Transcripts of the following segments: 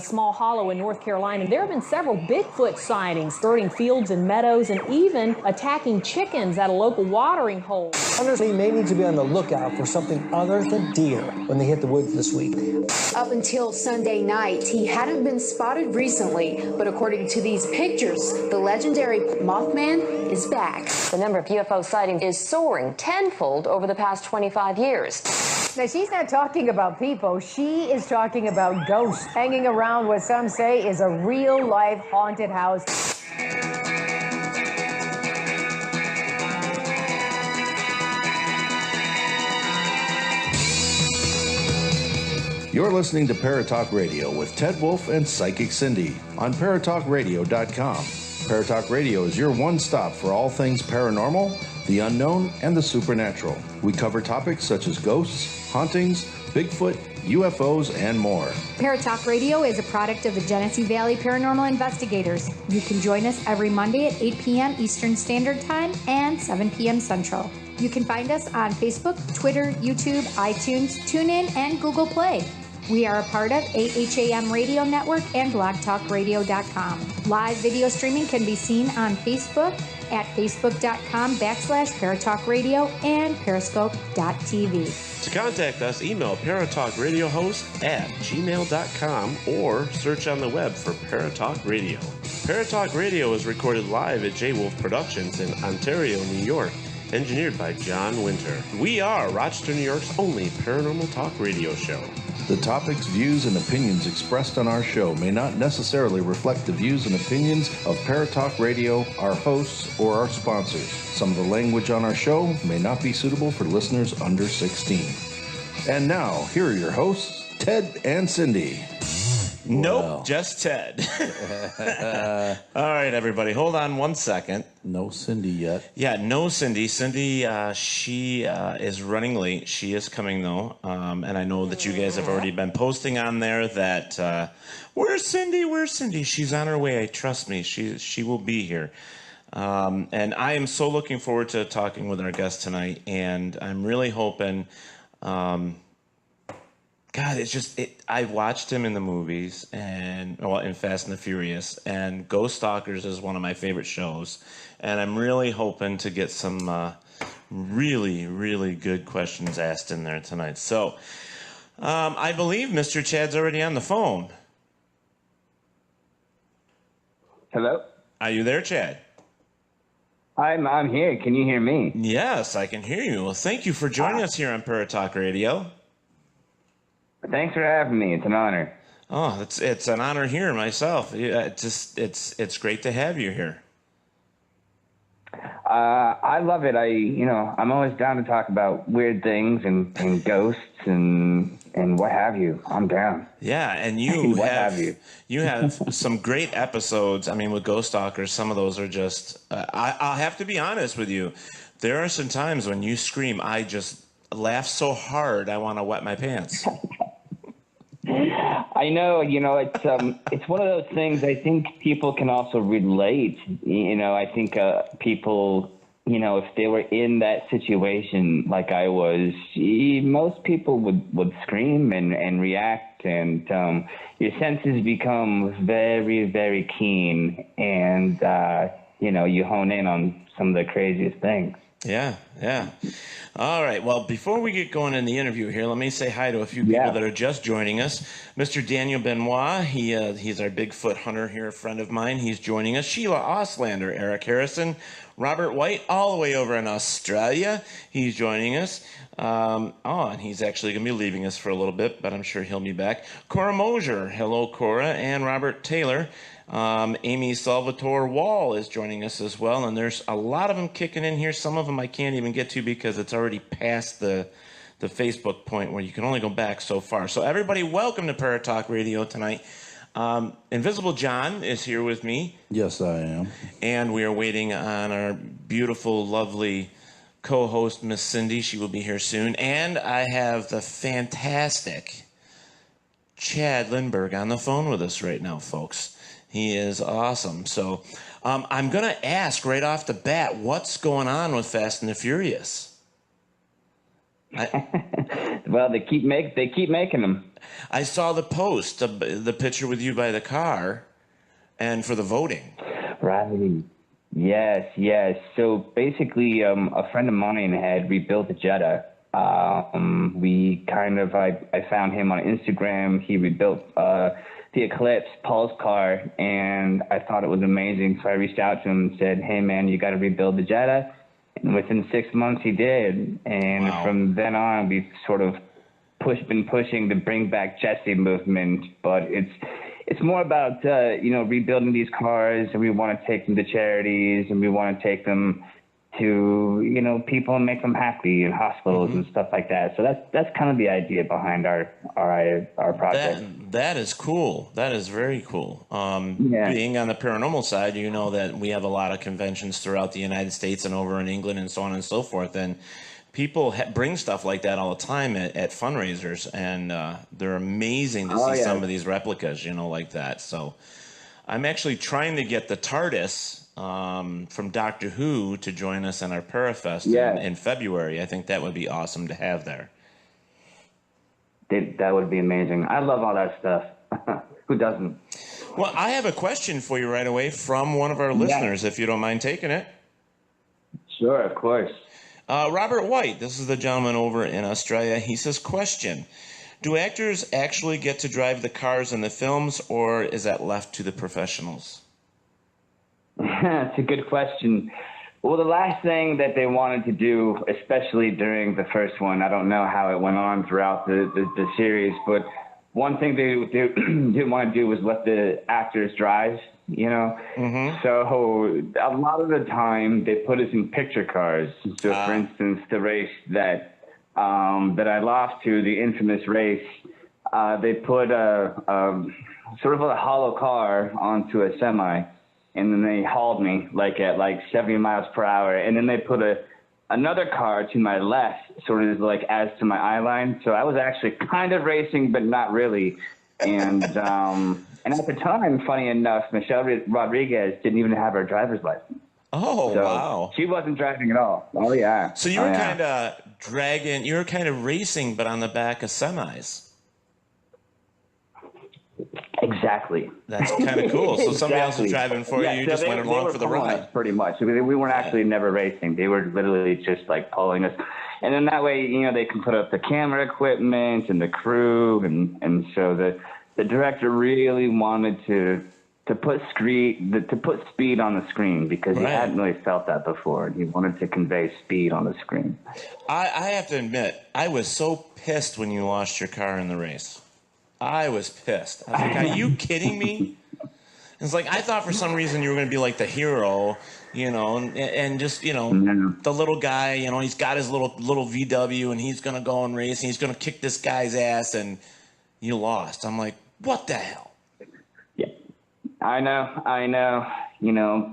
a small hollow in North Carolina. There have been several Bigfoot sightings, skirting fields and meadows, and even attacking chickens at a local watering hole. Hunters may need to be on the lookout for something other than deer when they hit the woods this week. Up until Sunday night, he hadn't been spotted recently, but according to these pictures, the legendary Mothman is back. The number of UFO sightings is soaring tenfold over the past 25 years. Now, she's not talking about people. She is talking about ghosts hanging around what some say is a real-life haunted house. You're listening to Paratalk Radio with Ted Wolf and Psychic Cindy on paratalkradio.com. Paratalk Radio is your one-stop for all things paranormal, the unknown, and the supernatural. We cover topics such as ghosts, hauntings, Bigfoot, UFOs, and more. Paratalk Radio is a product of the Genesee Valley Paranormal Investigators. You can join us every Monday at 8 p.m. Eastern Standard Time and 7 p.m. Central. You can find us on Facebook, Twitter, YouTube, iTunes, TuneIn, and Google Play. We are a part of AHAM Radio Network and blogtalkradio.com. Live video streaming can be seen on Facebook at facebook.com/paratalkradio and periscope.tv. To contact us, email paratalkradiohost@gmail.com or search on the web for Paratalk Radio. Paratalk Radio is recorded live at J. Wolf Productions in Ontario, New York. Engineered by John Winter. We are Rochester, New York's only paranormal talk radio show. The topics, views, and opinions expressed on our show may not necessarily reflect the views and opinions of Paratalk Radio, our hosts, or our sponsors. Some of the language on our show may not be suitable for listeners under 16. And now, here are your hosts, Ted and Cindy. Nope, Well. just Ted. All right, everybody, hold on one second. No Cindy yet. Yeah, no Cindy. Cindy, she is running late. She is coming, though. And I know that you guys have already been posting on there that, where's Cindy? Where's Cindy? She's on her way. Trust me, she will be here. And I am so looking forward to talking with our guest tonight. And I'm really hoping... God, it's just, I watched him in the movies, and in Fast and the Furious, and Ghost Stalkers is one of my favorite shows, and I'm really hoping to get some really, really good questions asked in there tonight. So, I believe Mr. Chad's already on the phone. Hello? Are you there, Chad? I'm here. Can you hear me? Yes, I can hear you. Well, thank you for joining us here on Paratalk Radio. Thanks for having me. It's an honor. Oh, it's an honor here myself. It's great to have you here. I love it. I'm always down to talk about weird things and ghosts and what have you. I'm down. Yeah, and you have some great episodes. I mean, with Ghost Stalkers, some of those are just. I'll have to be honest with you. There are some times when you scream, I just laugh so hard I want to wet my pants. I know, it's one of those things I think people can also relate. I think people, if they were in that situation like I was, most people would scream and react, and your senses become very, very keen, and, you hone in on some of the craziest things. Yeah. All right. Well, before we get going in the interview here, let me say hi to a few people that are just joining us. Mr. Daniel Benoit, he's our Bigfoot hunter here, a friend of mine. He's joining us. Sheila Oslander, Eric Harrison, Robert White, all the way over in Australia. He's joining us. And he's actually going to be leaving us for a little bit, but I'm sure he'll be back. Cora Mosier, hello, Cora, and Robert Taylor. Amy Salvatore Wall is joining us as well, and there's a lot of them kicking in here. Some of them I can't even get to because it's already past the Facebook point where you can only go back so far. So everybody, welcome to Paratalk Radio tonight. Invisible John is here with me. Yes, I am. And we are waiting on our beautiful, lovely co-host, Miss Cindy. She will be here soon. And I have the fantastic Chad Lindberg on the phone with us right now, folks. He is awesome. So I'm going to ask right off the bat, what's going on with Fast and the Furious? Well, they keep making them. I saw the post, the picture with you by the car, and for the voting. Right. Yes. So basically, a friend of mine had rebuilt the Jetta. I found him on Instagram. He rebuilt the Eclipse, Paul's car, and I thought it was amazing. So I reached out to him and said, "Hey, man, you got to rebuild the Jetta." And within 6 months, he did. And from then on, we've sort of been pushing the Bring Back Jesse movement. But it's more about rebuilding these cars, and we want to take them to charities, and we want to take them to people and make them happy in hospitals and stuff like that. So that's kind of the idea behind our project. That is cool. That is very cool. Being on the paranormal side, you know that we have a lot of conventions throughout the United States and over in England and so on and so forth. And people bring stuff like that all the time at fundraisers, and they're amazing to see some of these replicas, like that. So I'm actually trying to get the TARDIS from Doctor Who to join us in our Parafest in February. I think that would be awesome to have there. That would be amazing. I love all that stuff. Who doesn't? Well, I have a question for you right away from one of our listeners, if you don't mind taking it. Sure, of course. Robert White, this is the gentleman over in Australia. He says, question, do actors actually get to drive the cars in the films, or is that left to the professionals? That's a good question. Well, the last thing that they wanted to do, especially during the first one, I don't know how it went on throughout the series, but one thing they didn't want to do was let the actors drive, So a lot of the time they put us in picture cars. So, for instance, the race that I lost to, the infamous race, they put a sort of a hollow car onto a semi. And then they hauled me at 70 miles per hour. And then they put another car to my left, sort of as to my eye line. So I was actually kind of racing, but not really. And and at the time, funny enough, Michelle Rodriguez didn't even have her driver's license. Oh, so wow. She wasn't driving at all. Oh, yeah. So you were kind of racing, but on the back of semis. Exactly. That's kind of cool. So somebody else was driving for you. You just went along for the ride. Pretty much. We weren't actually never racing. They were literally just pulling us. And then that way, they can put up the camera equipment and the crew. And so the director really wanted to put speed on the screen, because he hadn't really felt that before. He wanted to convey speed on the screen. I have to admit, I was so pissed when you lost your car in the race. I was pissed. I was like, are you kidding me? It's like, I thought for some reason you were going to be like the hero, and just, the little guy, he's got his little VW and he's going to go and race and he's going to kick this guy's ass, and you lost. I'm like, what the hell? Yeah, I know,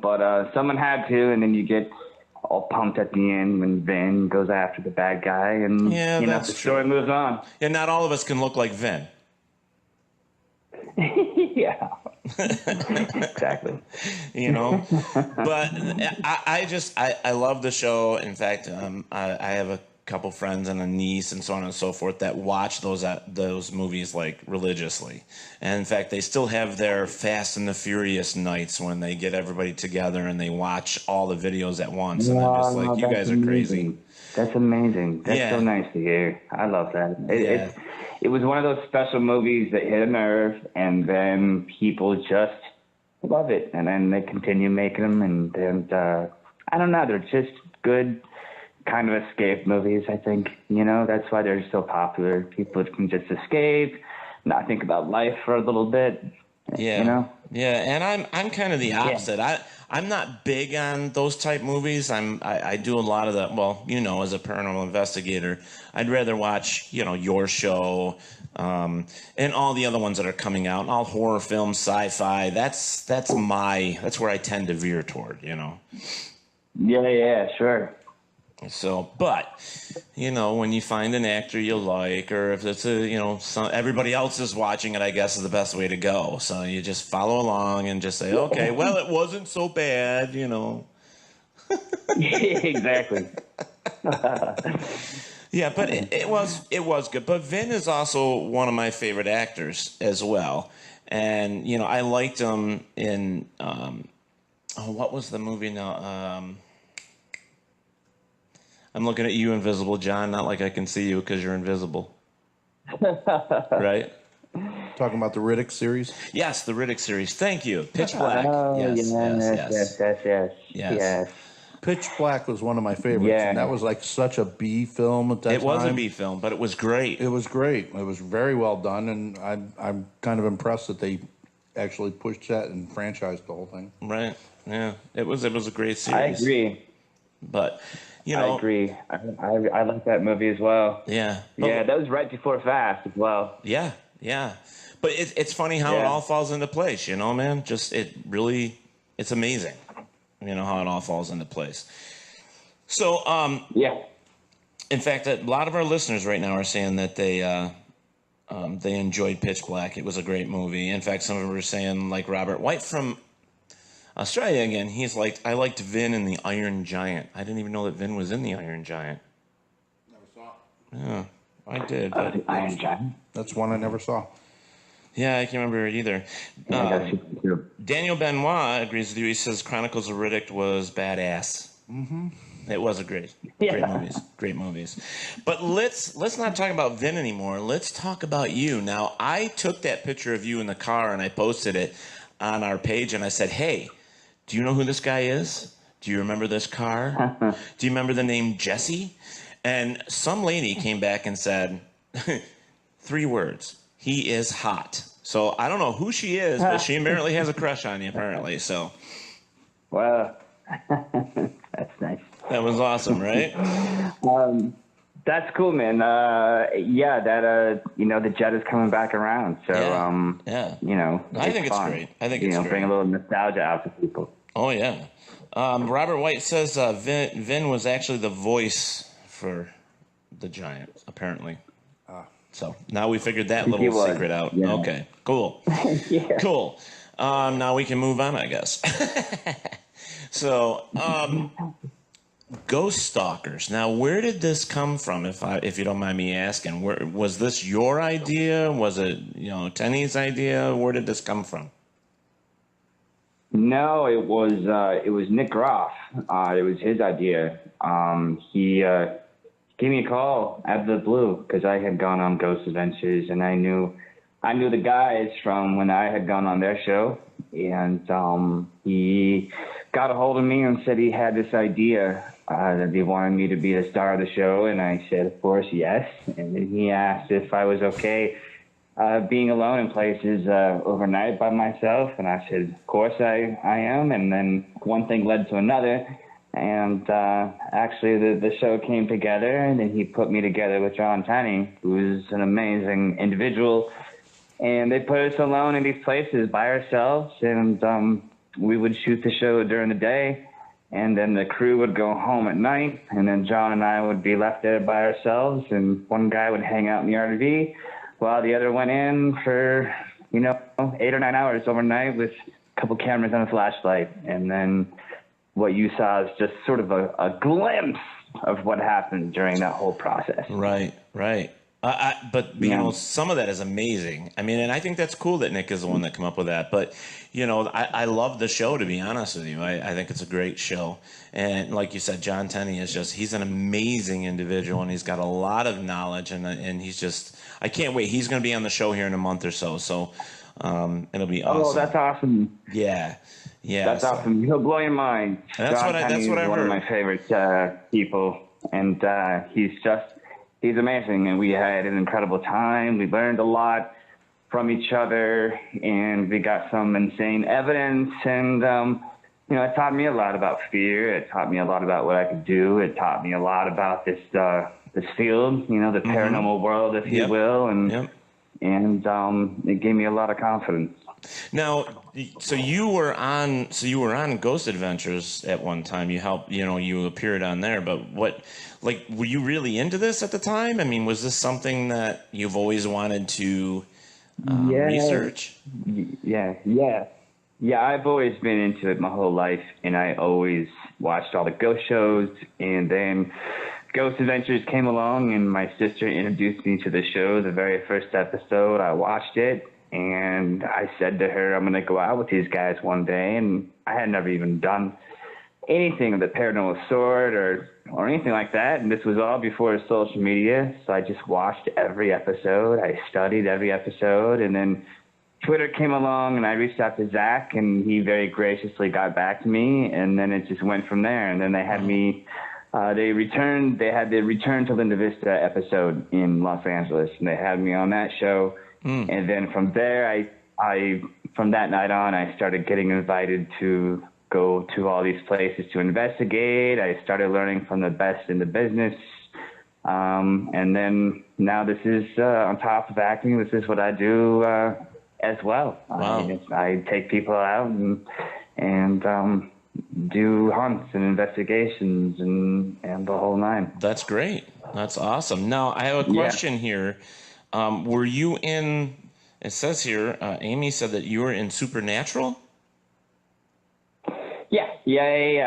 but someone had to, and then you get all pumped at the end when Vin goes after the bad guy, and the story moves on. Yeah, not all of us can look like Vin. Yeah, exactly. But I love the show. In fact, I have a couple friends and a niece and so on and so forth that watch those movies religiously. And in fact, they still have their Fast and the Furious nights when they get everybody together and they watch all the videos at once. And I'm just like, you guys are crazy. That's amazing. That's so nice to hear. I love that. It was one of those special movies that hit a nerve, and then people just love it, and then they continue making them, and I don't know, they're just good kind of escape movies, I think. That's why they're so popular. People can just escape, not think about life for a little bit. Yeah, and I'm kind of the opposite. I'm not big on those type movies. I do a lot of the, as a paranormal investigator, I'd rather watch, your show, and all the other ones that are coming out, all horror films, sci-fi. That's where I tend to veer toward, Yeah, sure. So, but, when you find an actor you like, or if it's everybody else is watching it, I guess is the best way to go. So you just follow along and just say, okay, well, it wasn't so bad, Exactly. Yeah, but it was good. But Vin is also one of my favorite actors as well. And, you know, I liked him in, what was the movie now? I'm looking at you, Invisible John, not like I can see you because you're invisible. Right? Talking about the Riddick series? Yes, the Riddick series. Thank you. Pitch Black. Oh, Yes. Pitch Black was one of my favorites, Yeah. and that was like such a B film at that time. It was a B film, but it was great. It was great. It was very well done, and I'm kind of impressed that they actually pushed that and franchised the whole thing. Right. Yeah. It was a great series. I agree. But, you know. I agree. I like that movie as well. Yeah. Yeah, that was right before Fast as well. Yeah. Yeah. But it's funny how it all falls into place, you know, man? Just, it's amazing, you know, how it all falls into place. So, yeah. In fact, a lot of our listeners right now are saying that they enjoyed Pitch Black. It was a great movie. In fact, some of them were saying, like Robert White from Australia again, he's like, I liked Vin in The Iron Giant. I didn't even know that Vin was in The Iron Giant. Never saw it. Yeah, I did. But The Iron Giant? That's one I never saw. Yeah, I can't remember it either. Daniel Benoit agrees with you. He says Chronicles of Riddick was badass. Mm-hmm. It was great movies. But let's not talk about Vin anymore. Let's talk about you. Now, I took that picture of you in the car and I posted it on our page, and I said, hey, do you know who this guy is? Do you remember this car? Do you remember the name Jesse? And some lady came back and said, 3 words. He is hot. So I don't know who she is, but she apparently has a crush on you, apparently. So, wow. That's nice. That was awesome, right? That's cool, man. You know, the jet is coming back around. So, you know, I think it's fun. great. I think it's great. Bring a little nostalgia out to people. Oh, yeah. Robert White says Vin was actually the voice for the Giant, apparently. So now we figured that little secret out. Yeah. Okay, cool. Cool. Now we can move on, I guess. So, ghost stalkers. Now, where did this come from? If you don't mind me asking, was this your idea? Was it Tenny's idea? Where did this come from? No, it was Nick Groff. It was his idea. He gave me a call out of the blue because I had gone on Ghost Adventures, and I knew the guys from when I had gone on their show, and he got a hold of me and said he had this idea that he wanted me to be the star of the show, and I said, of course, yes. And then he asked if I was okay being alone in places overnight by myself, and I said, of course I am. And then one thing led to another, and actually the show came together, and then he put me together with John Tenney, who's an amazing individual, and they put us alone in these places by ourselves, and we would shoot the show during the day, and then the crew would go home at night, and then John and I would be left there by ourselves, and one guy would hang out in the RV while the other went in for 8 or 9 hours overnight with a couple cameras and a flashlight. And then what you saw is just sort of a glimpse of what happened during that whole process. Right. But some of that is amazing. I mean, and I think that's cool that Nick is the one that came up with that. But, I love the show, to be honest with you. I think it's a great show. And like you said, John Tenney he's an amazing individual, and he's got a lot of knowledge, and he's just, I can't wait. He's going to be on the show here in a month or so. So it'll be awesome. Oh, that's awesome. Yeah. That's awesome. He'll blow your mind. That's what I heard. One of my favorite people. And he's amazing, and we had an incredible time. We learned a lot from each other, and we got some insane evidence, and it taught me a lot about fear. It taught me a lot about what I could do. It taught me a lot about this field, the paranormal world, if you will, and it gave me a lot of confidence. Now, so you were on Ghost Adventures at one time. You helped, you appeared on there. But were you really into this at the time? I mean, was this something that you've always wanted to research? Yeah. I've always been into it my whole life, and I always watched all the ghost shows. And then Ghost Adventures came along, and my sister introduced me to the show. The very first episode, I watched it, and I said to her, I'm going to go out with these guys one day. And I had never even done anything of the paranormal sort or anything like that. And this was all before social media. So I just watched every episode. I studied every episode. And then Twitter came along, and I reached out to Zach, and he very graciously got back to me. And then it just went from there. And then they had me, they had the Return to Linda Vista episode in Los Angeles. And they had me on that show. And then from there, from that night on, I started getting invited to go to all these places to investigate. I started learning from the best in the business. And then now this is, on top of acting, this is what I do as well. Wow. I take people out and do hunts and investigations and the whole nine. That's great. That's awesome. Now, I have a question here. Were you in, it says here, Amy said that you were in Supernatural? Yeah.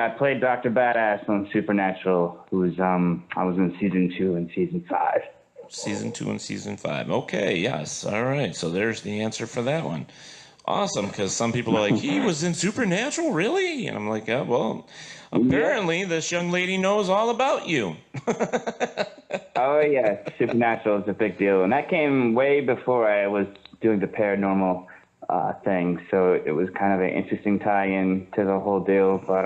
I played Dr. Badass on Supernatural, I was in season 2 and season 5. Season 2 and season 5. Okay, yes. All right. So there's the answer for that one. Awesome, because some people are like, he was in Supernatural, really? And I'm like, yeah, well, apparently this young lady knows all about you. Oh, yeah. Supernatural is a big deal. And that came way before I was doing the paranormal thing. So it was kind of an interesting tie-in to the whole deal. But,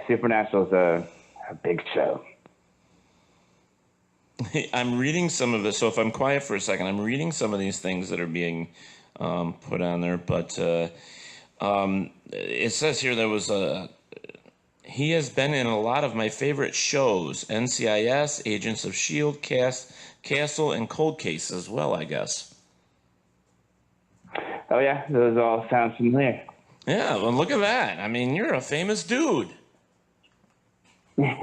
Supernatural is a big show. I'm reading some of this. So if I'm quiet for a second, I'm reading some of these things that are being put on there. But it says here there was he has been in a lot of my favorite shows, NCIS, Agents of S.H.I.E.L.D., Castle, and Cold Case as well, I guess. Oh, yeah. Those all sound familiar. Yeah, well, look at that. I mean, you're a famous dude. Yeah,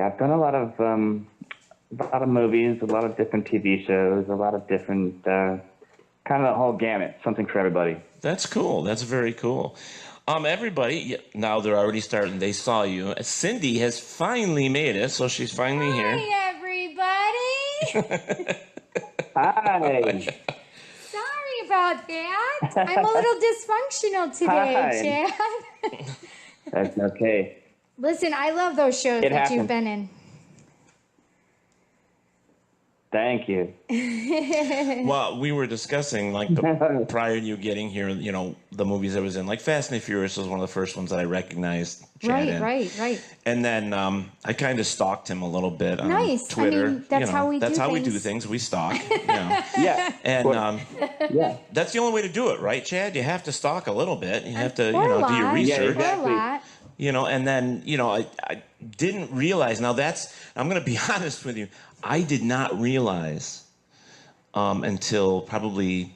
I've done a lot of movies, a lot of different TV shows, a lot of different, kind of the whole gamut, something for everybody. That's cool. That's very cool. Everybody, now they're already starting. They saw you. Cindy has finally made it, so she's finally here. Hi, everybody. Hi. Sorry about that. I'm a little dysfunctional today, Chad. That's okay. Listen, I love those shows that you've been in. Thank you. Well, we were discussing, like, prior to you getting here, you know, the movies I was in. Like, Fast and the Furious was one of the first ones that I recognized Chad in. Right. And then I kind of stalked him a little bit on Twitter. I mean, that's how we do things. That's how we do things. We stalk. You know. Yeah. And yeah, that's the only way to do it, right, Chad? You have to stalk a little bit. You have to, do your research. Yeah, exactly. You know, and then, I didn't realize. Now I'm going to be honest with you. I did not realize until probably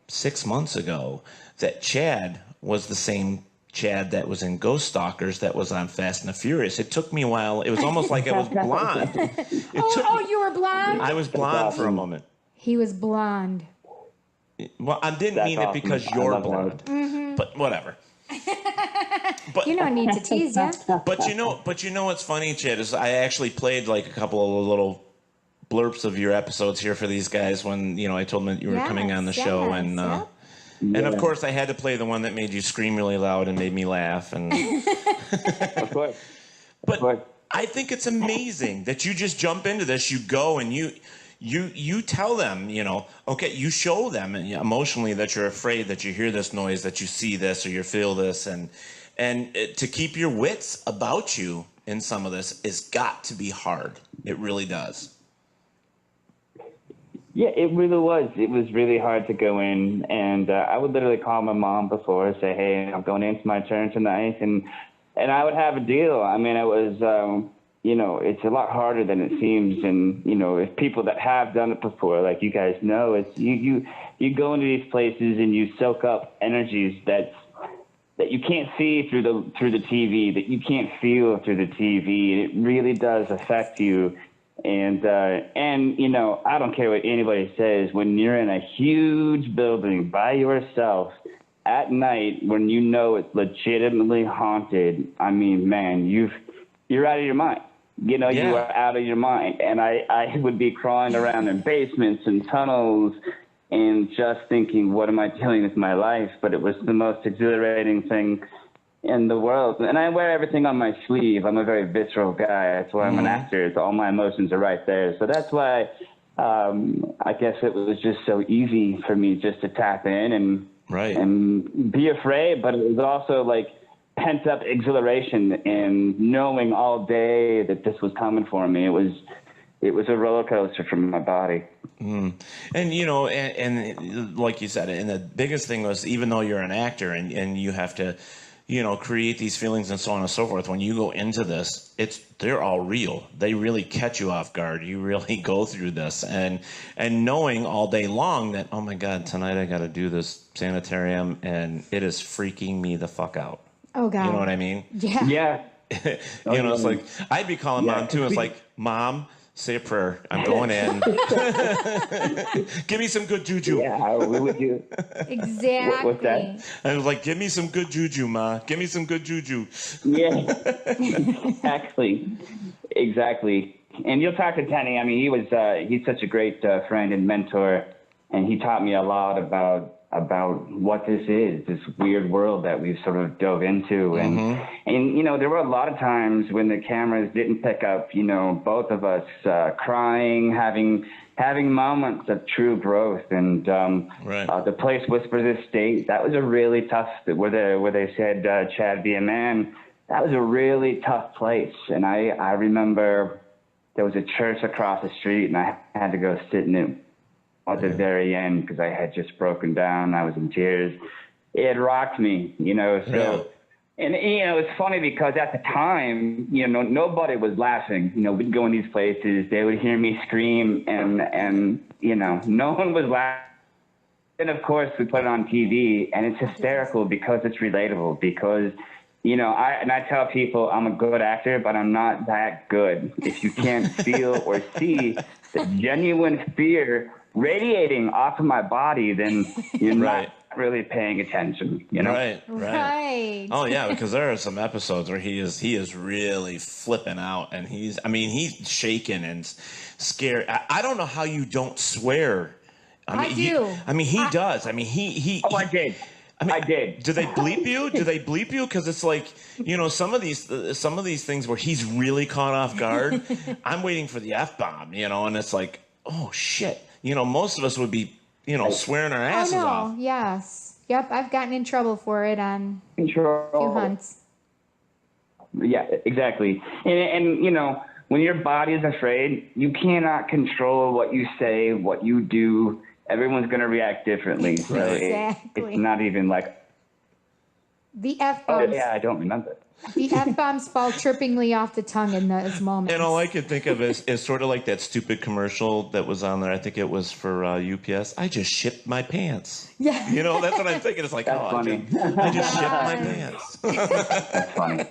6 months ago that Chad was the same Chad that was in Ghost Stalkers that was on Fast and the Furious. It took me a while. It was almost like I was blonde. You were blonde? I was blonde for a moment. He was blonde. Well, I didn't mean it because you're blonde. Mm-hmm. But whatever. But you don't need to tease you. But you know what's funny, Chad, is I actually played like a couple of little blurps of your episodes here for these guys when I told them that you were coming on the show, and of course I had to play the one that made you scream really loud and made me laugh, and of course. But I think it's amazing that you just jump into this. You go and you tell them, okay, you show them emotionally that you're afraid, that you hear this noise, that you see this or you feel this, and to keep your wits about you in some of this has got to be hard. It really does. Yeah, it really was. It was really hard to go in, and I would literally call my mom before and say, hey, I'm going into my turn tonight, and I would have a deal. I mean, it was, it's a lot harder than it seems, and, if people that have done it before, like you guys know, it's you go into these places and you soak up energies that you can't see through the TV, that you can't feel through the TV, and it really does affect you. And I don't care what anybody says, when you're in a huge building by yourself at night, when it's legitimately haunted, I mean, man, you're out of your mind. you know, you are out of your mind. And I would be crawling around in basements and tunnels and just thinking, what am I doing with my life? But it was the most exhilarating thing in the world. And I wear everything on my sleeve. I'm a very visceral guy. That's why I'm an actor. All my emotions are right there. So that's why I guess it was just so easy for me just to tap in and be afraid. But it was also like pent up exhilaration and knowing all day that this was coming for me. It was a roller coaster for my body. And, you know, and like you said, and the biggest thing was, even though you're an actor and you have to, you know, create these feelings and so on and so forth, when you go into this, they're all real. They really catch you off guard. You really go through this and knowing all day long that, oh my God, tonight I got to do this sanitarium and it is freaking me the fuck out. Oh God. You know what I mean? Yeah. Yeah. You know, it's like, I'd be calling Mom too. It's like, Mom, say a prayer. I'm going in. Give me some good juju. Yeah, we would do. Exactly. What's that? I was like, give me some good juju, Ma. Give me some good juju. Yeah, exactly. And you'll talk to Tenny. I mean, he's such a great friend and mentor, and he taught me a lot about what this is, this weird world that we've sort of dove into. And, you know, there were a lot of times when the cameras didn't pick up, you know, both of us crying, having moments of true growth. And the place Whispers Estate, that was a really tough, where they said, Chad, be a man. That was a really tough place. And I remember there was a church across the street, and I had to go sit in it at the very end because I had just broken down. I was in tears. It rocked me, you know. So, and you know, it's funny because at the time, you know, nobody was laughing. You know, we'd go in these places, they would hear me scream, and you know, no one was laughing. And of course, we put it on TV, and it's hysterical because it's relatable. Because, you know, I tell people I'm a good actor, but I'm not that good. If you can't feel or see the genuine fear radiating off of my body, then you're not really paying attention, you know? Right. Oh yeah, because there are some episodes where he is really flipping out, and he's shaking and scared. I don't know how you don't swear. I do. He does. I did. I did. Do they bleep you? Because it's like, you know, some of these things where he's really caught off guard. I'm waiting for the F-bomb, you know, and it's like, oh shit. You know, most of us would be, you know, swearing our asses off. Yes. Yep. I've gotten in trouble for it on a few hunts. Yeah, exactly. And, you know, when your body is afraid, you cannot control what you say, what you do. Everyone's going to react differently. So it's not even like. The F-bombs. I don't remember. The F-bombs fall trippingly off the tongue in those moments. And all I can think of is sort of like that stupid commercial that was on there. I think it was for UPS. I just shipped my pants. Yeah. You know, that's what I'm thinking. It's like, funny. I just shipped my pants. That's funny.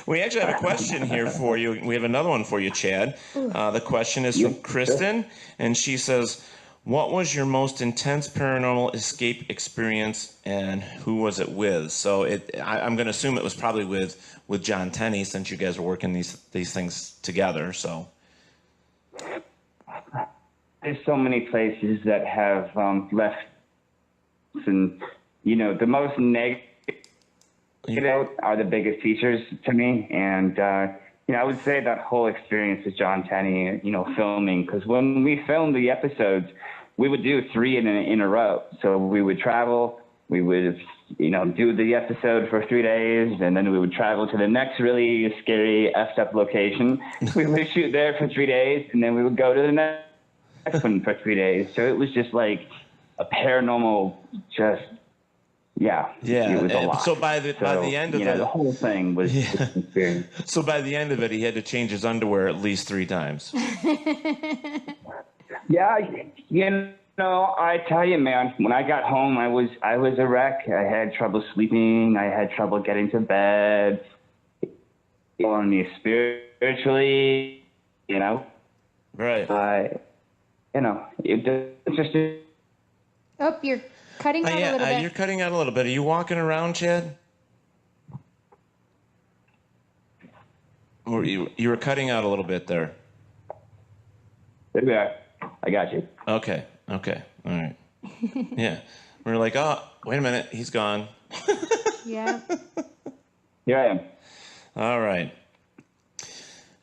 We actually have a question here for you. We have another one for you, Chad. The question is from Kristen, and she says, what was your most intense paranormal escape experience, and who was it with? So I'm going to assume it was probably with John Tenney, since you guys were working these things together. So there's so many places that have left, and you know, the most negative are the biggest teachers to me, and you know, I would say that whole experience with John Tenney, you know, filming, because when we filmed the episodes, we would do 3 in a row. So we would travel, we would, you know, do the episode for 3 days, and then we would travel to the next really scary, effed up location. We would shoot there for 3 days, and then we would go to the next one for 3 days. So it was just like a paranormal, it was a lot. So by the end of the whole thing was an experience. So by the end of it, he had to change his underwear at least 3 times. Yeah, you know, I tell you, man, when I got home, I was a wreck. I had trouble sleeping. I had trouble getting to bed. On me spiritually, you know. Right. You know, it's just. Oh, you're cutting out a little bit. You're cutting out a little bit. Are you walking around, Chad? You were cutting out a little bit there. There we are. I got you. Okay. All right. Yeah. We were like, oh, wait a minute. He's gone. Yeah. Here I am. All right.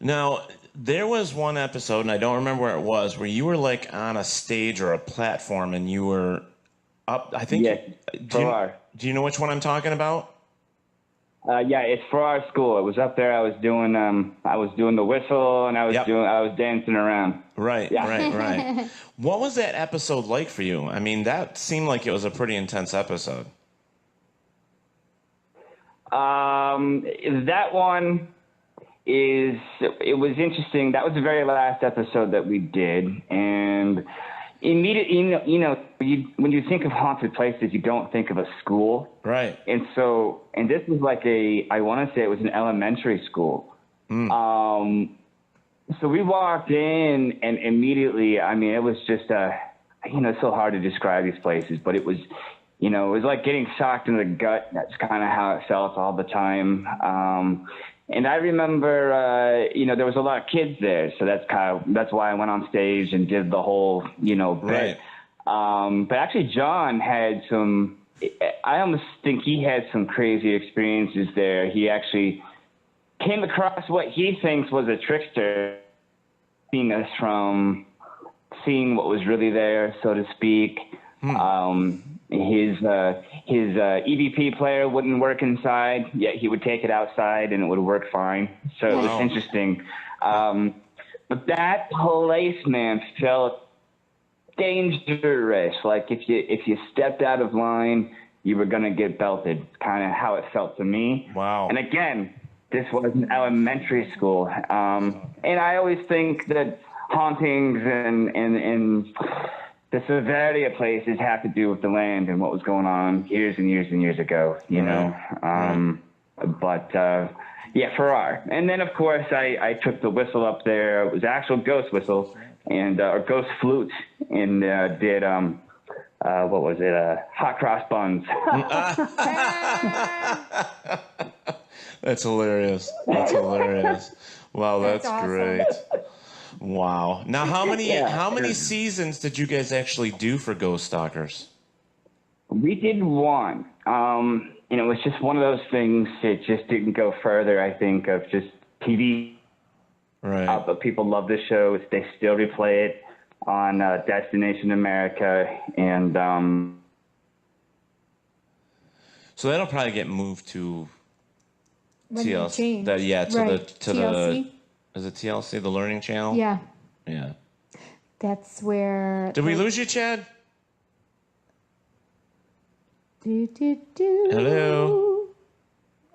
Now, there was one episode, and I don't remember where it was, where you were like on a stage or a platform, and you were up. I think. Yes. Do you know which one I'm talking about? Yeah, it's for our school. It was up there. I was doing the whistle, and I was dancing around. Right. Yeah. Right. What was that episode like for you? I mean, that seemed like it was a pretty intense episode. That one it was interesting. That was the very last episode that we did, and immediately, when you think of haunted places, you don't think of a school, right? And this was like I want to say it was an elementary school. So we walked in, and immediately, I mean, it was just it's so hard to describe these places, but it was. It was like getting shocked in the gut. That's kind of how it felt all the time. And I remember, there was a lot of kids there, so that's why I went on stage and did the whole, bit. Right. But actually, John had I almost think he had some crazy experiences there. He actually came across what he thinks was a trickster, seeing us from seeing what was really there, so to speak. His EVP player wouldn't work inside, yet he would take it outside and it would work fine. So it was interesting. But that place, man, felt dangerous. Like if you stepped out of line, you were gonna get belted. Kind of how it felt to me. Wow. And again, this was an elementary school, and I always think that hauntings and the severity of places have to do with the land and what was going on years and years and years ago, you know. But Farrar. And then, of course, I took the whistle up there. It was actual ghost whistle and or ghost flute, and did what was it? Hot cross buns. That's hilarious. Wow, that's awesome. great. Wow. Now, how many seasons did you guys actually do for Ghost Stalkers? We did one. It was just one of those things. It just didn't go further, I think, of just TV. Right. But people love the show. They still replay it on Destination America. And so that'll probably get moved to TLC. TLC? Is it TLC, the Learning Channel? Yeah. Yeah. That's where... Did we lose you, Chad? Hello?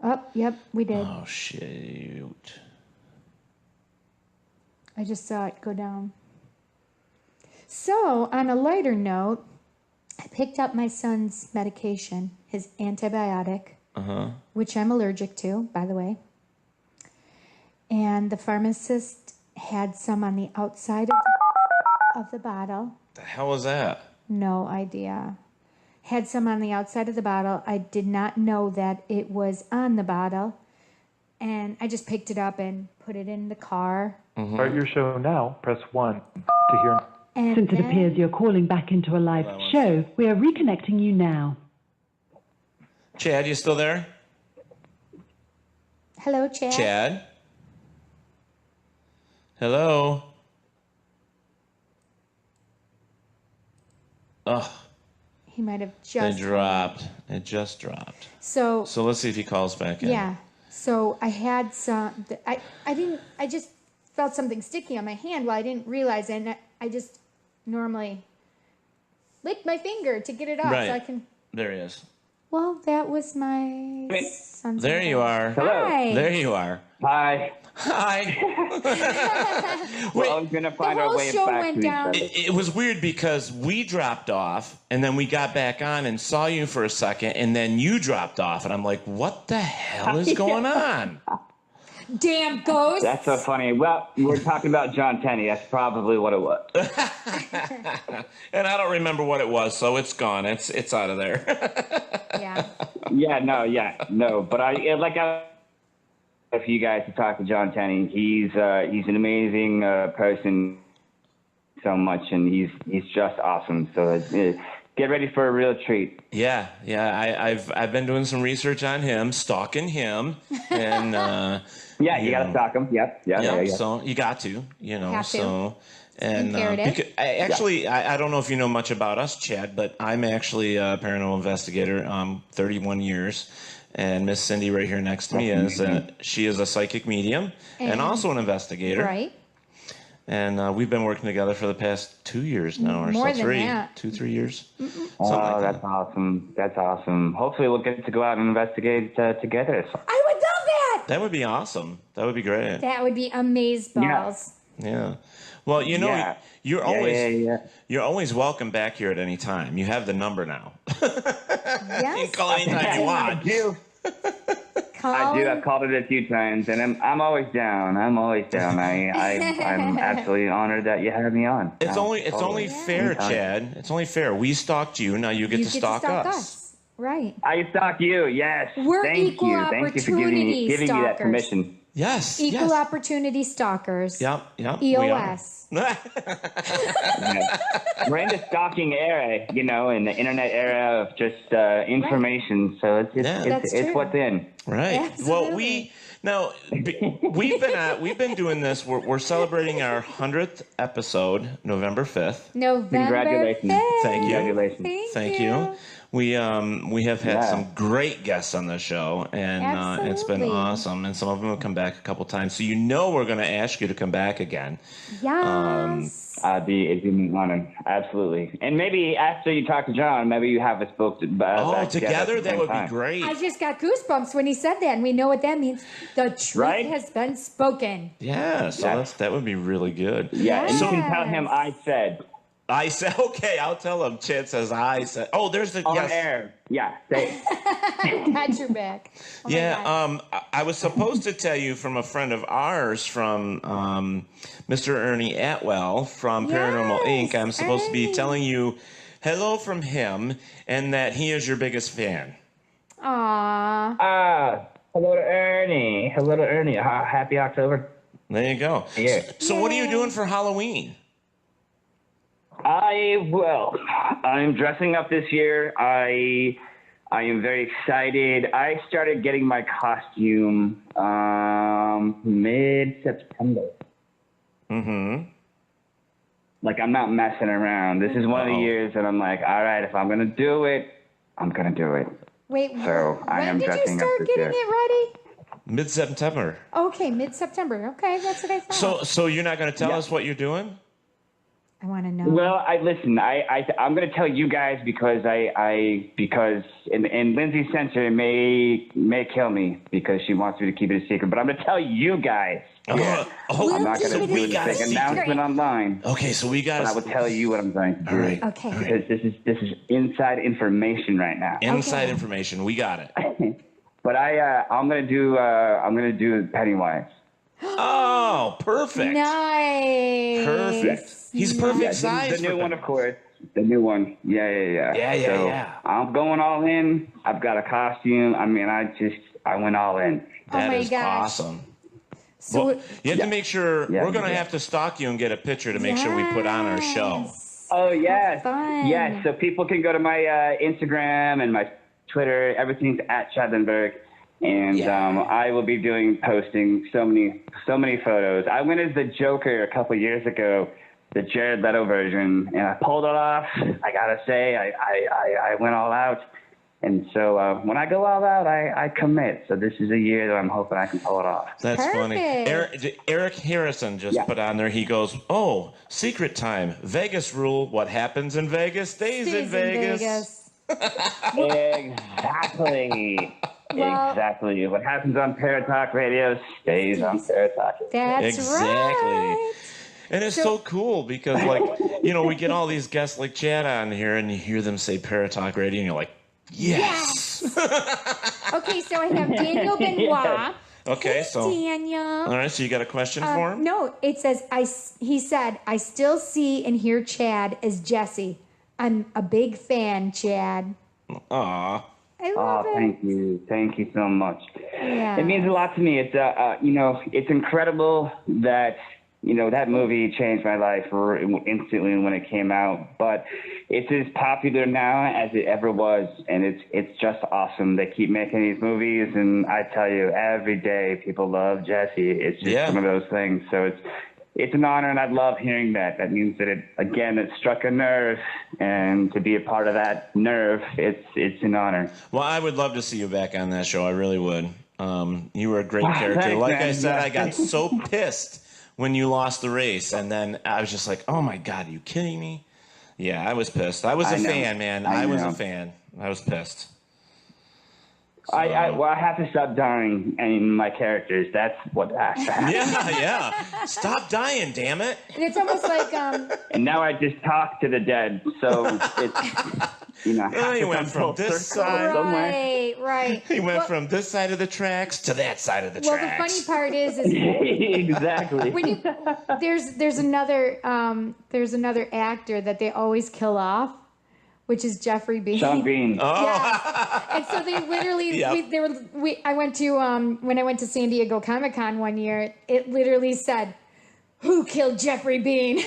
Oh, yep, we did. Oh, shoot. I just saw it go down. So, on a lighter note, I picked up my son's medication, his antibiotic, which I'm allergic to, by the way. And the pharmacist had some on the outside of the bottle. The hell was that? No idea. Had some on the outside of the bottle. I did not know that it was on the bottle. And I just picked it up and put it in the car. Start your show now. Press 1 to hear. And Since it appears you're calling back into a live show, we are reconnecting you now. Chad, you still there? Hello, Chad. Chad? Hello? Ugh. He might have just... It just dropped. So let's see if he calls back in. Yeah. So I had some... I just felt something sticky on my hand. Well, I didn't realize it. And I just normally lick my finger to get it off. Right. So I can... There he is. Well, that was my son's... There you are. Hi. There you are. Hi. Wait, I was going to find our way show back went to down. each other. It was weird because we dropped off, and then we got back on and saw you for a second, and then you dropped off, and I'm like, what the hell is going on? Damn ghost. That's so funny. Well, we're talking about John Tenney. That's probably what it was. And I don't remember what it was, so it's gone. It's out of there. Yeah. No. But I for you guys to talk to John Tenney. He's an amazing person, so much, and he's just awesome. So get ready for a real treat. Yeah. I've been doing some research on him, stalking him, and you gotta stalk him. Yep. So you got to, Have to. so. And I don't know if you know much about us, Chad, but I'm actually a paranormal investigator, 31 years. And Miss Cindy right here next to me she is a psychic medium and also an investigator. Right. And we've been working together for the past 2 years now, or More so. than 3 that. 2-3 years. That's awesome. That's awesome. Hopefully we'll get to go out and investigate together. I would love that. That would be awesome. That would be great. That would be amazeballs. Yeah. Well, you're always welcome back here at any time. You have the number now. Yes. You can call anytime you want. I do. I've called it a few times, and I'm always down. I'm absolutely honored that you had me on. It's only fair, Chad. It's only fair. We stalked you. Now you get to stalk us. Right. I stalk you. Yes. We're Thank equal you. Thank you for giving me that permission. Yes. Equal opportunity stalkers. Yep. EOS. We're in the stalking era, in the internet era of just information. So it's what's in. Right. Absolutely. Well, we've been doing this. We're celebrating our 100th episode, November 5th. Congratulations. 5th. Thank you. Congratulations. Thank you. We have had some great guests on the show, and it's been awesome. And some of them have come back a couple times, so we're going to ask you to come back again. Yes. It'd be an honor, absolutely. And maybe after you talk to John, maybe you have us both together. That would be great. I just got goosebumps when he said that, and we know what that means. The truth has been spoken. Yeah, so that would be really good. Yeah, and you can tell him I said. Okay, I'll tell him. Chad says I said. Oh, there's the air. Yeah, say it. Got your back. I was supposed to tell you from a friend of ours, from Mr. Ernie Atwell from Paranormal Inc. I'm supposed to be telling you hello from him, and that he is your biggest fan. Aww. Hello to Ernie. Happy October. There you go. Yeah. So what are you doing for Halloween? I'm dressing up this year. I am very excited. I started getting my costume mid-September. Mm-hmm. Like, I'm not messing around. This is one of the years that I'm like, all right, if I'm going to do it, I'm going to do it. Wait, so I am when did you dressing start up this getting year. it ready? Mid-September. Okay, mid-September. Okay, that's what I thought. So you're not going to tell us what you're doing? I want to know. Well, I'm going to tell you guys because Lindsay Censor may kill me because she wants me to keep it a secret. But I'm going to tell you guys. I'm not going to do a big announcement online. Okay, so we got. But I will tell you what I'm going to do. All right. Okay. Because this is inside information right now. Inside information. We got it. But I'm going to do Pennywise. Oh, perfect. Nice. Perfect. He's perfect size. The new one, of course. The new one. Yeah. Yeah. I'm going all in. I've got a costume. I mean, I went all in. That is awesome. So you have to make sure we're going to have to stalk you and get a picture to make sure we put on our show. Oh, yes. Yes. So people can go to my Instagram and my Twitter. Everything's at Chad Lindberg. And I will be posting so many photos. I went as the Joker a couple years ago, the Jared Leto version, and I pulled it off. I gotta say, I went all out. And so when I go all out, I commit. So this is a year that I'm hoping I can pull it off. That's funny. Eric Harrison just put on there. He goes, "Oh, secret time. Vegas rule. What happens in Vegas stays in Vegas." Exactly. Well, exactly. What happens on Paratalk Radio stays on Paratalk. That's right. And it's so cool because, we get all these guests like Chad on here, and you hear them say Paratalk Radio, and you're like, yes. Okay, so I have Daniel Benoit. Okay, so Daniel. All right, so you got a question for him? No, it says he said, "I still see and hear Chad as Jesse. I'm a big fan, Chad." Aw. I love it. Thank you so much. It means a lot to me. It's it's incredible that that movie changed my life instantly when it came out. But it's as popular now as it ever was, and it's just awesome. They keep making these movies, and I tell you, every day people love Jesse. It's just one of those things. So it's an honor, and I love hearing that. That means that it struck a nerve, and to be a part of that nerve, it's an honor. Well, I would love to see you back on that show. I really would. You were a great character. Thanks, like man. I said, I got so pissed when you lost the race, and then I was just like, oh my God, are you kidding me? Yeah, I was pissed. I was a fan, man. I was a fan. I was pissed. So. I have to stop dying in my characters. That's what has to happen. Yeah. Stop dying, damn it. And it's almost like And now I just talk to the dead, so it's he went from this side. Right. He went from this side of the tracks to that side of the tracks. Well, the funny part is exactly. When there's another actor that they always kill off, which is Jeffrey Bean. Sean Bean. Oh. Yeah. And so they literally, I went to, when I went to San Diego Comic-Con one year, it literally said, "Who killed Jeffrey Bean?"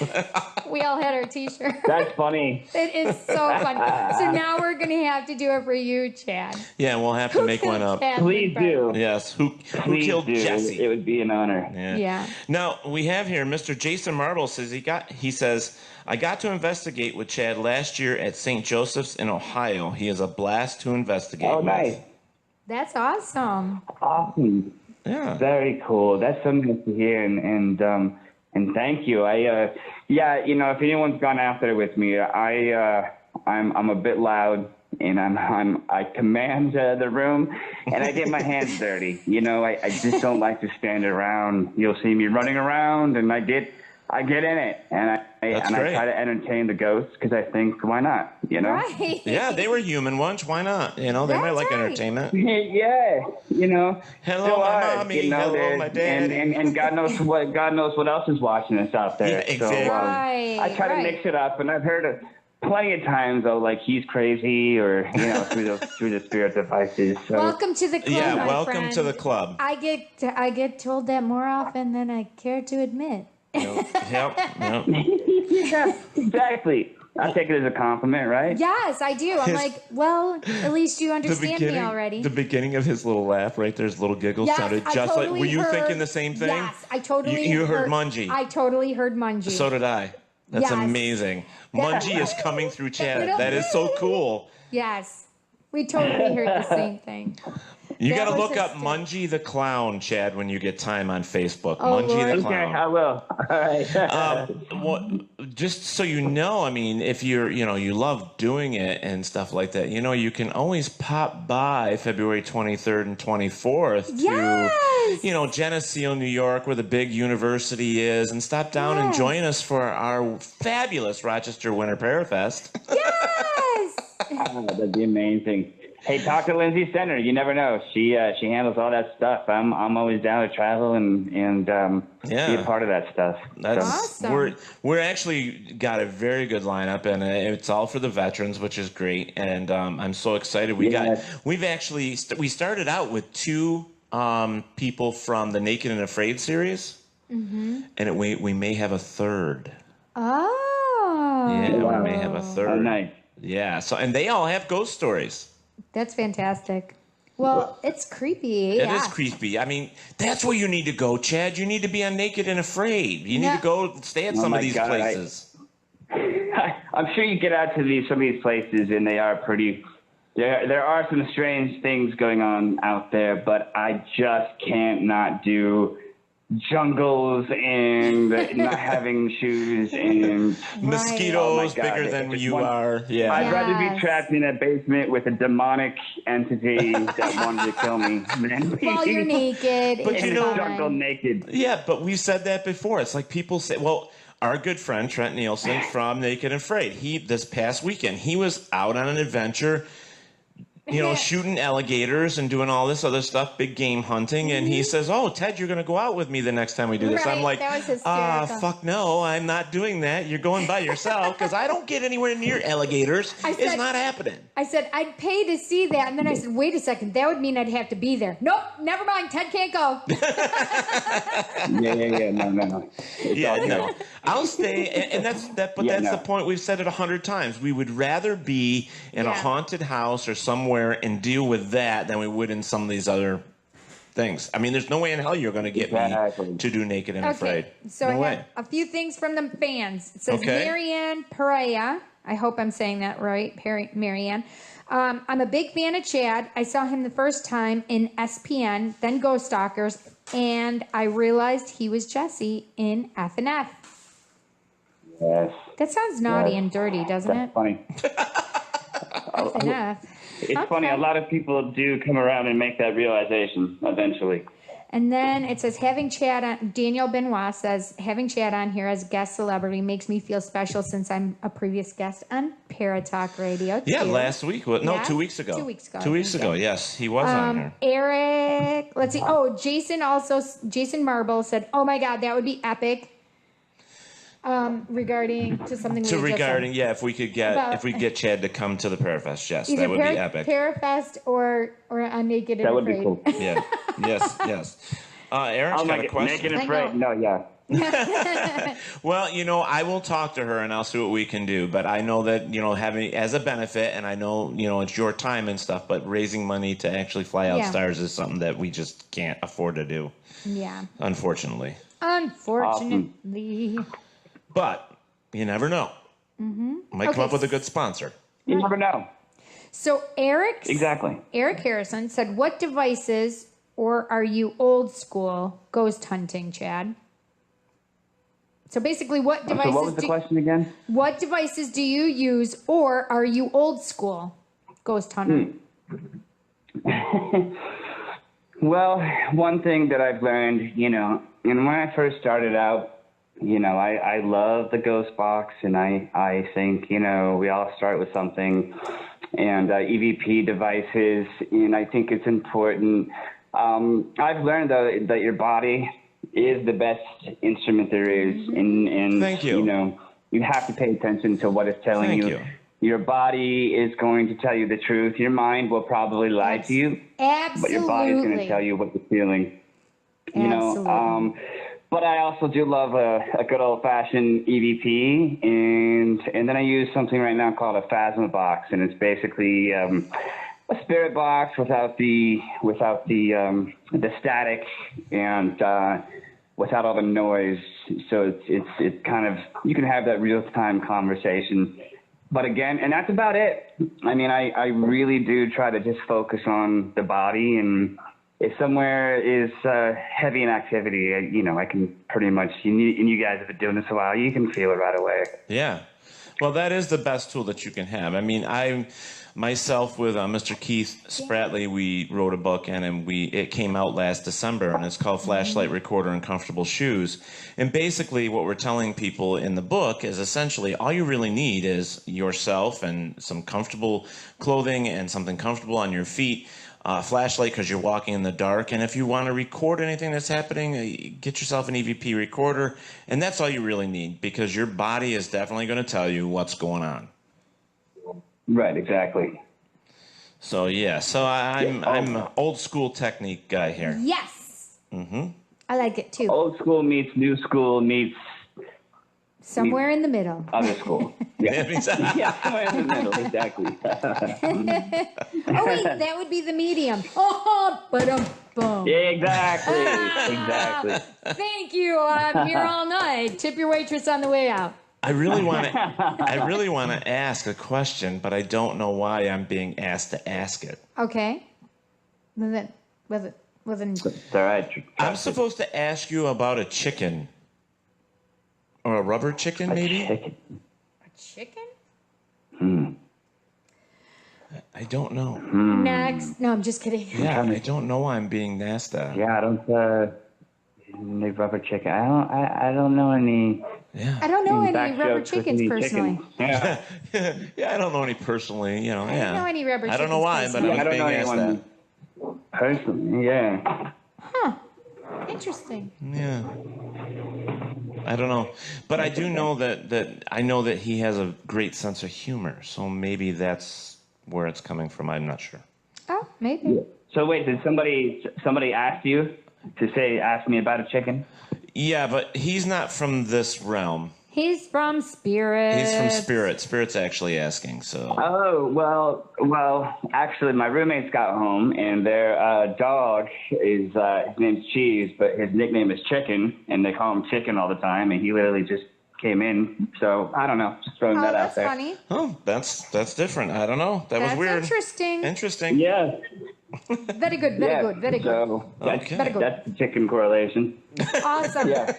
We all had our t-shirts. That's funny. It is so funny. So now we're going to have to do it for you, Chad. Yeah, we'll have to make one up. Please do. Yes. Who killed Jesse? It would be an honor. Yeah. Now, we have here, Mr. Jason Marble says he says, I got to investigate with Chad last year at St. Joseph's in Ohio. He is a blast to investigate with. Oh, nice. That's awesome. Awesome. Yeah. Very cool. That's something to hear, and thank you. If anyone's gone after it with me, I'm a bit loud, and I command the room, and I get my hands dirty. I just don't like to stand around. You'll see me running around, and I get in it, and I try to entertain the ghosts because I think, why not? Right. Yeah, they were human once. Why not? They might like entertainment. Yeah, Hello, my mommy. Hello, my dad. And God knows what else is watching us out there. Yeah, exactly. So, I try to mix it up, and I've heard it plenty of times, though, like he's crazy, or through the spirit devices. So. Welcome to the club. Yeah, my welcome friend. to the club. I get told that more often than I care to admit. Yep. Yeah, exactly. I take it as a compliment, right? Yes, I do. I'm like, well, at least you understand me already. The beginning of his little laugh, right there's little giggles, sounded just like. Were you thinking the same thing? Yes, I totally. You heard Mungie. I totally heard Mungie. So did I. That's amazing. Mungie is coming through Chad. That is so cool. Yes, we totally heard the same thing. You got to look up Mungie the Clown, Chad, when you get time on Facebook. Oh, Mungie Lord. the Clown. Okay, I will. All right. Just so you know, I mean, if you love doing it and stuff like that, you can always pop by February 23rd and 24th to, Geneseo, New York, where the big university is, and stop down and join us for our fabulous Rochester Winter Parafest. Yes! That'd be amazing. Hey, talk to Lindsay Center. You never know. She handles all that stuff. I'm always down to travel and be a part of that stuff. That's awesome. We're actually got a very good lineup, and it's all for the veterans, which is great. And I'm so excited. We started out with two people from the Naked and Afraid series, and we may have a third. Oh. Yeah, we may have a third. Oh, nice. Yeah. So, and they all have ghost stories. That's fantastic. Well, it's creepy. It is creepy. I mean, that's where you need to go, Chad. You need to be on Naked and Afraid. You need to go stay at some of these places. I'm sure you get out to some of these places, and they are pretty. There are some strange things going on out there, but I just can't not do jungles and not having shoes and mosquitoes bigger than you are. Yeah, I'd rather be trapped in a basement with a demonic entity that wanted to kill me. Well, you're naked. But in the jungle naked. Yeah, but we said that before. It's like people say, well, our good friend Trent Nielsen from Naked and Afraid, this past weekend, he was out on an adventure shooting alligators and doing all this other stuff, big game hunting. And he says, "Oh, Ted, you're going to go out with me the next time we do this." Right, I'm like, that was hysterical. fuck no, I'm not doing that. You're going by yourself because I don't get anywhere near alligators. It's not happening. I said, I'd pay to see that. And then I said, wait a second, that would mean I'd have to be there. Nope, never mind, Ted can't go. No. No. I'll stay, and that's the point. We've said it 100 times. We would rather be in a haunted house or somewhere and deal with that than we would in some of these other things. I mean, there's no way in hell you're going to get me to do Naked and Afraid. So no I way. have a few things from the fans. It says, Marianne Pereira. I hope I'm saying that right, Marianne. I'm a big fan of Chad. I saw him the first time in SPN, then Ghost Stalkers, and I realized he was Jesse in FNF. Yes. That sounds naughty and dirty, doesn't it? Funny. FNF. It's funny. A lot of people do come around and make that realization eventually. And then it says, having Chad on, Daniel Benoit says, having Chad on here as a guest celebrity makes me feel special since I'm a previous guest on Paratalk Radio. Yeah, too. last week. No, 2 weeks ago. 2 weeks ago. 2 weeks ago, yes. He was on here. Eric, let's see. Oh, Jason Marble said, oh my God, that would be epic. Regarding to something If we could get Chad to come to the Parafest, yes, either that would be epic. Parafest or on Naked and Afraid. That would be cool. Yeah, yes. Eric's got a question. Naked and Afraid. No, yeah. Well, I will talk to her and I'll see what we can do. But I know that, having as a benefit, and I know, it's your time and stuff, but raising money to actually fly out stars is something that we just can't afford to do. Yeah. Unfortunately. But you never know. Mm-hmm. Might come up with a good sponsor. You never know. So Eric Harrison said, what devices, or are you old school ghost hunting, Chad? So basically, what devices? So what was the question again? What devices do you use, or are you old school ghost hunting? Well, one thing that I've learned, and when I first started out, I love the ghost box, and I think, we all start with something, and EVP devices, and I think it's important. I've learned, though, that your body is the best instrument there is, and Thank you. You have to pay attention to what it's telling Thank you. Your body is going to tell you the truth. Your mind will probably lie to you, but your body is going to tell you what you're feeling. But I also do love a good old-fashioned EVP, and then I use something right now called a Phasma box, and it's basically a spirit box without the static and without all the noise. So it's kind of, you can have that real-time conversation. But again, and that's about it. I mean, I really do try to just focus on the body, and if somewhere is heavy in activity, I can pretty much, and you guys have been doing this a while, you can feel it right away. Yeah. Well, that is the best tool that you can have. I mean, I myself with Mr. Keith Spratley, we wrote a book, and it came out last December, and it's called Flashlight Recorder and Comfortable Shoes. And basically what we're telling people in the book is essentially all you really need is yourself and some comfortable clothing and something comfortable on your feet. Flashlight because you're walking in the dark, and if you want to record anything that's happening, get yourself an EVP recorder, and that's all you really need, because your body is definitely going to tell you what's going on. Right, exactly. So I'm an old school technique guy here. Yes. Mm-hmm. I like it too. Old school meets new school meets somewhere in the middle. Other school. Yeah, somewhere in the middle, exactly. Oh wait, that would be the medium. Oh, ba-dum-bum. Yeah, exactly. Thank you. I'm here all night. Tip your waitress on the way out. I really want to ask a question, but I don't know why I'm being asked to ask it. Okay. Was it? All right. I'm supposed to ask you about a chicken. Or a rubber chicken, maybe? A chicken? I don't know. Next. No, I'm just kidding. Yeah, I don't know why I'm being asked that. Yeah, I don't. The rubber chicken. I don't know any Yeah. I don't know any Back rubber jokes with chickens any personally. chickens. Yeah. Yeah, I don't know any personally, I don't know any rubber I don't know why, chickens but I I was don't being know asked anyone that. personally. Yeah. Huh. Interesting. Yeah. I don't know. But I do know that I know that he has a great sense of humor, so maybe that's where it's coming from. I'm not sure. Oh, maybe. So wait, did somebody ask you to ask me about a chicken? Yeah, but he's not from this realm. He's from Spirit. He's from Spirit. Spirit's actually asking, so. Oh, well, actually, my roommates got home, and their dog his name's Cheese, but his nickname is Chicken, and they call him Chicken all the time, and he literally just came in, so I don't know, just throwing that out there. That's funny. Oh, that's different. I don't know. That was That's weird. interesting. Interesting. Yeah. Very good, very good, very good. So that's, Okay. Very good. that's the chicken correlation. Awesome. Yeah.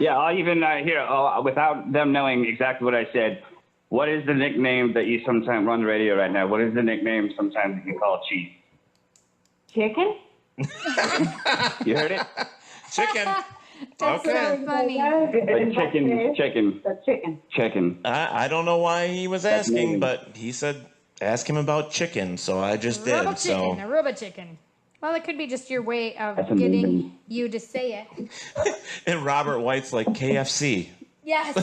Yeah, I'll even without them knowing exactly what I said, what is the nickname that you sometimes run the radio right now? What is the nickname sometimes you call Cheese? Chicken? You heard it? Chicken. That's Okay. so funny. But chicken. The chicken. Chicken. I don't know why he was That's asking, name. but he said ask him about chicken, so I just did. Aruba So chicken, Aruba chicken. Well, it could be just your way of That's getting amazing. you to say it. and Robert White's like KFC. Yes.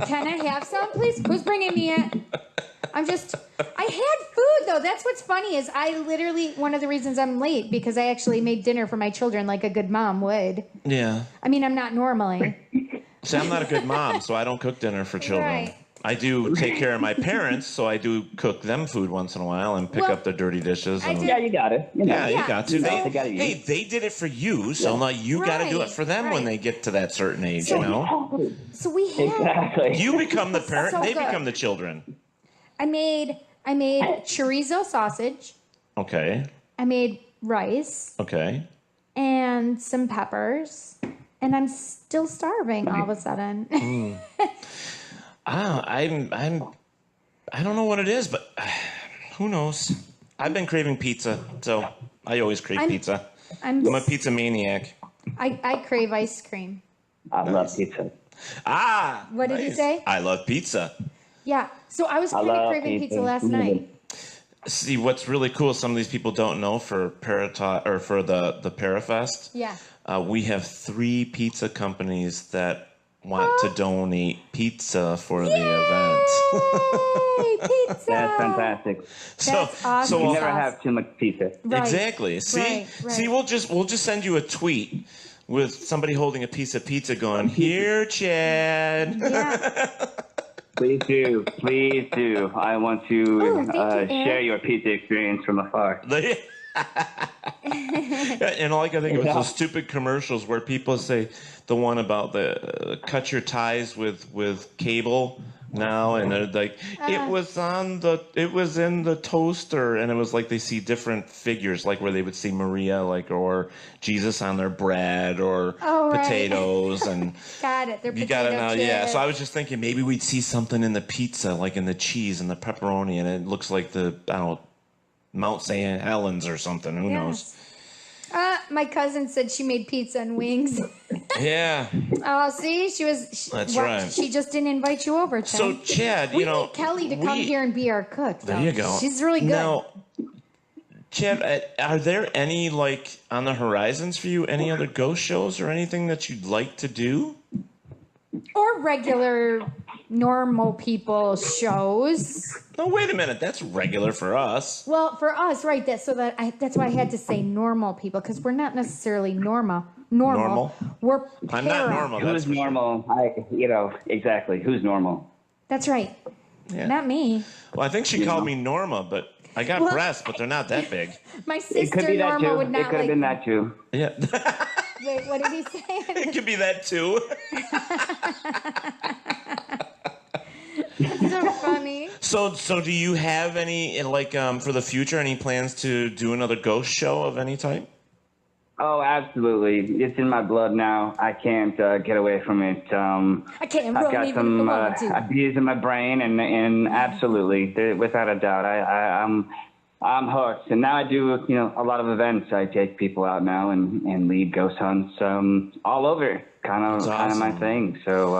Can I have some, please? Who's bringing me it? I had food, though. That's what's funny is I literally, one of the reasons I'm late, because I actually made dinner for my children like a good mom would. Yeah. I mean, I'm not normally. See, I'm not a good mom, so I don't cook dinner for children. Right. I do take care of my parents, so I do cook them food once in a while and pick Well, up their dirty dishes. And, Yeah, you got it. You know. yeah, you got to. They gotta Hey, eat. they did it for you, so now you got to do it Right, for them when right. they get to that certain age, you know? So we had, Exactly. You become the parent, So they good. become the children. I made chorizo sausage. Okay, I made rice okay. and some peppers. And I'm still starving all of a sudden. I don't know what it is, but who knows? I've been craving pizza, so I always crave pizza. I'm a pizza maniac. I crave ice cream. I love pizza. Ah! What did you nice. say? I love pizza. Yeah. So I was kind of craving pizza last night. See, what's really cool, some of these people don't know for for the Parafest. Yeah. We have 3 pizza companies that want to donate pizza for the event. Yay, pizza! That's fantastic. That's awesome. You never have too much pizza. Right. Exactly. See, Right. see, we'll just send you a tweet with somebody holding a piece of pizza, going, "Here, Chad." Yeah. Please do. Please do. I want to Oh, thank you, share Ed. your pizza experience from afar. And all I can think of is those stupid commercials where people say the one about the cut your ties with cable now, and they're like it was in the toaster, and it was like they see different figures, like where they would see Maria, like, or Jesus on their bread, or right. potatoes, and Got it. They're you potato got it now. chips. Yeah, so I was just thinking maybe we'd see something in the pizza, like in the cheese and the pepperoni, and it looks like I don't know, Mount St. Helens or something. Who knows? My cousin said she made pizza and wings. Yeah. Oh, see, That's right. She just didn't invite you over, Chad. So, Chad, we need Kelly to come here and be our cook. There though. you go. She's really good. Now, Chad, are there any, like, on the horizons for you, any other ghost shows or anything that you'd like to do? Or regular, normal people shows. No, wait a minute. That's regular for us. Well, for us, right? That's why I had to say normal people, because we're not necessarily normal. We're I'm not normal. Who's normal? Exactly. Who's normal? That's right. Yeah. Not me. Well, I think she called me Norma, but I got breasts, but they're not that big. My It could sister be that Norma too. would not It could have like. been that too. Yeah. Wait, what did he say? It could be that too. So funny. So do you have any, like, for the future, any plans to do another ghost show of any type? Oh, absolutely. It's in my blood now. I can't get away from it. I can't I've run got even some if I wanted to. ideas in my brain, and absolutely, without a doubt, I'm hooked. And now I do, a lot of events. I take people out now and lead ghost hunts all over. Kind of my thing. So,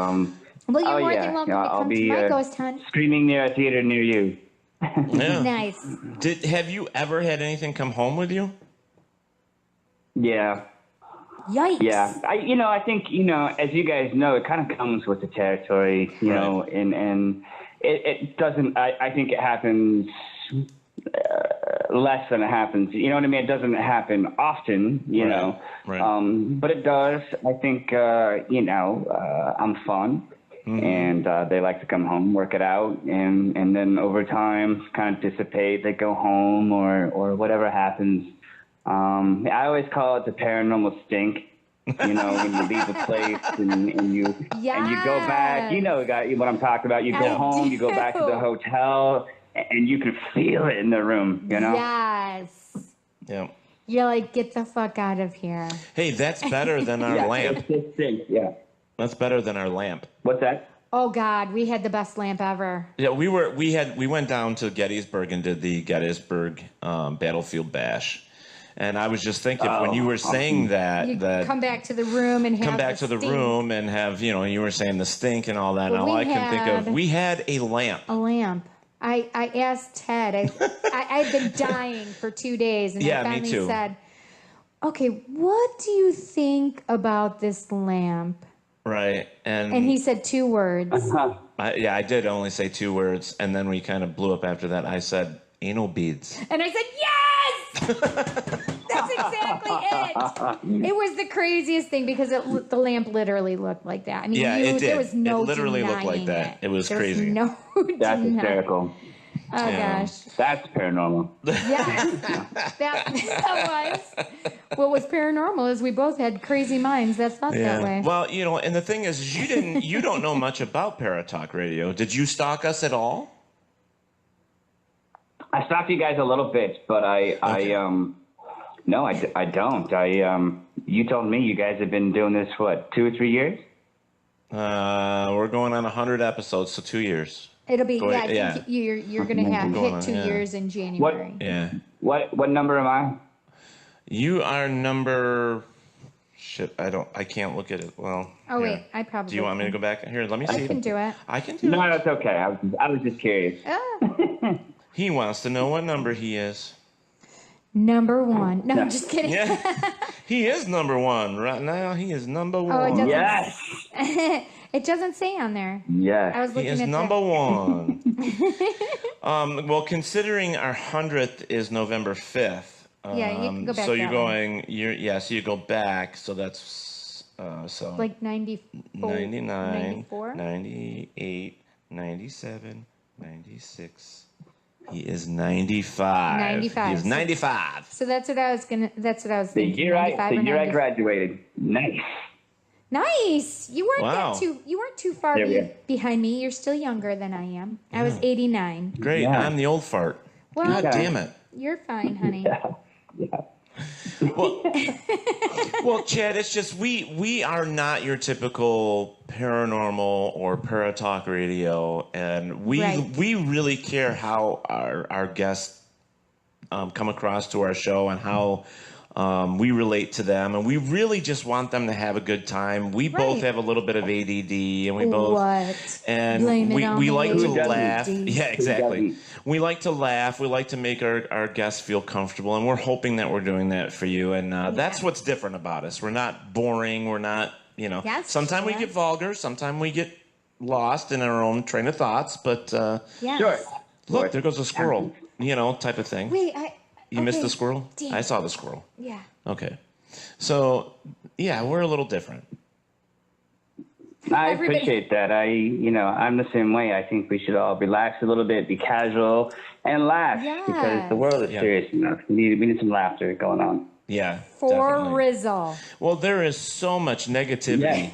well, you're more than welcome to come to my ghost hunt. Screening near a theater near you. Yeah. Nice. Have you ever had anything come home with you? Yeah. Yikes. Yeah. I think, as you guys know, it kind of comes with the territory, know, and it doesn't, I think it happens less than it happens. You know what I mean? It doesn't happen often, you know, but it does. I think, I'm fun. And they like to come home, work it out, and then over time kind of dissipate. They go home or whatever happens. I always call it the paranormal stink. When you leave a place and you go back, what I'm talking about. You go home, you go back to the hotel, and you can feel it in the room. Yes. Yeah. You're like, get the fuck out of here. Hey, that's better than our lamp. Yeah. That's better than our lamp. What's that? Oh God, we had the best lamp ever. Yeah, we went down to Gettysburg and did the Gettysburg Battlefield Bash. And I was just thinking, when you were saying that, come back to the room and have room and have, you were saying the stink and all that. Well, and all I can think of, we had a lamp. A lamp. I asked Ted. I'd been dying for 2 days, and I finally me too. said, "Okay, what do you think about this lamp?" Right, and he said 2 words. I did only say 2 words, and then we kind of blew up after that. I said anal beads, and I said yes. That's exactly it. It was the craziest thing because the lamp literally looked like that. I mean, it did. There was no it literally looked like that. It was crazy. No, that's hysterical. Oh gosh, that's paranormal. Yeah, that was. What was paranormal is we both had crazy minds that thought that way. Well, and the thing is, you don't know much about Paratalk Radio. Did you stalk us at all? I stalked you guys a little bit, but no, I don't. You told me you guys have been doing this for 2 or 3 years? We're going on 100 episodes, so 2 years. It'll be I think you're gonna have hit 2 years in January. What number am I? You are number. Shit, I can't look at it. Well. Oh wait, I probably. Do you want me to go back here? Let me see. I can do it. I can do it. No, that's okay. I was just curious. He wants to know what number he is. Number 1. No, I'm just kidding. Yeah. He is number 1 right now. He is number 1. Oh, it doesn't. Yes. It doesn't say on there. Yes. I was looking he is at number 1. Well, considering our 100th is November 5th. Yeah, you can go back. So you're going. So you go back. So that's so. Like 94, 99, 94? 98, 97, 96. He is 95. 95. He is 95. So that's what I was thinking. The year I graduated. Nice. Nice. You weren't too far behind me. You're still younger than I am. I was 89. Great. Yeah. I'm the old fart. Well, God damn it. You're fine, honey. Yeah. Well, Chad, it's just we are not your typical paranormal or Paratalk Radio, and we really care how our guests come across to our show and how we relate to them, and we really just want them to have a good time. We both have a little bit of ADD, and we both we like to laugh. Yeah, exactly. We like to laugh. We like to make our guests feel comfortable, and we're hoping that we're doing that for you. And that's what's different about us. We're not boring. We're not, sometimes we get vulgar. Sometimes we get lost in our own train of thoughts. But sure. Look, there goes a squirrel. Type of thing. Wait, You missed the squirrel? Damn. I saw the squirrel. Yeah. Okay. So, we're a little different. I appreciate that. I'm the same way. I think we should all relax a little bit, be casual, and laugh because the world is serious enough. We need some laughter going on. Yeah. For definitely. Rizzle. Well, there is so much negativity.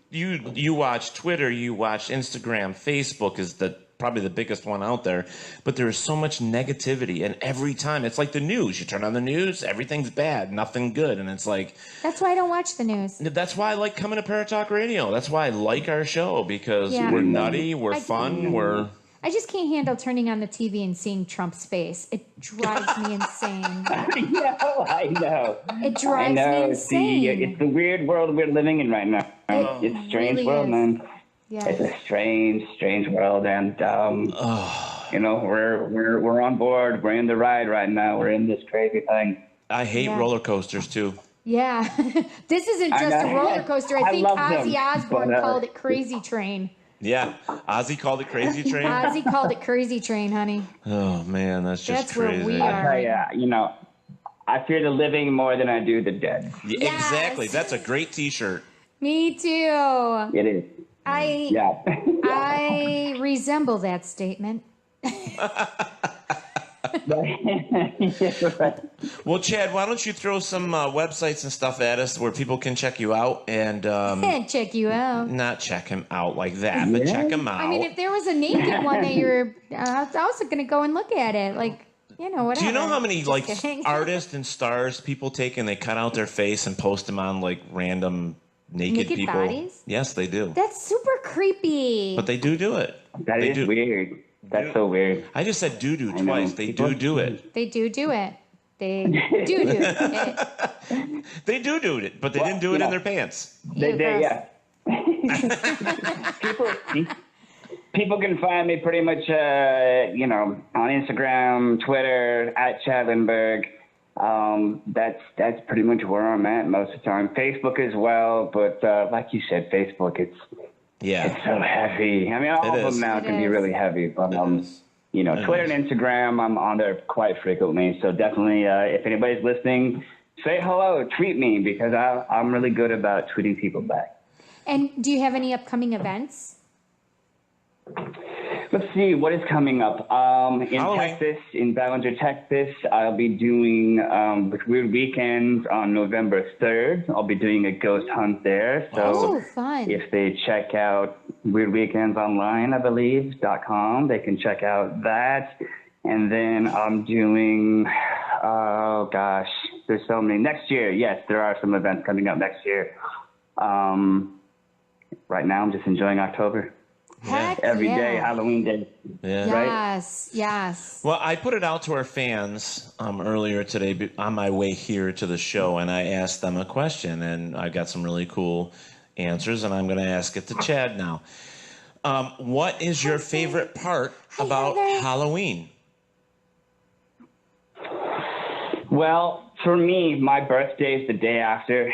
You watch Twitter, you watch Instagram, Facebook is probably the biggest one out there, but there is so much negativity, and every time it's like the news. You turn on the news, everything's bad, nothing good, and it's like that's why I don't watch the news. That's why I like coming to Paratalk Radio. That's why I like our show because we're nutty, we're fun, we're I just can't handle turning on the TV and seeing Trump's face. It drives me insane. I know. It drives me insane. It's the weird world we're living in right now. It's a strange really world, is. man. Yes. It's a strange world, and you know, we're on board. We're in the ride right now. We're in this crazy thing. I hate roller coasters too. Yeah. This isn't just a roller coaster. I think love Ozzy them, Osbourne but, called it Crazy Train. Yeah, Ozzy called it Crazy Train. Ozzy called it Crazy Train, honey. Oh man, that's just That's where crazy. we I are. tell ya, you know, I fear the living more than I do the dead. Yeah, exactly. That's a great T-shirt. Me too. It is. I resemble that statement. Well, Chad, why don't you throw some websites and stuff at us where people can check you out and Check you out. not check him out like that, but check him out. I mean, if there was a naked one that you're, I was also going to go and look at it. Like, you know, whatever. Do you know how many Just like kidding. artists and stars people take and they cut out their face and post them on like random naked people? bodies? Yes, they do. That's super creepy. But they do it. That is weird. That's so weird. I just said do twice. They do it. They do it. They do it. They do it, but they didn't do it in their pants. They did, yeah. People can find me pretty much, you know, on Instagram, Twitter, at Chad Lindberg. That's pretty much where I'm at most of the time. Facebook as well, but like you said, Facebook, it's so heavy. I mean, all of them now can be really heavy, but you know, Twitter and Instagram, I'm on there quite frequently. So definitely, if anybody's listening, say hello, tweet me, because I'm really good about tweeting people back. And do you have any upcoming events? Let's see, what is coming up? In Texas, in Ballinger, Texas, I'll be doing Weird Weekends on November 3rd. I'll be doing a ghost hunt there. So fun. If they check out Weird Weekends online, I believe, .com, they can check out that. And then I'm doing, oh gosh, there's so many. Next year, yes, there are some events coming up next year. Right now, I'm just enjoying October. Every day, Halloween day. Yeah. Yes, yes. Well, I put it out to our fans earlier today on my way here to the show, and I asked them a question, and I got some really cool answers, and I'm going to ask it to Chad now. What is your favorite part about Halloween? Well, for me, my birthday is the day after.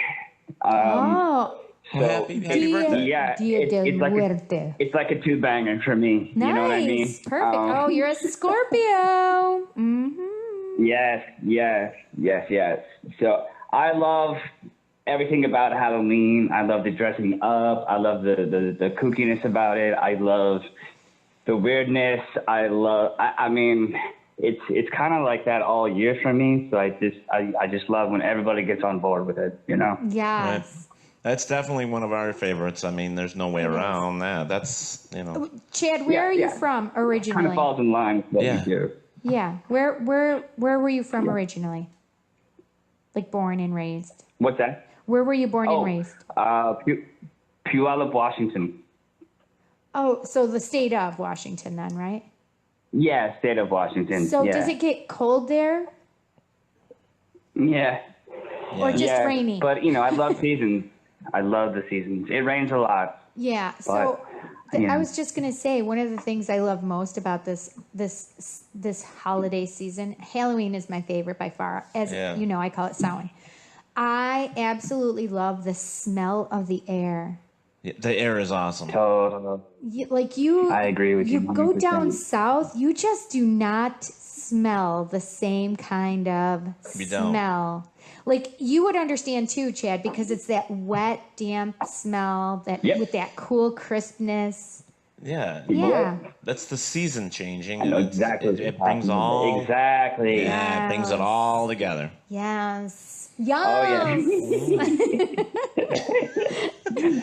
So, happy birthday. Yeah, it's like a two-banger for me. Nice. You know what I mean? Perfect. Oh, you're a Scorpio. Mm-hmm. Yes. So I love everything about Halloween. I love the dressing up. I love the kookiness about it. I love the weirdness. I mean, it's kind of like that all year for me. So I just love when everybody gets on board with it, you know? Yes. Right. That's definitely one of our favorites. I mean, there's no way around that. That's, you know. Chad, where are you from originally? Kind of falls in line with what we do. Yeah. Where were you from originally? Like born and raised? What's that? Where were you born and raised? Puyallup, Washington. Oh, so the state of Washington then, right? Yeah, state of Washington. So does it get cold there? Yeah. Or just rainy? But, you know, I love seasons. I love the seasons. It rains a lot. Yeah. So I was just going to say, one of the things I love most about this holiday season, Halloween is my favorite by far. As you know, I call it Samhain. I absolutely love the smell of the air. Yeah, the air is awesome. Totally. I agree with you. You go down south, you just do not smell the same kind of smell. Like you would understand too, Chad, because it's that wet, damp smell that with that cool crispness. Yeah. Yeah. That's the season changing. I know exactly. It brings all exactly. Yeah, it brings it all together. Yes.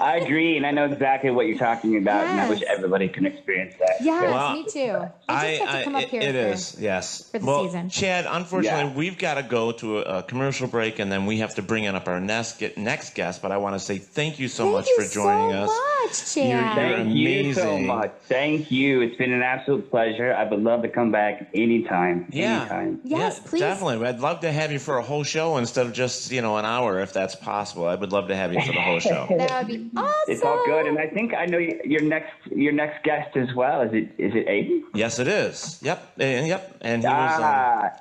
I agree, and I know exactly what you're talking about, and I wish everybody can experience that. Yes, me too. I just have to come up here for the season. Chad, unfortunately, we've got to go to a commercial break, and then we have to bring in up our next guest. But I want to say thank you so much for joining us. much, Chad. Thank you so much. Thank you. It's been an absolute pleasure. I would love to come back anytime. Yeah. Anytime. Yes, please. Definitely. I'd love to have you for a whole show instead of just, an hour, if that's possible. I would love to have you for the whole show. That would be awesome. It's all good, and I think I know your next guest as well. Is it Aiden? Yes, it is. Yep. And he was.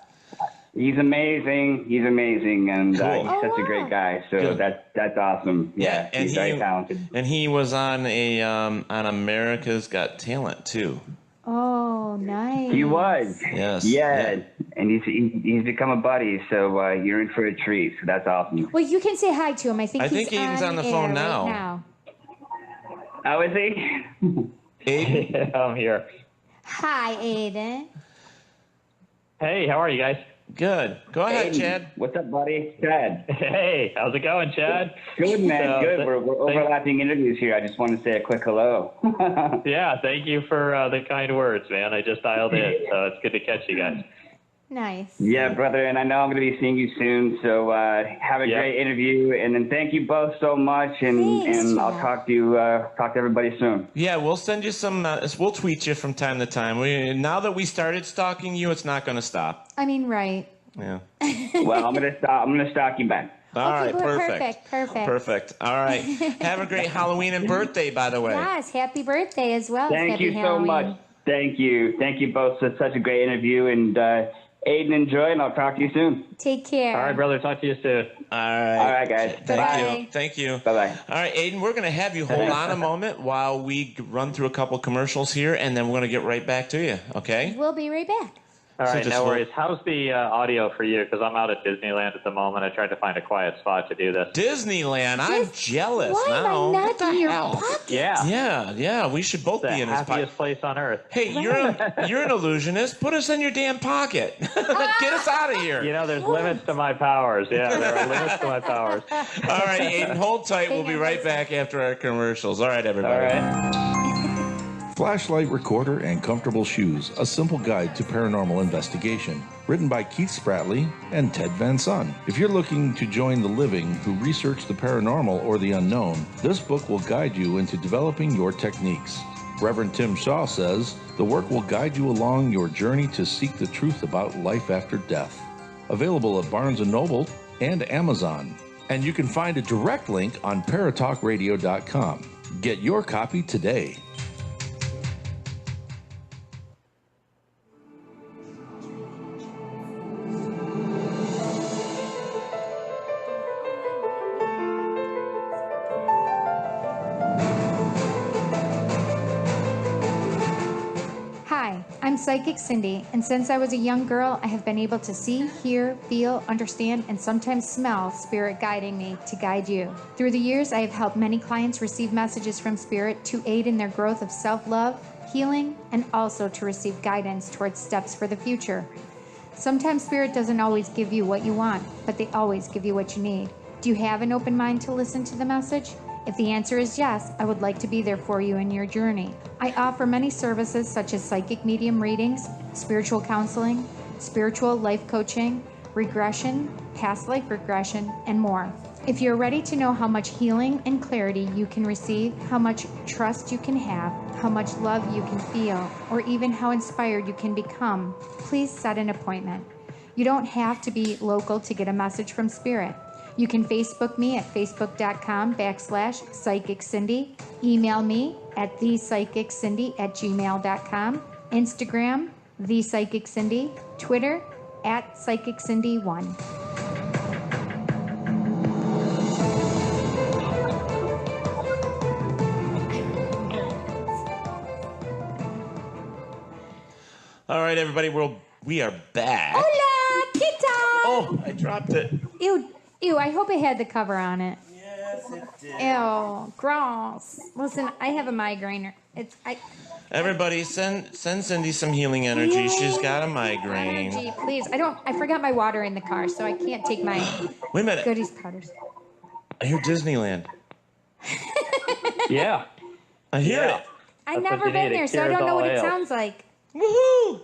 He's amazing. He's amazing, and Cool. he's such a great guy. So Good. that's awesome. Yeah, and he's very talented. And he was on on America's Got Talent too. Oh, nice. He was. Yes. Yeah. And he's become a buddy. So you're in for a treat. So that's awesome. Well, you can say hi to him. I think Aiden's on the phone now. Right now. How is he? Aiden, I'm here. Hi, Aiden. Hey, how are you guys? Good. Go ahead, Aiden. Chad. What's up, buddy? Chad. Hey, how's it going, Chad? Good, man. Good. We're overlapping interviews here. I just want to say a quick hello. Yeah, thank you for the kind words, man. I just dialed in, so it's good to catch you guys. Nice. Yeah, brother, and I know I'm going to be seeing you soon, so have a great interview, and then thank you both so much, and I'll talk to everybody soon. Yeah, we'll send you some. We'll tweet you from time to time. Now that we started stalking you, it's not going to stop. I mean, right. Yeah. Well, I'm going to stalk you back. All right, perfect. Perfect. All right. Have a great Halloween and birthday, by the way. Yes, happy birthday as well. Thank happy you Halloween. so much. Thank you both for such a great interview, and Aiden, enjoy, and I'll talk to you soon. Take care. All right, brother. Talk to you soon. All right. All right, guys. Thank you. Bye-bye. All right, Aiden, we're going to have you hold on a moment while we run through a couple commercials here, and then we're going to get right back to you, okay? We'll be right back. All right, just no worries. How's the audio for you? Because I'm out at Disneyland at the moment. I tried to find a quiet spot to do this. Disneyland? I'm jealous Why now. am I not What the in your hell? pocket? Yeah. We should both It's be the in his pocket. happiest place on earth. Hey, you're an illusionist. Put us in your damn pocket. Get us out of here. You know, there's limits to my powers. Yeah, there are limits to my powers. All right, Aiden, hold tight. We'll be right back after our commercials. All right, everybody. All right. Flashlight Recorder and Comfortable Shoes, a simple guide to paranormal investigation. Written by Keith Spratley and Ted Van Son. If you're looking to join the living who research the paranormal or the unknown, this book will guide you into developing your techniques. Reverend Tim Shaw says, the work will guide you along your journey to seek the truth about life after death. Available at Barnes & Noble and Amazon. And you can find a direct link on paratalkradio.com. Get your copy today. I'm Psychic Cindy, and since I was a young girl, I have been able to see, hear, feel, understand, and sometimes smell Spirit guiding me to guide you. Through the years, I have helped many clients receive messages from Spirit to aid in their growth of self-love, healing, and also to receive guidance towards steps for the future. Sometimes Spirit doesn't always give you what you want, but they always give you what you need. Do you have an open mind to listen to the message? If the answer is yes, I would like to be there for you in your journey. I offer many services such as psychic medium readings, spiritual counseling, spiritual life coaching, regression, past life regression, and more. If you're ready to know how much healing and clarity you can receive, how much trust you can have, how much love you can feel, or even how inspired you can become, please set an appointment. You don't have to be local to get a message from Spirit. You can Facebook me at facebook.com/Psychic Cindy. Email me at thepsychiccindy@gmail.com. Instagram, thepsychiccindy. Twitter, @PsychicCindy1. All right, everybody, we are back. Hola, ¿qué tal? Oh, I dropped it. Ew, I hope it had the cover on it. Yes, it did. Ew, gross. Listen, I have a migraine. Everybody, send Cindy some healing energy. Yay. She's got a migraine. Energy, please. I forgot my water in the car, so I can't take my Wait a minute. goodies powders. I hear Disneyland. Yeah. I hear it. I've never been there, so I don't know what it sounds like. Woohoo!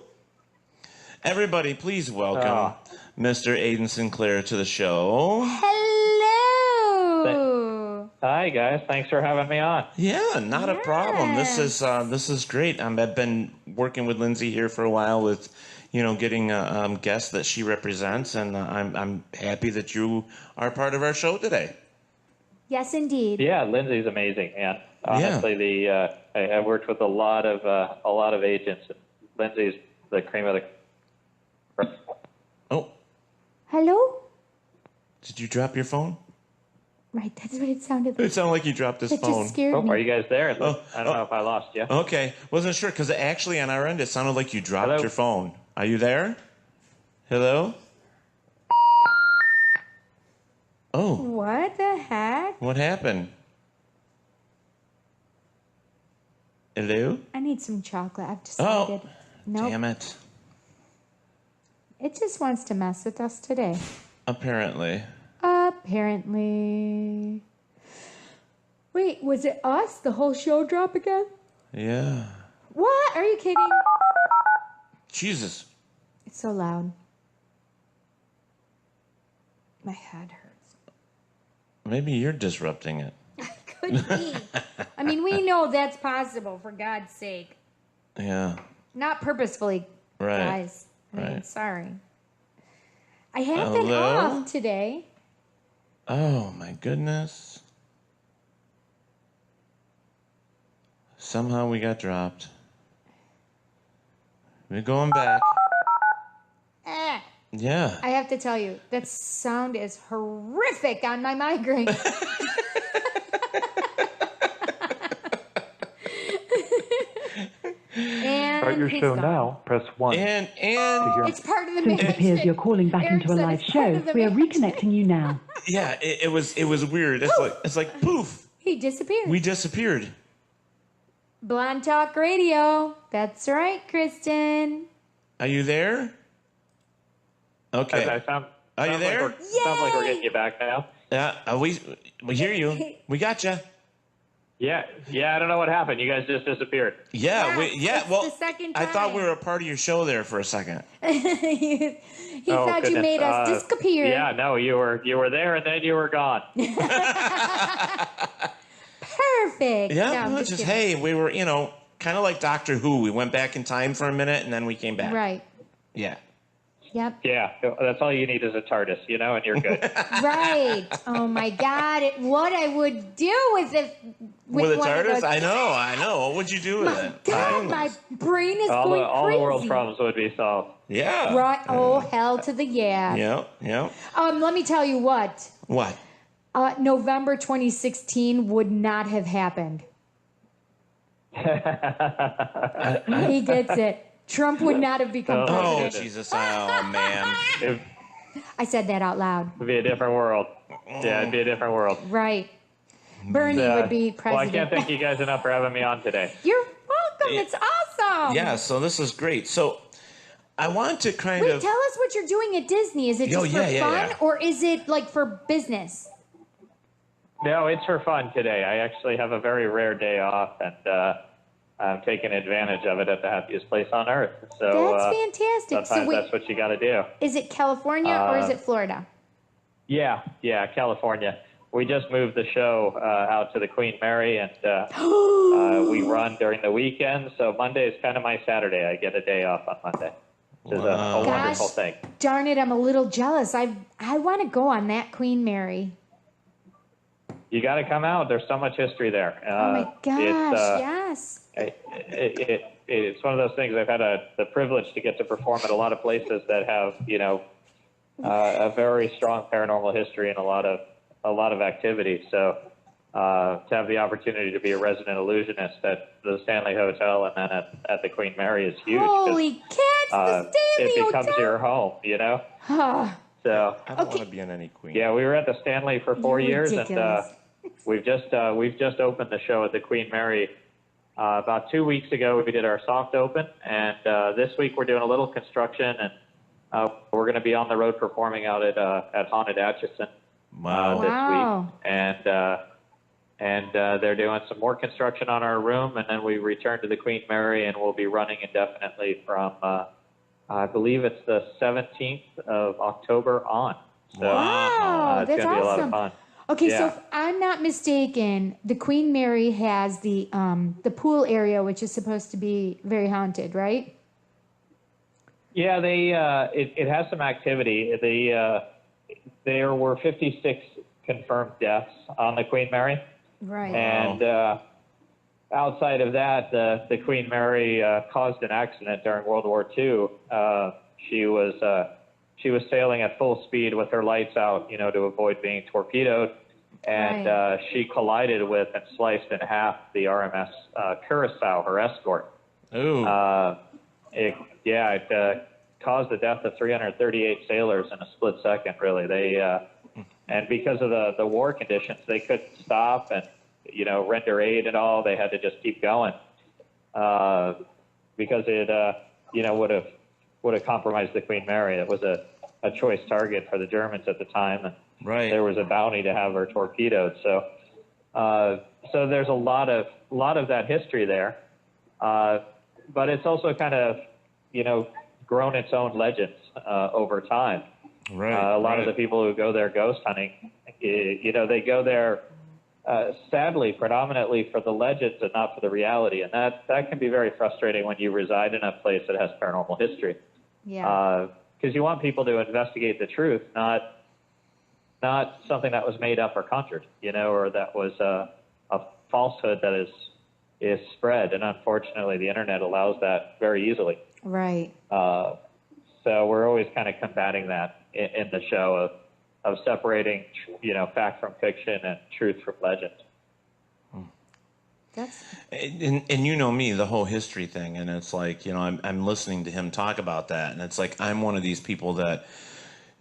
Everybody, please welcome Mr. Aiden Sinclair to the show. Hello. Hi, guys. Thanks for having me on. Yeah, not a problem. This is great. I've been working with Lindsay here for a while with, getting guests that she represents, and I'm happy that you are part of our show today. Yes, indeed. Yeah, Lindsay's amazing, man. Honestly, I worked with a lot of agents. Lindsay's the cream of the. Oh. Hello? Did you drop your phone? Right, that's what it sounded like. It sounded like you dropped his That phone. just scared me. Are you guys there? I don't know if I lost you. Okay, wasn't sure because actually on our end it sounded like you dropped your phone. Are you there? Hello? Oh. What the heck? What happened? Hello? I need some chocolate. I've decided. Oh, nope. damn it. It just wants to mess with us today. Apparently. Apparently. Wait, was it us? The whole show drop again? Yeah. What? Are you kidding? Jesus. It's so loud. My head hurts. Maybe you're disrupting it. Could be. I mean, we know that's possible, for God's sake. Yeah. Not purposefully, Right. guys. I mean, Right. sorry. I have been Hello? off today. Oh, my goodness. Somehow we got dropped. We're going back. Yeah. I have to tell you, that sound is horrific on my migraine. Start your show now. Press 1. And it's part of the Since it appears mission. you're calling back Eric into a said live it's part show, of the we are mission. reconnecting you now. yeah, it was weird. It's like poof. He disappeared. We disappeared. Blonde Talk Radio. That's right, Kristen. Are you there? Okay. Are you there? Sounds like we're getting you back now. Yeah, we hear you. We got you. Yeah, I don't know what happened. You guys just disappeared. Yeah, it's well, the second I thought time. we were a part of your show there for a second. he thought you made us disappear. Yeah, no, you were there and then you were gone. Perfect. Yeah, No, I'm well, just just kidding. hey, we were, kind of like Doctor Who. We went back in time for a minute and then we came back. Right. Yeah. Yep. Yeah, that's all you need is a TARDIS, and you're good. Right. Oh my God. What I would do with it. With a one of TARDIS? those- I know. What would you do with it? God, my brain is all going the crazy. world's problems would be solved. Yeah. Right. Oh, hell to the yeah. Yeah. Let me tell you what. What? November 2016 would not have happened. He gets it. Trump would not have become Oh, president. Jesus. Oh, man. I said that out loud. It'd be a different world. Yeah, it'd be a different world. Right. Bernie would be president. Well, I can't thank you guys enough for having me on today. You're welcome. It's awesome. Yeah, so this is great. So I want to kind Wait, of... tell us what you're doing at Disney. Is it just for fun or is it like for business? No, it's for fun today. I actually have a very rare day off, and I'm taking advantage of it at the happiest place on earth. So That's fantastic. Sometimes that's what you got to do. Is it California or is it Florida? Yeah, California. We just moved the show out to the Queen Mary, and we run during the weekend. So Monday is kind of my Saturday. I get a day off on Monday, which is a wonderful thing. Darn it, I'm a little jealous. I want to go on that Queen Mary. You got to come out. There's so much history there. Oh my gosh, yes. It's one of those things. I've had the privilege to get to perform at a lot of places that have, a very strong paranormal history and a lot of activity. So to have the opportunity to be a resident illusionist at the Stanley Hotel and then at the Queen Mary is huge. Holy cats, the Stanley it becomes Hotel. your home, So I don't want to be on any Queen. Yeah, we were at the Stanley for 4 years, ridiculous. and we've just opened the show at the Queen Mary. About 2 weeks ago, we did our soft open, and this week we're doing a little construction, and we're going to be on the road performing out at Haunted Atchison this week, and they're doing some more construction on our room, and then we return to the Queen Mary, and we'll be running indefinitely from I believe it's the 17th of October on. So Wow, it's that's going to be a lot of awesome. fun. Okay, Yeah. so if I'm not mistaken, the Queen Mary has the pool area, which is supposed to be very haunted, right? Yeah, it has some activity. There were 56 confirmed deaths on the Queen Mary. Right. And outside of that, the Queen Mary caused an accident during World War II. She was sailing at full speed with her lights out, to avoid being torpedoed, and she collided with and sliced in half the RMS Curacao, her escort. Ooh. It caused the death of 338 sailors in a split second. Really, and because of the war conditions, they couldn't stop and render aid and all. They had to just keep going because it would have compromised the Queen Mary. It was a choice target for the Germans at the time, and there was a bounty to have her torpedoed. So there's a lot of that history there, but it's also kind of grown its own legends over time. A lot of the people who go there ghost hunting, they go there sadly predominantly for the legends and not for the reality, and that can be very frustrating when you reside in a place that has paranormal history. Yeah. Because you want people to investigate the truth, not something that was made up or conjured, or that was a falsehood that is spread. And unfortunately, the internet allows that very easily. Right. So we're always kind of combating that in the show of separating, fact from fiction and truth from legend. And me, the whole history thing, and it's like, I'm listening to him talk about that, and it's like I'm one of these people that,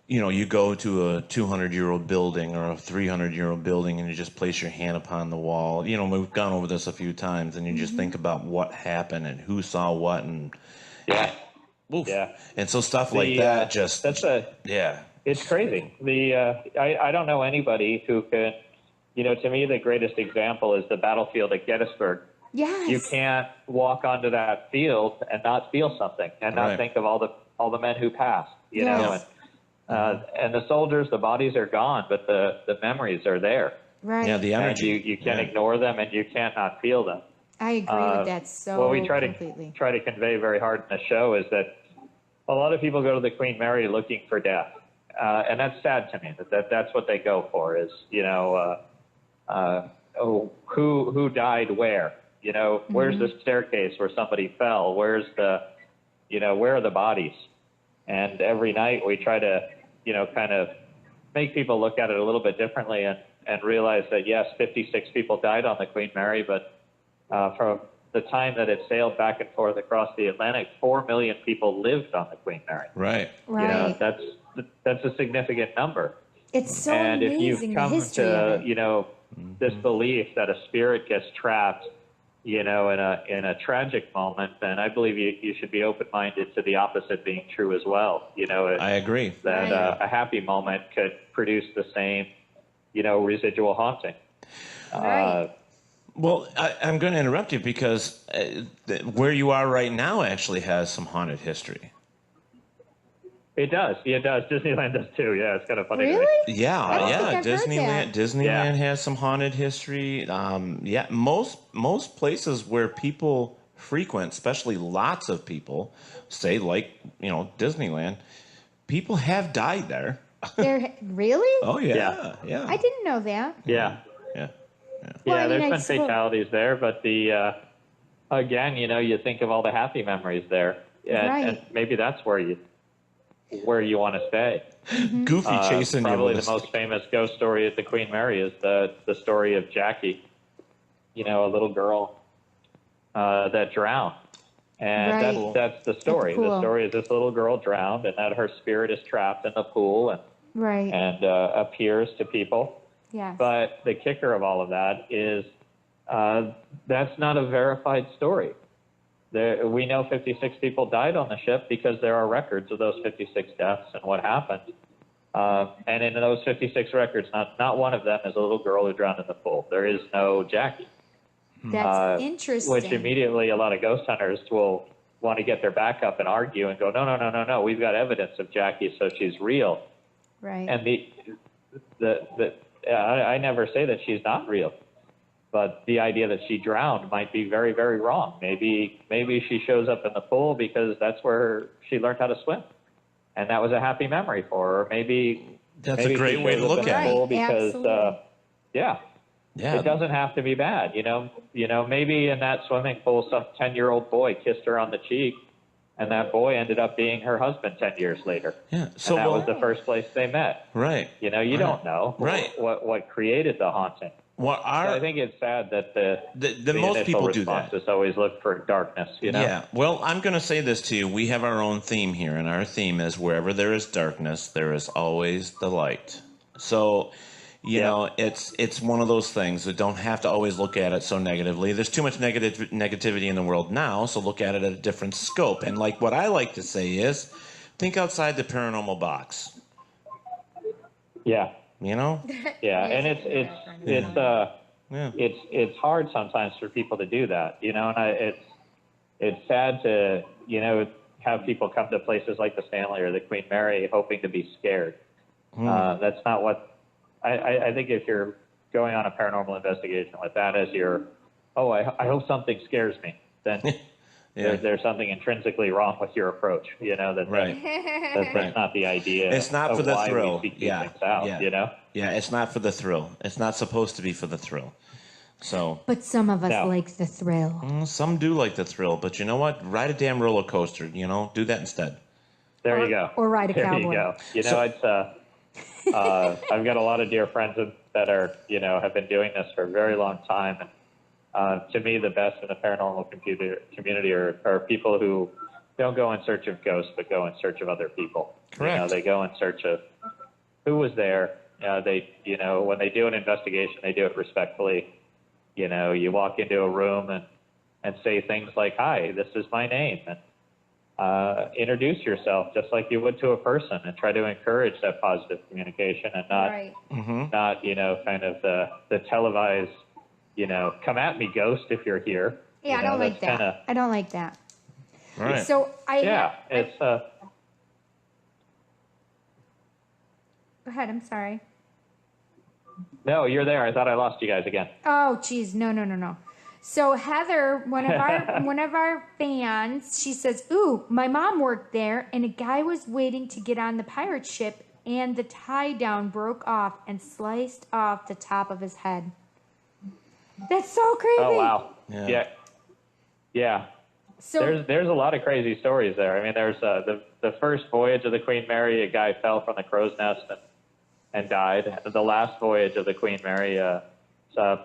you go to a 200-year-old building or a 300-year-old building and you just place your hand upon the wall. We've gone over this a few times, and you just think about what happened and who saw what, and and so stuff like that just it's crazy. I don't know anybody who can. To me, the greatest example is the battlefield at Gettysburg. Yes. You can't walk onto that field and not feel something and not think of all the men who passed, and the soldiers, the bodies are gone, but the memories are there. Right. Yeah, the energy. And you can't ignore them, and you can't not feel them. I agree with that so what we try completely. to convey very hard in the show is that a lot of people go to the Queen Mary looking for death, and that's sad to me. That's what they go for is who died where? Where's the staircase where somebody fell? Where's where are the bodies? And every night we try to, kind of make people look at it a little bit differently and realize that, yes, 56 people died on the Queen Mary, but from the time that it sailed back and forth across the Atlantic, 4 million people lived on the Queen Mary. Right. That's a significant number. It's so and amazing, if you've come the history of it. to, this belief that a spirit gets trapped, in a tragic moment, then I believe you should be open-minded to the opposite being true as well. I agree. That a happy moment could produce the same, residual haunting. Well, I'm going to interrupt you because where you are right now actually has some haunted history. It does. Yeah, it does. Disneyland does too. Yeah, it's kind of funny. Really? Disneyland has some haunted history. Most places where people frequent, especially lots of people, say like Disneyland, people have died there. Really? Oh yeah. I didn't know that. Yeah. Well, There's been fatalities there, but again, you think of all the happy memories there, and maybe that's where you want to stay. Goofy chasing probably you. The most famous ghost story at the Queen Mary is the story of Jackie, a little girl that drowned. And that's the story. Cool. The story is this little girl drowned and that her spirit is trapped in the pool and appears to people. Yes. But the kicker of all of that is that's not a verified story. We know 56 people died on the ship because there are records of those 56 deaths and what happened. And in those 56 records, not one of them is a little girl who drowned in the pool. There is no Jackie. That's interesting. Which immediately a lot of ghost hunters will want to get their back up and argue and go, no, we've got evidence of Jackie, so she's real. Right. And I never say that she's not real, but the idea that she drowned might be very, very wrong. Maybe she shows up in the pool because that's where she learned how to swim, and that was a happy memory for her. Or maybe that's a great way to look at it. Because it doesn't have to be bad. You know, maybe in that swimming pool, some 10-year-old boy kissed her on the cheek, and that boy ended up being her husband 10 years later. Yeah. So and that was the first place they met. Right. You know, you don't know what created the haunting. Well, so I think it's sad that the most people do that. Just always look for darkness. You know. Yeah. Well, I'm going to say this to you. We have our own theme here, and our theme is wherever there is darkness, there is always the light. So, you know, it's one of those things that don't have to always look at it so negatively. There's too much negativity in the world now, so look at it at a different scope. And like what I like to say is, think outside the paranormal box. Yeah. You know? Yeah, and it's hard sometimes for people to do that, you know, and it's sad to, you know, have people come to places like the Stanley or the Queen Mary hoping to be scared. That's not what I think. If you're going on a paranormal investigation with that as your, I hope something scares me, then there's something intrinsically wrong with your approach. You know, that's not the idea. It's not for the thrill. You know? Yeah, it's not for the thrill. It's not supposed to be for the thrill. So. But some of us like the thrill. Some do like the thrill, but you know what? Ride a damn roller coaster. You know, do that instead. There you go. Or ride a cowboy. There you go. You know, it's. I've got a lot of dear friends that are, you know, have been doing this for a very long time. And to me, the best in the paranormal community are people who don't go in search of ghosts, but go in search of other people. Correct. You know, they go in search of who was there. They, you know, when they do an investigation, they do it respectfully. You know, you walk into a room and say things like, "Hi, this is my name," and introduce yourself just like you would to a person, and try to encourage that positive communication, and not you know, kind of the televised, you know, come at me, ghost, if you're here. Yeah, you know, I don't like that. I don't like that. Right. So it's Go ahead. I'm sorry. No, you're there. I thought I lost you guys again. Oh, geez, no. So Heather, one of our fans, she says, "Ooh, my mom worked there, and a guy was waiting to get on the pirate ship, and the tie down broke off and sliced off the top of his head." That's so crazy. Oh wow. Yeah. So there's a lot of crazy stories there. I mean, there's the first voyage of the Queen Mary, a guy fell from the crow's nest and died. The last voyage of the Queen Mary, a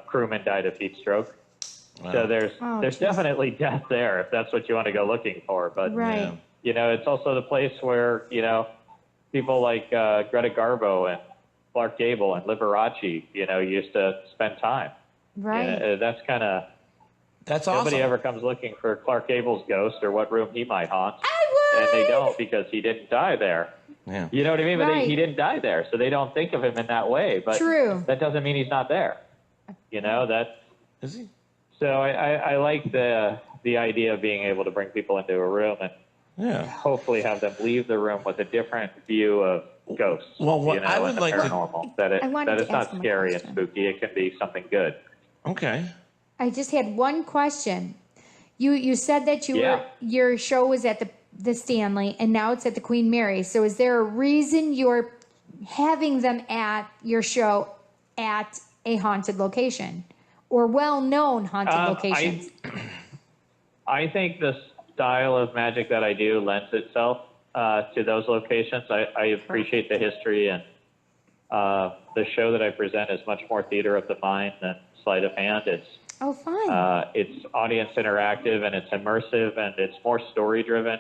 crewman died of heat stroke. Wow. So there's definitely death there if that's what you want to go looking for. But you know, it's also the place where, you know, people like Greta Garbo and Clark Gable and Liberace, you know, used to spend time. Right. And that's kind of. That's awesome. Nobody ever comes looking for Clark Gable's ghost or what room he might haunt. I would. And they don't, because he didn't die there. Yeah. You know what I mean? Right. But he didn't die there, so they don't think of him in that way. But True. That doesn't mean he's not there. You know, that. Is he? So I like the idea of being able to bring people into a room and hopefully have them leave the room with a different view of ghosts. Well, what you know, I would like paranormal, that it's not scary and spooky. It can be something good. Okay. I just had one question. You said that your show was at the Stanley, and now it's at the Queen Mary. So is there a reason you're having them at your show at a haunted location or well-known haunted locations? I think the style of magic that I do lends itself to those locations. I appreciate the history, and the show that I present is much more theater of the mind than sleight of hand. It's audience interactive, and it's immersive, and it's more story driven.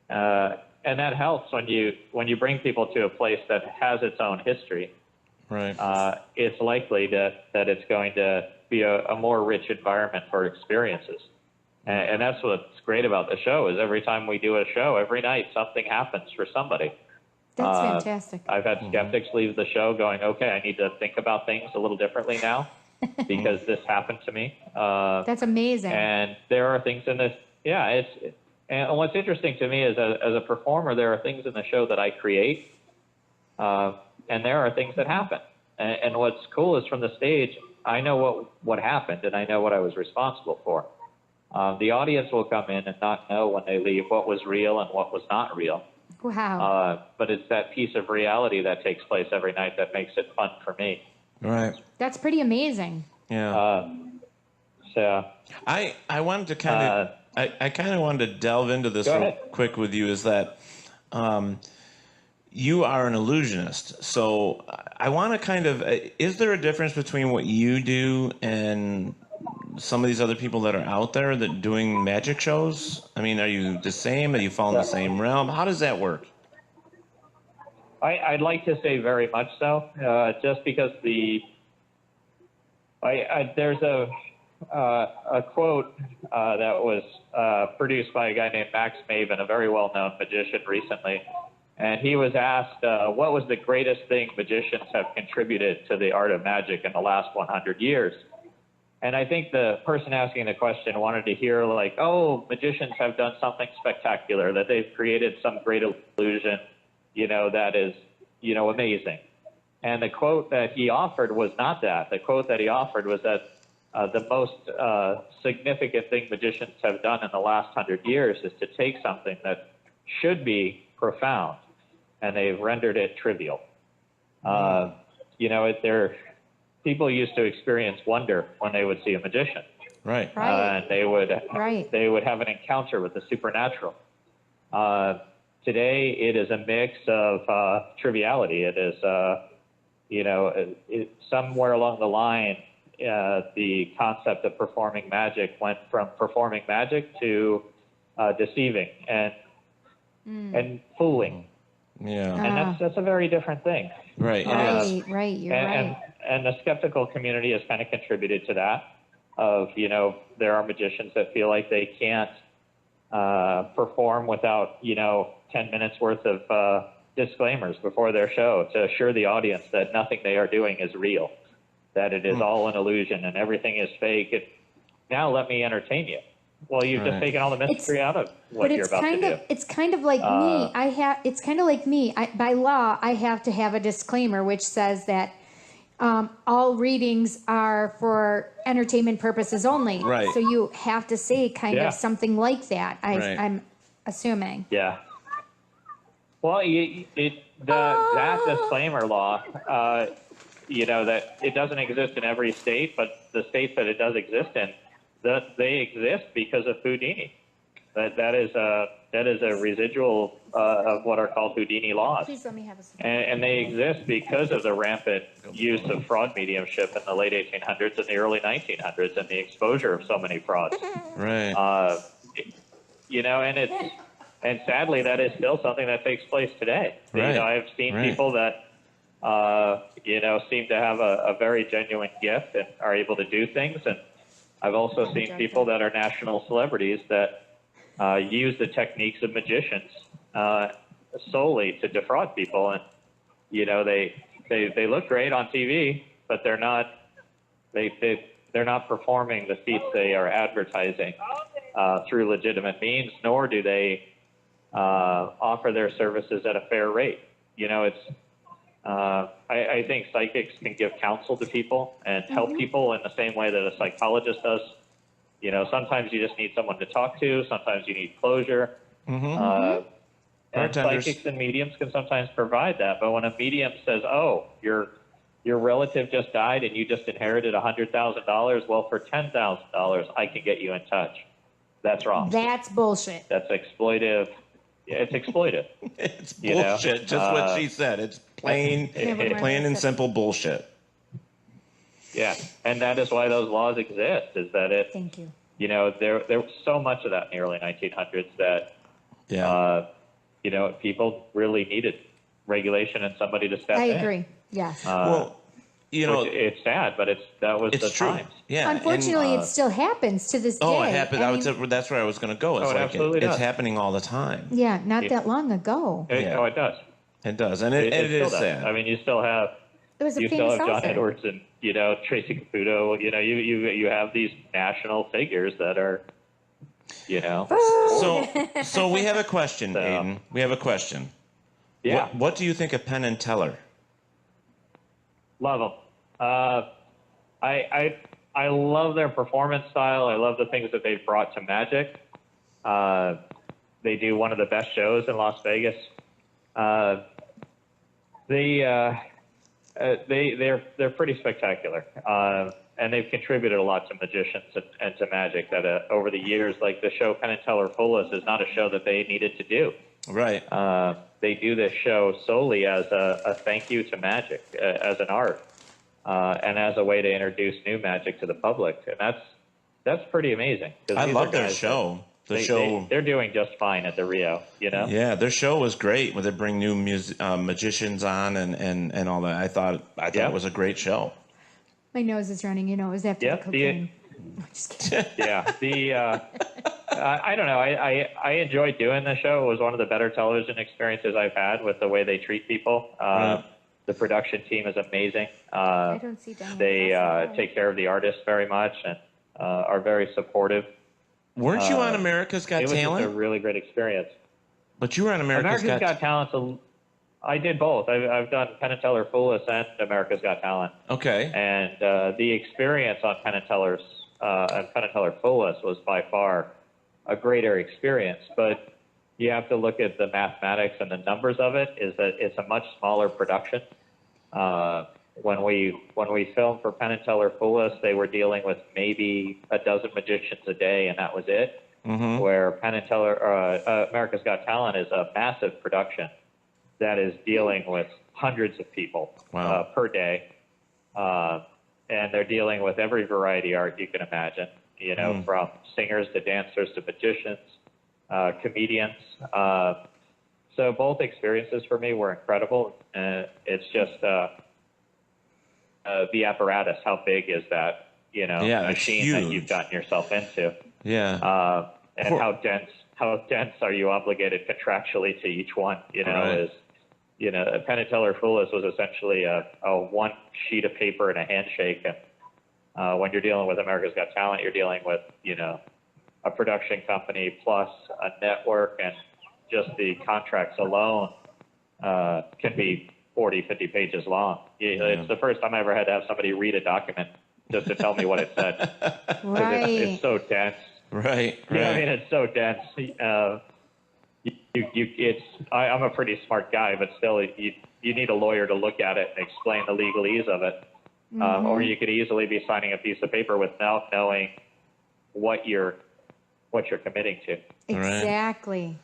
And that helps when you bring people to a place that has its own history. Right. It's likely that it's going to be a more rich environment for experiences. And that's what's great about the show, is every time we do a show, every night something happens for somebody. That's fantastic. I've had skeptics leave the show going, okay, I need to think about things a little differently now because this happened to me. That's amazing. And there are things in this. Yeah, and what's interesting to me is as a performer, there are things in the show that I create, and there are things that happen. And what's cool is from the stage, I know what happened, and I know what I was responsible for. The audience will come in and not know when they leave what was real and what was not real. Wow. But it's that piece of reality that takes place every night that makes it fun for me. Right. That's pretty amazing. Yeah. So I wanted to kind of I kind of wanted to delve into this real quick with you. Is that you are an illusionist? So I want to kind of is there a difference between what you do and some of these other people that are out there that doing magic shows? I mean, are you the same? Are you fall in the same realm? How does that work? I'd like to say very much so, just because there's a quote that was produced by a guy named Max Maven, a very well-known magician recently, and he was asked what was the greatest thing magicians have contributed to the art of magic in the last 100 years. And I think the person asking the question wanted to hear like, oh, magicians have done something spectacular, that they've created some great illusion, that is, amazing. And the quote that he offered was not that. The quote that he offered was that the most significant thing magicians have done in the last 100 years is to take something that should be profound, and they've rendered it trivial. People used to experience wonder when they would see a magician. Right. And they would have an encounter with the supernatural. Today, it is a mix of triviality. It is, somewhere along the line, the concept of performing magic went from performing magic to deceiving and fooling. Yeah. And that's a very different thing. Right. Right. You're right. And the skeptical community has kind of contributed to that. There are magicians that feel like they can't perform without 10 minutes worth of disclaimers before their show to assure the audience that nothing they are doing is real, that it is all an illusion and everything is fake. Now let me entertain you. Well, you've just taken all the mystery out of what you're about to do. It's kind of like me. It's kind of like me. By law, I have to have a disclaimer which says that all readings are for entertainment purposes only. Right. So you have to say kind of something like that. I'm assuming. Yeah. Well, that disclaimer law, that it doesn't exist in every state, but the states that it does exist in, that they exist because of Houdini. That is a residual of what are called Houdini laws. Please let me have a and they exist because of the rampant use of fraud mediumship in the late 1800s and the early 1900s and the exposure of so many frauds. Right. And sadly, that is still something that takes place today. Right. I've seen people that, seem to have a very genuine gift and are able to do things. And I've also seen people that are national celebrities that use the techniques of magicians solely to defraud people. And, they look great on TV, but they're not performing the feats they are advertising through legitimate means, nor do they offer their services at a fair rate. I think psychics can give counsel to people and help people in the same way that a psychologist does. Sometimes you just need someone to talk to. Sometimes you need closure. And psychics and mediums can sometimes provide that. But when a medium says, "Oh, your relative just died and you just inherited $100,000," well, for $10,000, I can get you in touch. That's wrong. That's bullshit. That's exploitive. Yeah, it's exploitive. It's bullshit. Just what she said. It's plain and simple bullshit. Yeah, and that is why those laws exist. Is that it? Thank you. There was so much of that in the early 1900s that, people really needed regulation and somebody to step in. I agree. Yes. It's sad, but that was the true. times. Yeah. Unfortunately, it still happens to this day. Oh, it happens. That's where I was going to go. It absolutely does. It's happening all the time. Yeah, not that long ago. It does. It does, and it is sad. I mean, you still have. It was a you famous still have John author. Edwards and Tracy Caputo. You have these national figures that are. So we have a question, Aiden. We have a question. Yeah. What do you think of Penn and Teller? Love them. I love their performance style. I love the things that they've brought to magic. They do one of the best shows in Las Vegas. They're pretty spectacular. And they've contributed a lot to magicians and to magic that over the years, like the show Penn and Teller Fool Us is not a show that they needed to do. Right. They do this show solely as a thank you to magic, as an art, and as a way to introduce new magic to the public. And that's pretty amazing. I love their show. They're doing just fine at the Rio, you know? Yeah, their show was great when they bring new magicians on and all that. I thought it was a great show. My nose is running. You know, it was after the cocaine. Just kidding. Yeah, I don't know. I enjoyed doing the show. It was one of the better television experiences I've had with the way they treat people. The production team is amazing. I don't see them. They take care of the artists very much and are very supportive. Weren't you on America's Got Talent? It was just a really great experience. But you were on America's Got Talent. I did both. I've done Penn and Teller Fool Us and America's Got Talent. Okay. And the experience on Penn and Teller Fool Us was by far a greater experience. But you have to look at the mathematics and the numbers of it. Is that it's a much smaller production. When we filmed for Penn and Teller Fool Us, they were dealing with maybe a dozen magicians a day, and that was it. Mm-hmm. Where Penn and Teller, America's Got Talent is a massive production that is dealing with hundreds of people per day. And they're dealing with every variety art you can imagine, you know, from singers to dancers to magicians, comedians. So both experiences for me were incredible. It's just the apparatus. How big is that, you know, machine that you've gotten yourself into? Yeah. And how dense are you obligated contractually to each one, you know, Penn and Teller Fool Us was essentially a one sheet of paper and a handshake. And when you're dealing with America's Got Talent, you're dealing with, you know, a production company plus a network, and just the contracts alone can be 40, 50 pages long. It's the first time I ever had to have somebody read a document just to tell me what it said. Right. It's so dense. Right. You know, I mean, it's so dense. I'm a pretty smart guy, but still, you need a lawyer to look at it and explain the legalese of it. Or you could easily be signing a piece of paper without knowing what you're committing to. Exactly.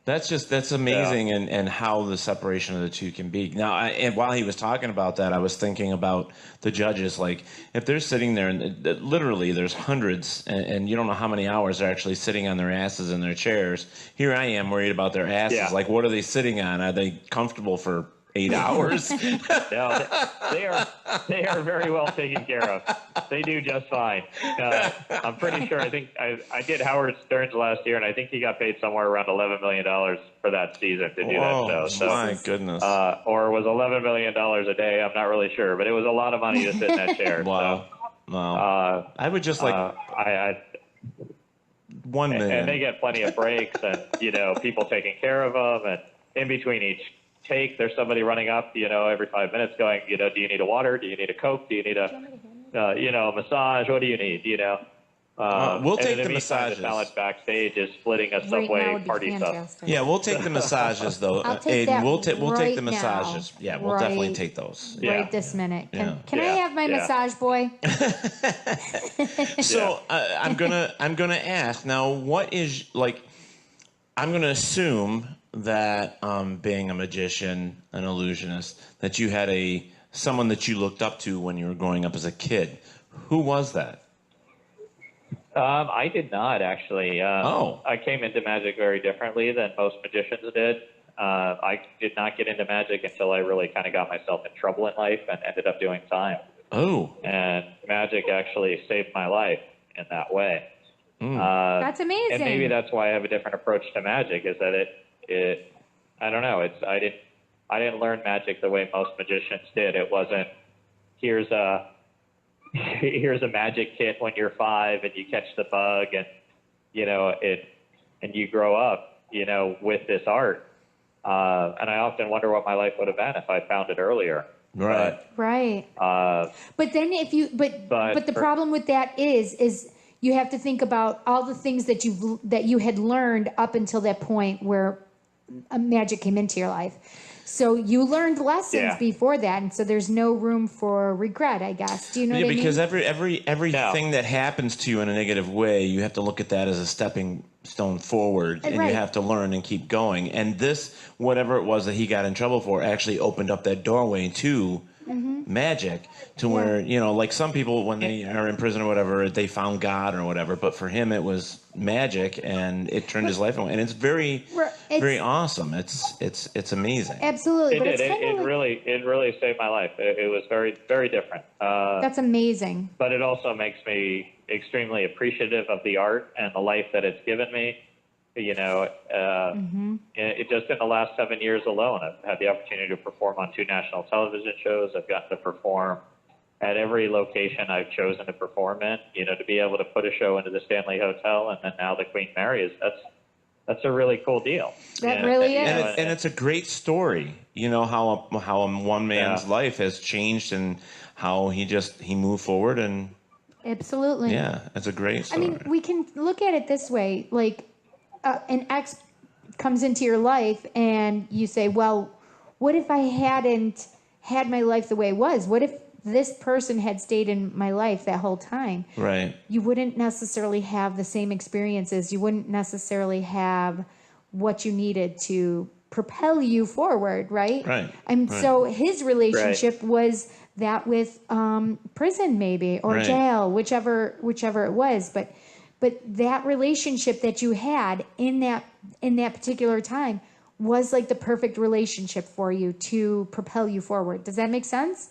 That's amazing, and how the separation of the two can be. Now, and while he was talking about that, I was thinking about the judges. Like, if they're sitting there, and literally there's hundreds, and you don't know how many hours they're actually sitting on their asses in their chairs. Here I am worried about their asses. Yeah. Like, what are they sitting on? Are they comfortable for 8 hours? No, they are very well taken care of. They do just fine. I'm pretty sure. I think I did Howard Stern's last year, and I think he got paid somewhere around $11 million for that season to do that show. So, my goodness. Or it was $11 million a day. I'm not really sure, but it was a lot of money to sit in that chair. Wow. So, wow. I would just like 1 minute. And they get plenty of breaks, and you know, people taking care of them, and in between each take, there's somebody running up, you know, every 5 minutes going, you know, do you need a water? Do you need a Coke? Do you need a, you know, a massage? What do you need? You know, we'll take the massages. The talent backstage is splitting a Subway party stuff. Yeah, we'll take the massages though. I'll take that we'll take right the massages. now. Yeah, we'll definitely take those. Right this minute. Can I Yeah. have my massage boy? So I'm gonna ask now. What is like? I'm gonna assume that being a magician, an illusionist, that you had someone that you looked up to when you were growing up as a kid. Who was that? I did not actually. I came into magic very differently than most magicians did. I did not get into magic until I really kind of got myself in trouble in life and ended up doing time. Oh. And magic actually saved my life in that way. That's amazing. And maybe that's why I have a different approach to magic, is that it I don't know, I didn't learn magic the way most magicians did. It wasn't, here's a magic kit when you're 5 and you catch the bug, and you know and you grow up, you know, with this art. And I often wonder what my life would have been if I found it earlier. Right. Right. But then if you but the problem with that is you have to think about all the things that you had learned up until that point where magic came into your life. So you learned lessons before that, and so there's no room for regret, I guess. Do you know what I mean? Because everything that happens to you in a negative way, you have to look at that as a stepping stone forward, and you have to learn and keep going. And this, whatever it was that he got in trouble for, actually opened up that doorway to magic, to where, you know, like some people when they are in prison or whatever, they found God or whatever, but for him it was magic, and it turned his life around, and it's very awesome. It's amazing. Absolutely. It did. It really saved my life. It was very, very different. That's amazing. But it also makes me extremely appreciative of the art and the life that it's given me. You know, it just in the last 7 years alone, I've had the opportunity to perform on 2 national television shows. I've gotten to perform at every location I've chosen to perform in. You know, to be able to put a show into the Stanley Hotel and then now the Queen Mary that's a really cool deal. That really is. And it's a great story. You know, how one man's life has changed and how he moved forward, and absolutely. Yeah, it's a great story. I mean, we can look at it this way, like an ex comes into your life and you say, well, what if I hadn't had my life the way it was? What if this person had stayed in my life that whole time? Right. You wouldn't necessarily have the same experiences. You wouldn't necessarily have what you needed to propel you forward, right? Right. And so his relationship was that with prison maybe, or jail, whichever it was. But that relationship that you had in that particular time was like the perfect relationship for you to propel you forward. Does that make sense?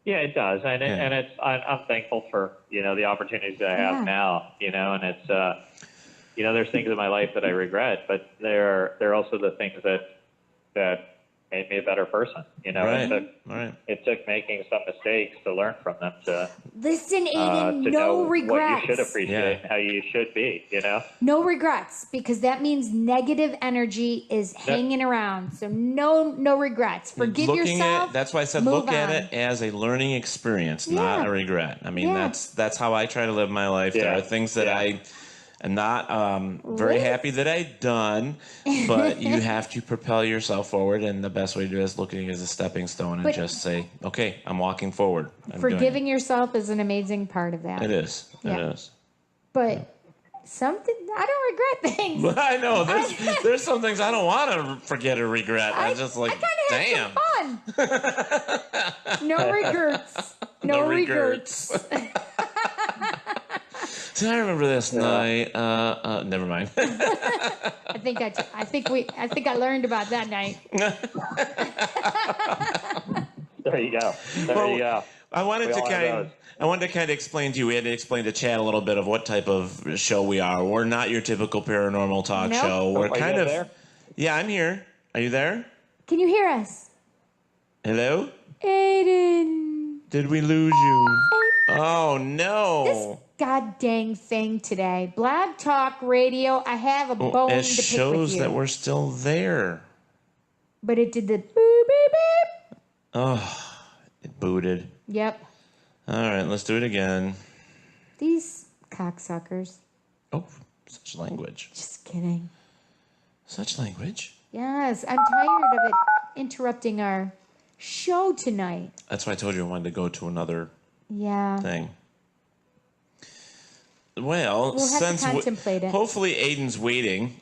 Yeah, it does, and I'm thankful for, you know, the opportunities that I have now. You know, and it's you know, there's things in my life that I regret, but there are also the things that made me a better person. You know, it took making some mistakes to learn from them, to listen, Aiden, to no know regrets. what you should appreciate and how you should be. You know, no regrets, because that means negative energy is hanging around. So no regrets. Forgive yourself. That's why I said look at it as a learning experience, not a regret. I mean, that's how I try to live my life. There are things that I am not very happy that I've done, but you have to propel yourself forward, and the best way to do it is looking as a stepping stone and just say, okay, I'm walking forward. Forgiving yourself is an amazing part of that. It is. It is. But I don't regret things. I know. There's some things I don't want to forget or regret. I'm just like, damn. Had some fun. No regrets. No regrets. See, I remember this night. Never mind. I think I learned about that night. There you go. There you go. I wanted to kind of explain to you. We had to explain to Chad a little bit of what type of show we are. We're not your typical paranormal talk show. We're kind of. There? Yeah, I'm here. Are you there? Can you hear us? Hello? Aiden. Did we lose you? Oh no. This god dang thing today. Blog Talk Radio. I have a bone to pick with you. It shows that we're still there. But it did the boop beep beep. Oh, it booted. Yep. All right, let's do it again. These cocksuckers. Oh, such language. Just kidding. Such language? Yes, I'm tired of it interrupting our show tonight. That's why I told you I wanted to go to another thing. Well, we'll have to contemplate it. Hopefully Aiden's waiting.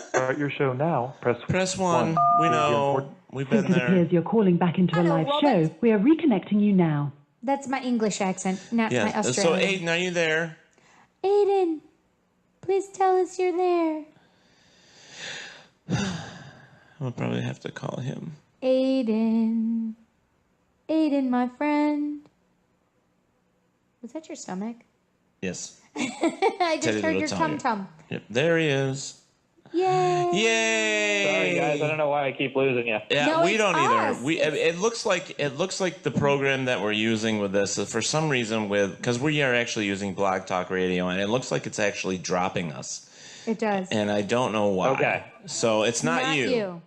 Start your show now. Press 1. We know. We've been there. It appears you're calling back into a live show. We are reconnecting you now. That's my English accent, not my Australian. So, Aiden, are you there? Aiden, please tell us you're there. I'll probably have to call him. Aiden, my friend. Was that your stomach? Yes. I just heard your tum-tum. Yep, there he is. Yay! Yay! Sorry, guys. I don't know why I keep losing you. Yeah, no, we don't us. either. It looks like the program that we're using with this for some reason because we are actually using Blog Talk Radio, and it looks like it's actually dropping us. It does. And I don't know why. Okay. So it's not you.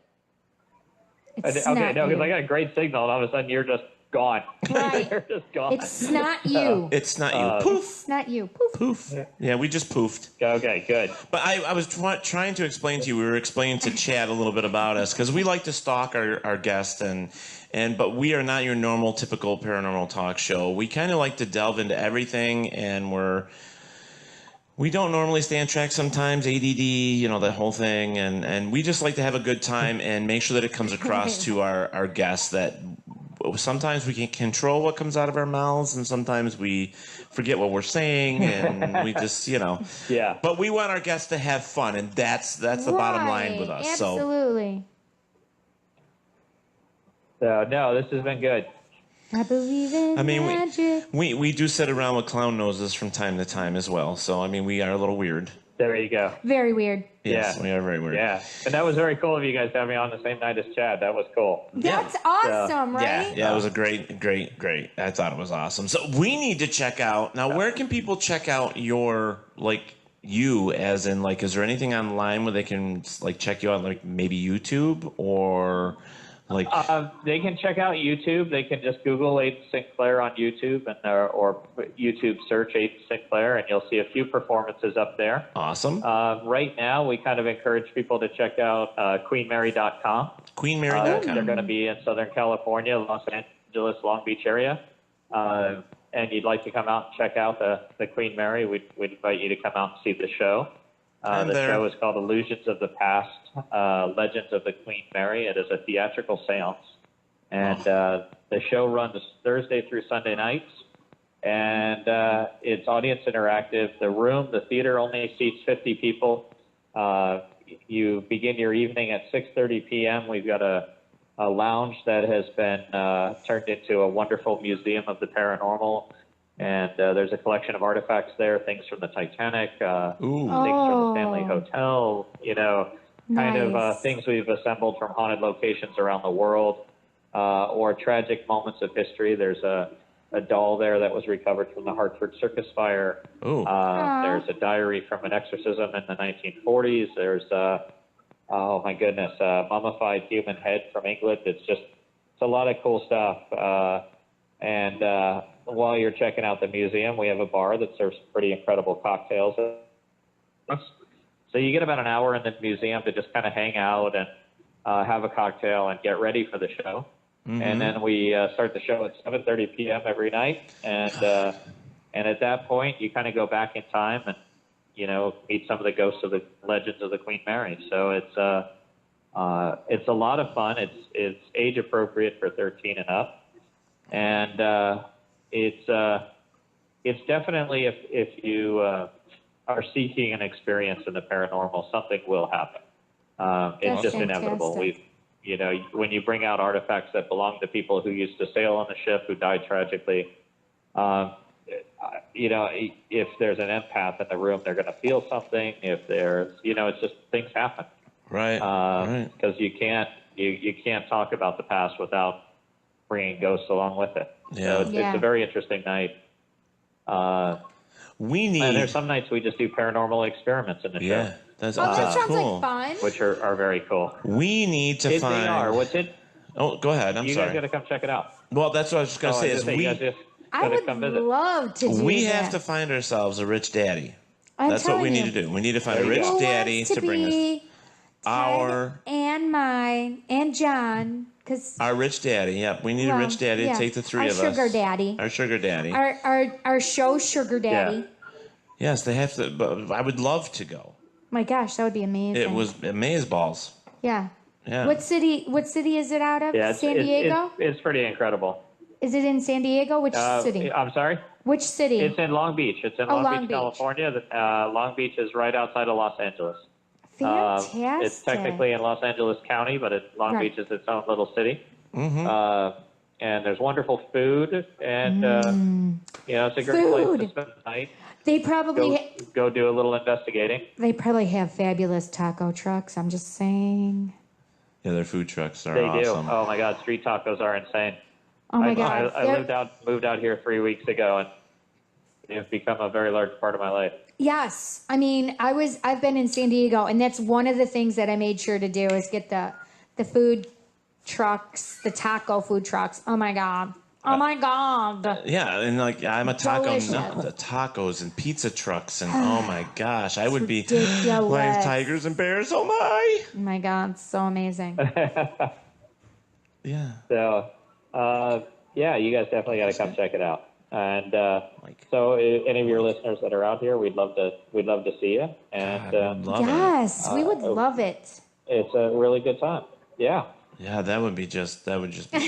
Okay, not no, because you. I got a great signal, and all of a sudden you're just gone. Right. You're just gone. It's not you. It's not you. Poof. It's not you. Poof. Poof. Yeah, we just poofed. Okay, good. But I was trying to explain to you, we were explaining to Chad a little bit about us, because we like to stalk our guests, but we are not your normal, typical paranormal talk show. We kind of like to delve into everything, and we don't normally stay on track sometimes, ADD, that whole thing, and we just like to have a good time and make sure that it comes across to our guests that sometimes we can control what comes out of our mouths, and sometimes we forget what we're saying, and we just, Yeah. But we want our guests to have fun, and that's the bottom line with us. Absolutely. So, no, this has been good. I believe in magic. we do sit around with clown noses from time to time as well. So, we are a little weird. There you go. Very weird. Yes, Yeah. we are very weird. Yeah, and that was very cool of you guys to have me on the same night as Chad. That was cool. That's awesome, right? Yeah, it was a great. I thought it was awesome. So we need to check out now. Where can people check out your you as in is there anything online where they can check you out maybe YouTube or they can check out YouTube. They can just Google Aiden Sinclair on YouTube or YouTube search Aiden Sinclair, and you'll see a few performances up there. Awesome. Right now, we kind of encourage people to check out QueenMary.com. QueenMary.com. They're going to be in Southern California, Los Angeles, Long Beach area. And you'd like to come out and check out the Queen Mary, we'd invite you to come out and see the show. The show is called Illusions of the Past, Legends of the Queen Mary. It is a theatrical seance. And the show runs Thursday through Sunday nights. And it's audience interactive. The theater only seats 50 people. You begin your evening at 6:30 p.m. We've got a lounge that has been turned into a wonderful museum of the paranormal. And there's a collection of artifacts there, things from the Titanic, things from the Stanley Hotel, kind of things we've assembled from haunted locations around the world, or tragic moments of history. There's a doll there that was recovered from the Hartford Circus fire. There's a diary from an exorcism in the 1940s. There's oh my goodness, mummified human head from England. It's a lot of cool stuff. And while you're checking out the museum, we have a bar that serves pretty incredible cocktails. So you get about an hour in the museum to just kind of hang out and have a cocktail and get ready for the show. Mm-hmm. And then we start the show at 7:30 p.m. every night. And at that point, you kind of go back in time and, meet some of the ghosts of the legends of the Queen Mary. So it's a lot of fun. It's age appropriate for 13 and up. And it's definitely if you are seeking an experience in the paranormal, something will happen. It's just inevitable. When you bring out artifacts that belong to people who used to sail on the ship who died tragically, if there's an empath in the room, they're going to feel something. If there's, it's just things happen. Right. Because you can't talk about the past without bringing ghosts along with it. Yeah. So it's a very interesting night. And there's some nights we just do paranormal experiments in the show. Yeah, that sounds cool. like fun. Which are very cool. We need to find. They are. What's it? Oh, go ahead. I'm sorry. You guys got to come check it out. Well, that's what I was just going to say. I would love to do that. We have to find ourselves a rich daddy. That's what we need to do. We need to find a rich daddy to bring us our and mine and John. Our rich daddy, yep. We need a rich daddy to take the three of us. Our sugar daddy. Our sugar daddy. Our show sugar daddy. Yeah. Yes, they have to. But I would love to go. My gosh, that would be amazing. It was amazeballs. Yeah. Yeah. What city is it out of? Yeah, San Diego? It's pretty incredible. Is it in San Diego? Which city? I'm sorry? Which city? It's in Long Beach. It's in Long Beach, California. Long Beach is right outside of Los Angeles. Fantastic. It's technically in Los Angeles County, but Long Beach is its own little city. Mm-hmm. And there's wonderful food, and it's a great place to spend the night. They probably go do a little investigating. They probably have fabulous taco trucks. I'm just saying. Yeah, their food trucks are awesome. They do. Awesome. Oh my God, street tacos are insane. Oh my God. I moved out here 3 weeks ago, and they've become a very large part of my life. Yes, I mean, I've been in San Diego, and that's one of the things that I made sure to do is get the food trucks, the taco food trucks. Oh my God. Oh my God. Yeah, and like I'm a taco Delicious. nut, the tacos and pizza trucks, and oh my gosh, I would be ridiculous. like tigers and bears. Oh my! Oh my God, it's so amazing. Yeah. So, yeah, you guys definitely got to come check it out. And so, any of your listeners that are out here, we'd love to see you. And Yes, we would love it. It's a really good time. Yeah. Yeah, that would just be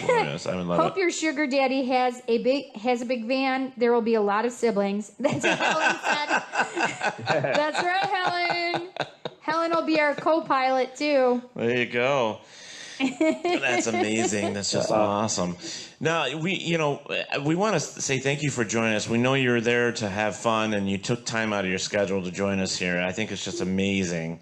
glorious. I would love Hope it. your sugar daddy has a big van. There will be a lot of siblings. That's what Helen said. That's right, Helen. Helen will be our co-pilot too. There you go. That's amazing. That's just awesome. Now, we want to say thank you for joining us. We know you're there to have fun, and you took time out of your schedule to join us here. I think it's just amazing.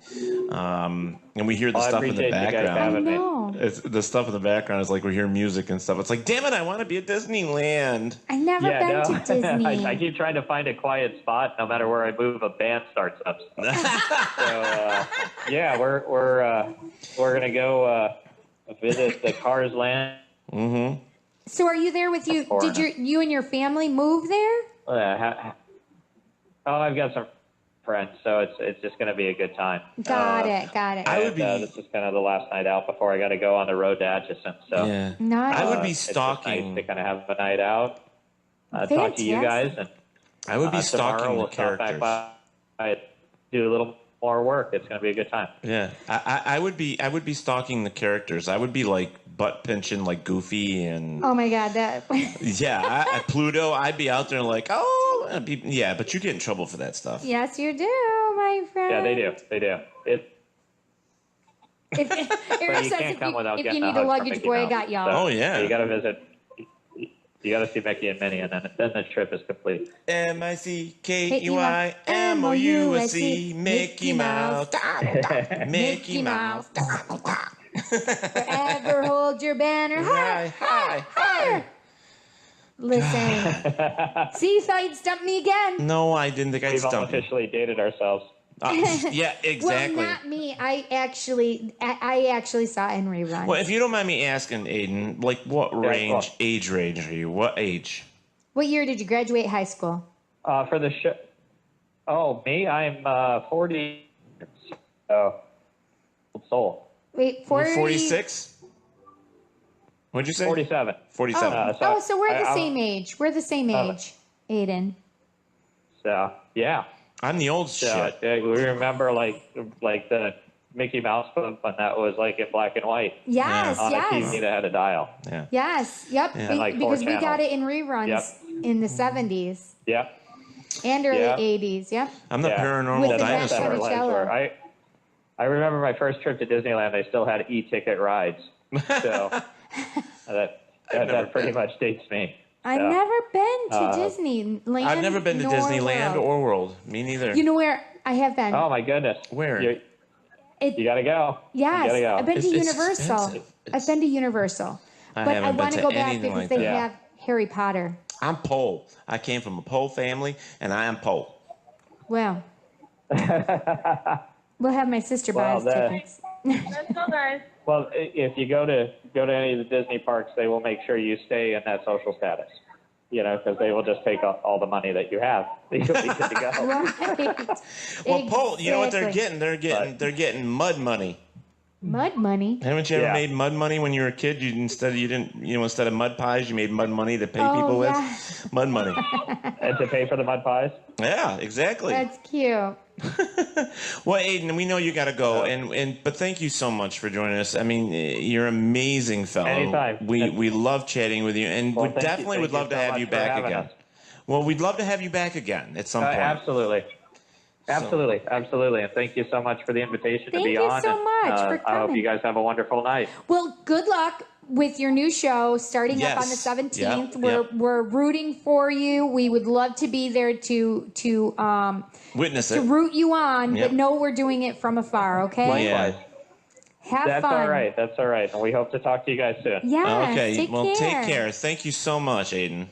And we hear the stuff in the background. It's the stuff in the background is like we hear music and stuff. It's like, damn it, I want to be at Disneyland. I never been to Disney. I keep trying to find a quiet spot. No matter where I move, a band starts up. So, yeah, we're gonna go visit the Cars Land. Mm-hmm. So are you there with you? Did you and your family move there? I've got some friends, so it's just going to be a good time. Got it. This is kind of the last night out before I got to go on the road to Atchison. So yeah. Nice. I would be It's stalking. nice to kind of have a night out. Talk to you guys, and I would be stalking tomorrow the we'll stop characters. back by, do a little more work. It's going to be a good time. Yeah, I would be stalking the characters. I would be like butt pinching like Goofy and Oh my God, that. yeah, Pluto. I'd be out there like yeah, but you get in trouble for that stuff. Yes, you do, my friend. Yeah, they do. If you can't come without if getting you a need a hug from luggage Mickey boy, I Mouse. got y'all. Oh, yeah. So you got to visit. You got to see Mickey and Minnie, and then the trip is complete. MICKEYMOUSE, Mickey Mouse, Mickey Mouse. Forever hold your banner high, high. Listen. See, you thought you'd stump me again. No, I didn't think I'd We've stump you. officially dated ourselves. Yeah, exactly. Well, not me. I actually saw it in reruns. Well, if you don't mind me asking, Aiden, like what age range are you? What age? What year did you graduate high school? For the show. Oh, me? I'm 40. Oh, old soul. Wait, 40? 46? What'd you say? 47. 47. So we're the same age. We're the same age, Aiden. So, yeah. I'm the old shit. We remember like the Mickey Mouse film when that was like in black and white. Yes, on yes. a TV that had a dial. Yeah. Yes, yep. Yeah. Like 4 because we got channels. it in reruns in the 70s Yep. and early Yeah. 80s. Yep. I'm the paranormal With the dinosaur. Grant Monticello. I remember my first trip to Disneyland. They still had e-ticket rides, so that pretty much dates me. I've So, never been to Disneyland. I've never been to nor Disneyland World. or World. Me neither. You know where I have been? Oh my goodness. Where? You got to go. Yes, You gotta go. I've been to It's Universal. expensive. I've been to Universal, I but I haven't been want to to go back anything because like they that. have Harry Potter. I'm Pole. I came from a Pole family, and I am Pole. Well, we'll have my sister buy us tickets. That's so nice. Well, if you go to any of the Disney parks, they will make sure you stay in that social status. You know, because they will just take all the money that you have. You'll be good to go. Right. Well, Pole, you know what they're Exactly. getting? They're getting mud money. Mud money. Haven't you ever Yeah. made mud money when you were a kid? Instead of mud pies, you made mud money to pay Oh, people yeah. with mud money. And to pay for the mud pies. Yeah, exactly. That's cute. Well, Aiden, we know you got to go, but thank you so much for joining us. I mean, you're an amazing fellow. Anytime. We love chatting with you, and we definitely would love to have you back having again. us. Well, we'd love to have you back again at some point. Absolutely. And thank you so much for the invitation Thank to be you on. so and, much for I hope coming. you guys have a wonderful night. Well, good luck with your new show starting up on the Yes. 17th. Yep. We're rooting for you. We would love to be there to Witness to it. root you on, Yep. but know we're doing it from afar. Okay. Yeah. Have That's fun. all right. That's all right. And we hope to talk to you guys soon. Yes, Okay. take Well, care. take care. Thank you so much, Aiden.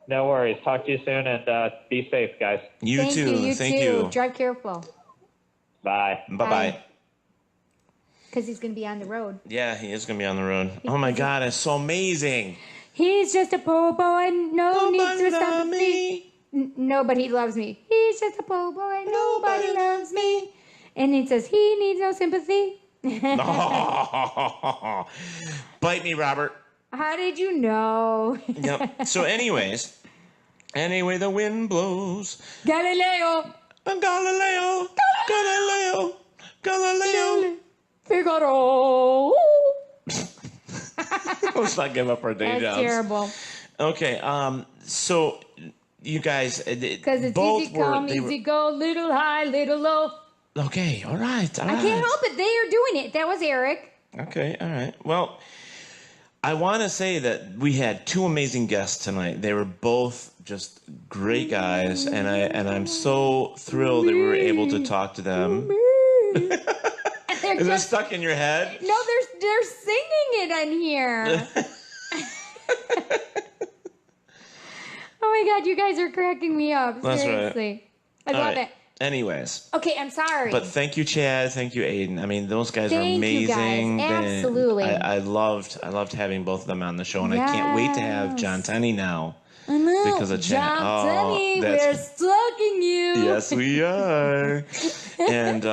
No worries. Talk to you soon, and be safe, guys. You Thank too. you. You Thank too. you. Drive careful. Bye. Bye-bye. because he's going to be on the road. Yeah, he is going to be on the road. Oh, my God, it's so amazing. He's just a po' boy, no needs for sympathy. Nobody loves me. He's just a po' boy, nobody loves me. And it says he needs no sympathy. Bite me, Robert. How did you know? Yep. So anyways, anyway, the wind blows. Galileo. Galileo. Galileo. Galileo. Figaro. Let's not give up our day jobs. That's terrible. Okay, so you guys, because it's both easy come, easy go, little high, little low. Okay, all right. I can't help it. They are doing it. That was Eric. Okay, all right. Well, I want to say that we had two amazing guests tonight. They were both just great guys, and I'm so thrilled that we were able to talk to them. Is it stuck in your head? No, they're singing it in here. Oh my God, you guys are cracking me up. That's Seriously. Right. I love it. Anyways. Okay, I'm sorry. But thank you, Chad. Thank you, Aiden. I mean, those guys are Thank amazing. you guys. Absolutely. I loved having both of them on the show, and I can't wait to have John Tenney now. I know. Because of Chad. John Tenney, we're stalking you. Yes, we are. And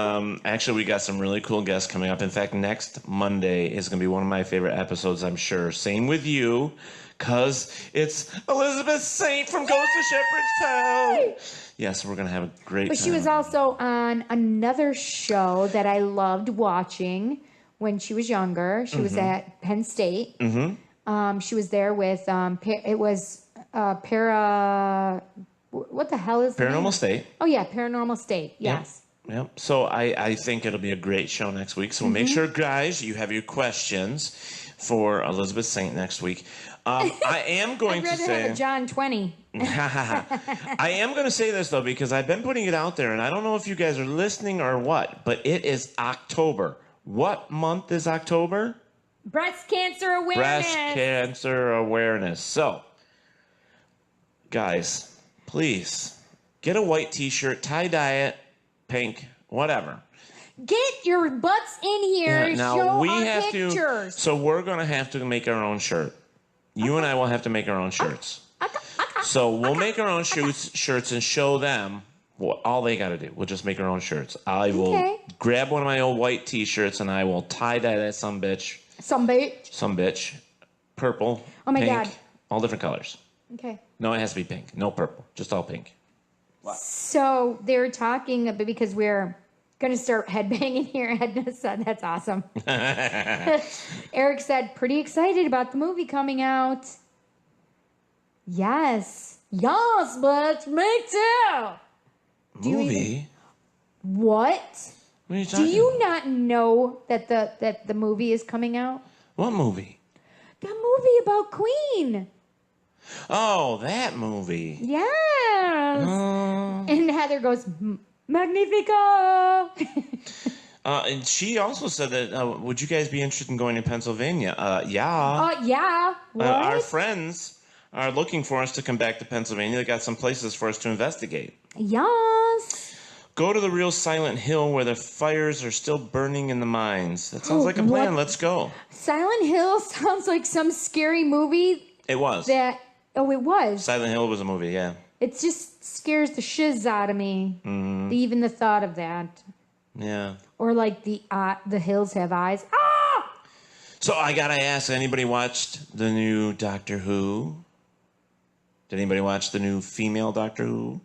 actually, we got some really cool guests coming up. In fact, next Monday is going to be one of my favorite episodes, I'm sure. Same with you, because it's Elizabeth Saint from Ghost of Shepherd's Town. Yes, we're going to have a great But time. she was also on another show that I loved watching when she was younger. She was at Penn State. Mm-hmm. She was there with, it was what the hell is the name? Paranormal State. Oh, yeah, Paranormal State, yes. Yep. So I think it'll be a great show next week. So make sure, guys, you have your questions for Elizabeth Saint next week. I am going I'd to rather say... have a John 20. I am going to say this, though, because I've been putting it out there, and I don't know if you guys are listening or what, but it is October. What month is October? Breast cancer awareness. Breast cancer awareness. So, guys, please, get a white t-shirt, tie-dye it, pink, whatever. Get your butts in here. Yeah, now show we our have pictures. So we're going to have to make our own shirt. You and I will have to make our own shirts. So we'll make our own shirts and show them all they got to do. We'll just make our own shirts. I will grab one of my old white t-shirts and I will tie-dye that sumbitch. Sumbitch. Purple. Oh, my pink, God. All different colors. Okay. No, it has to be pink. No purple. Just all pink. So they're talking about, because we're going to start headbanging here. Edna said, that's awesome. Eric said, pretty excited about the movie coming out. Yes, but me too. Movie? What? What are you talking Do you not know that the movie is coming out? What movie? The movie about Queen. Oh, that movie. Yes. And Heather goes, Magnifico. And she also said that, would you guys be interested in going to Pennsylvania? Yeah. Yeah. What? Our friends are looking for us to come back to Pennsylvania. They got some places for us to investigate. Yes. Go to the real Silent Hill where the fires are still burning in the mines. That sounds like a plan. Let's go. Silent Hill sounds like some scary movie. It was. It was. Silent Hill was a movie, yeah. It just scares the shiz out of me. Mm-hmm. Even the thought of that. Yeah. Or like the hills have eyes. Ah! So I gotta ask, anybody watched the new Doctor Who? Did anybody watch the new female Doctor Who?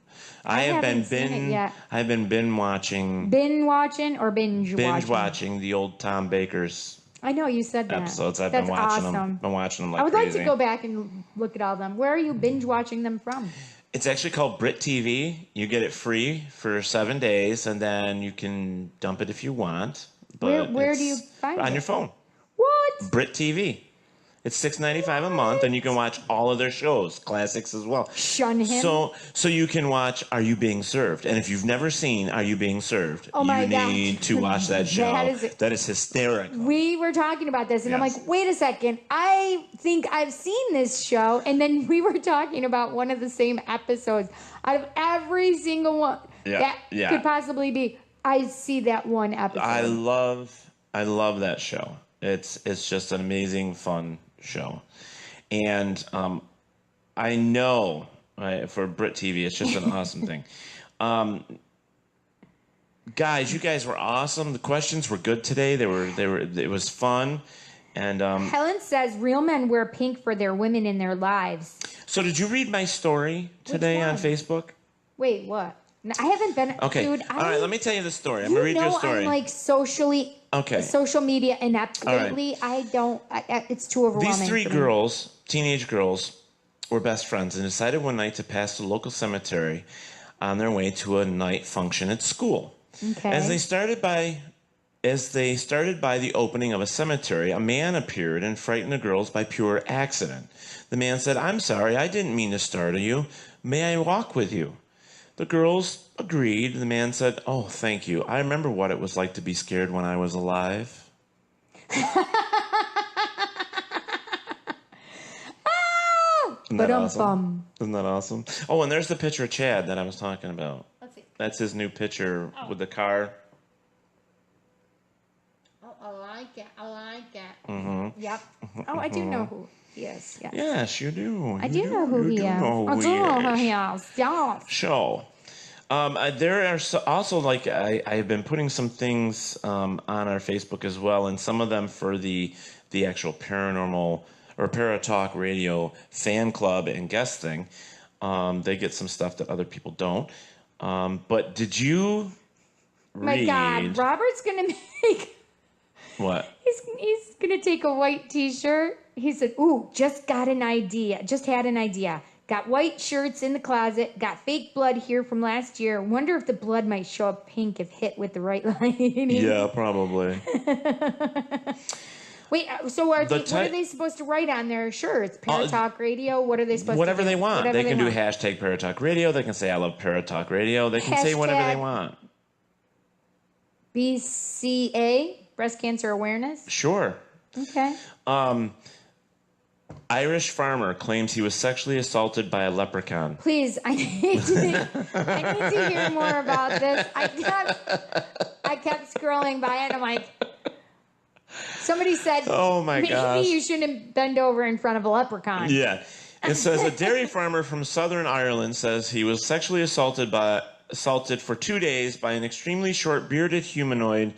I have been binge watching. Binge watching or binge watching? Binge watching the old Tom Baker's. I know you said that. Episodes. I've That's been watching awesome. them. Been watching them like I would crazy. like to go back and look at all them. Where are you binge watching them from? It's actually called Brit TV. You get it free for 7 days, and then you can dump it if you want. But Where do you find it? On your phone. What? Brit TV. It's $6.95 a month, and you can watch all of their shows, classics as well. Shun him. So you can watch Are You Being Served? And if you've never seen Are You Being Served, Oh my you God. need to watch that show. That is hysterical. We were talking about this, and I'm like, wait a second. I think I've seen this show. And then we were talking about one of the same episodes. Out of every single one that could possibly be, I see that one episode. I love I love that show. It's just an amazing, fun show. And I know for Brit TV, it's just an awesome thing. Guys, you guys were awesome. The questions were good today. It was fun. And Helen says real men wear pink for their women in their lives. So did you read my story today on Facebook? Wait, what? No, I haven't been. Okay. Dude, all right, let me tell you the story. I'm going to read you a story. I'm like social media inept lately. Right. It's too overwhelming. These 3 girls, teenage girls, were best friends and decided one night to pass the local cemetery on their way to a night function at school. Okay. As they started by the opening of a cemetery, a man appeared and frightened the girls by pure accident. The man said, "I'm sorry, I didn't mean to startle you. May I walk with you?" The girls agreed. The man said, "Oh, thank you. I remember what it was like to be scared when I was alive." Isn't that awesome? Isn't that awesome? Oh, and there's the picture of Chad that I was talking about. Let's see. That's his new picture with the car. Oh, I like it. Mm-hmm. Yep. Oh, I do know who he is. Yes, yes you do. I do know who he is. I do know who he is. Yes. So, there are also, like, I have been putting some things on our Facebook as well, and some of them for the actual paranormal or Paratalk Radio fan club and guest thing. They get some stuff that other people don't. But did you read... My God, Robert's going to make... What? He's going to take a white T-shirt. He said, ooh, just had an idea. Got white shirts in the closet. Got fake blood here from last year. Wonder if the blood might show up pink if hit with the right lighting. Yeah, probably. Wait, so what are they supposed to write on their shirts? Paratalk Radio? What are they supposed to do? Whatever they want. They can do hashtag Paratalk Radio. They can say, I love Paratalk Radio. They can say whatever they want. BCA? Breast Cancer Awareness? Sure. Okay. Irish farmer claims he was sexually assaulted by a leprechaun. Please, I need to hear more about this. I kept scrolling by it. I'm like, somebody said, "Oh my gosh, maybe you shouldn't bend over in front of a leprechaun." Yeah, it says a dairy farmer from Southern Ireland says he was sexually assaulted for 2 days by an extremely short bearded humanoid,